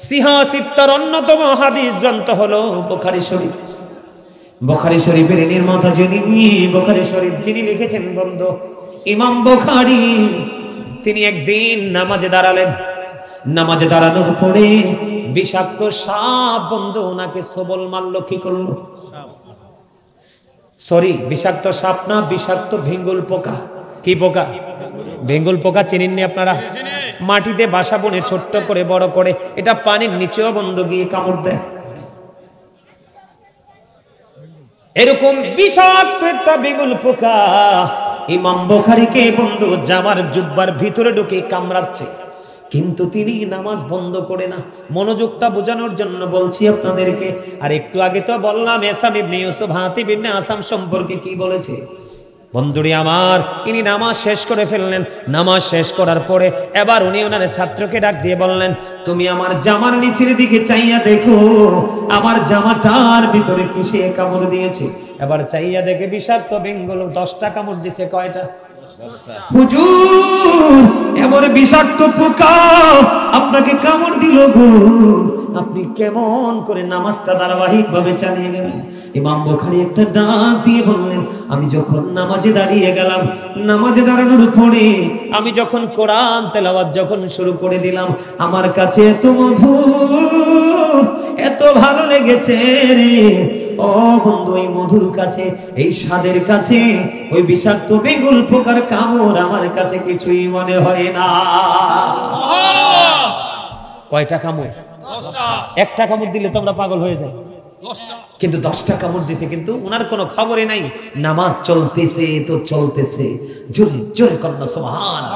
সিহাসিত্তার অন্যতম হাদিস গ্রন্থ হলো বুখারী শরীফ। বুখারী শরীফের নির্মাতা যিনি, বুখারী শরীফ যিনি লিখেছেন বন্ধু ইমাম বুখারী, তিনি একদিন নামাজে দাঁড়ালেন। নামাজে দাঁড়ানোর পরে বিষাক্ত সাপ বন্ধু ওনাকে সবল মারলো। কি করলো? সরি, বিষাক্ত সাপ না, বিষাক্ত ভেঙ্গুল পোকা। কি পোকা? ভেঙ্গুল পোকা চিনেননি আপনারা? মাটিতে বাসা বনে ছোট্ট করে বড় করে, এটা পানির নিচেও বন্ধু গিয়ে কামড় দেয়। এরকম বিষাক্ত একটা ভেঙ্গুল পোকা ইমাম বুখারীকে বন্ধু জামার জুব্বার ভিতরে ঢুকে কামড়াচ্ছে, কিন্তু তিনি নামাজ বন্ধ করে না। মনোযোগটা বোঝানোর জন্য বলছি আপনাদেরকে। আর একটু আগে তো বললাম এসাম ইবনে ইউসুফ হাতিব ইবনে আসাম সম্পর্কে কি বলেছে। বন্ধুরি আমার, ইনি নামাজ শেষ করে ফেললেন। নামাজ শেষ করার পরে এবার উনি ওনার ছাত্রকে ডাক দিয়ে বললেন, তুমি আমার জামার নিচের দিকে চাইয়া দেখো, আমার জামাটার ভিতরে কিসে কামড় দিয়েছে। এবার চাইয়া দেখে বিষাক্ত বেঙ্গল 10টা কামড় দিছে। কয়টা? হুজুর এমন বিষাক্ত পোকা আপনাকে কামড় দিল গো, আপনি কেমন করে নামাজটা ধারাবাহিক ভাবে চালিয়ে গেলেন? ইমাম বুখারী একটা ডাক দিয়ে বললেন, আমি যখন নামাজে দাঁড়িয়ে গেলাম, নামাজে দাঁড়ানোর পরে আমি যখন কোরআন তেলাওয়াত যখন শুরু করে দিলাম, আমার কাছে এত মধুর, এত ভালো লেগেছে রে ও বন্ধু। ওই মধুর কাছে, এই স্বাদের কাছে ওই বিষাক্ত বেগুল পোকার কামড় আমার কাছে কিছুই মনে হয় না। কয়টা কামড়? একটা কামড় দিলে তোমরা পাগল হয়ে যায়, কিন্তু 10টা কামড় দিছে, কিন্তু ওনার কোনো খবরই নাই। নামাজ চলতেছে তো চলতেছে। জোরে জোরে কন্যা সুবহানাল্লাহ,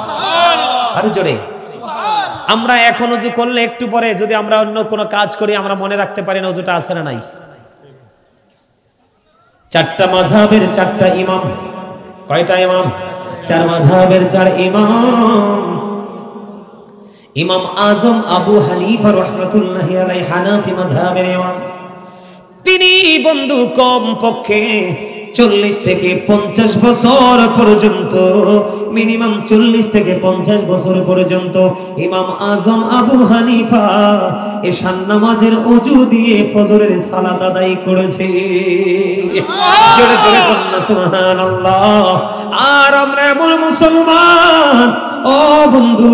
আরে জোরে। আমরা এখন ওযু করলে একটু পরে যদি আমরা অন্য কোনো কাজ করি, আমরা মনে রাখতে পারি না ওযুটা আছে না নাই। 4টা মাযহাবের 4টা ইমাম। কয়টা ইমাম? 4 মাযহাবের 4 ইমাম। ইমাম আজম আবু হানিফা রাহমাতুল্লাহি আলাইহি হানাফি মাযহাবের ইমাম। তিনি বন্ধু কম পক্ষে 40 থেকে 50 বছর পর্যন্ত, মিনিমাম 40 থেকে 50 বছর পর্যন্ত ইমাম আজম আবু হানিফা এশার নামাজের ওযু দিয়ে ফজরের সালাত আদায় করেছে। জোরে জোরে বলুন সুবহানাল্লাহ। আর আমরা এমন মুসলমান, ও বন্ধু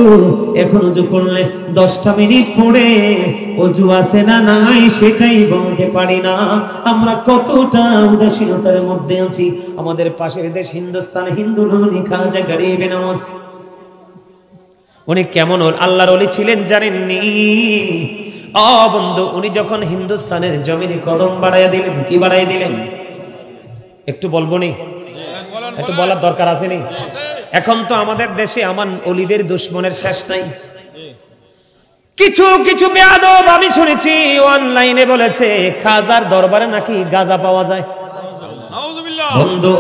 এখন ওযু করলে 10টা মিনিট পরে ওযু আছে না নাই সেটাই বলতে পারি না। আমরা কতটা উদাসীনতার মধ্যে আছি। আমাদের পাশের দেশ হিন্দুস্তান, হিন্দু ননি খাজা গরিব নওয়াজ, উনি কেমন আল্লাহর ওলি ছিলেন জানেননি? ও বন্ধু, উনি যখন হিন্দুস্তানের জমিনে কদম বাড়াইয়া দিলেন, কি বাড়াইয়া দিলেন একটু বলবো নি? একটু বলার দরকার আছে নি? এখন তো আমাদের দেশে আমান ওলিদের দুশমনের শেষ নাই। কিছু কিছু বেয়াদব আমি শুনেছি অনলাইনে বলেছে খাজার দরবারে নাকি গাঁজা পাওয়া যায়। বন্ধু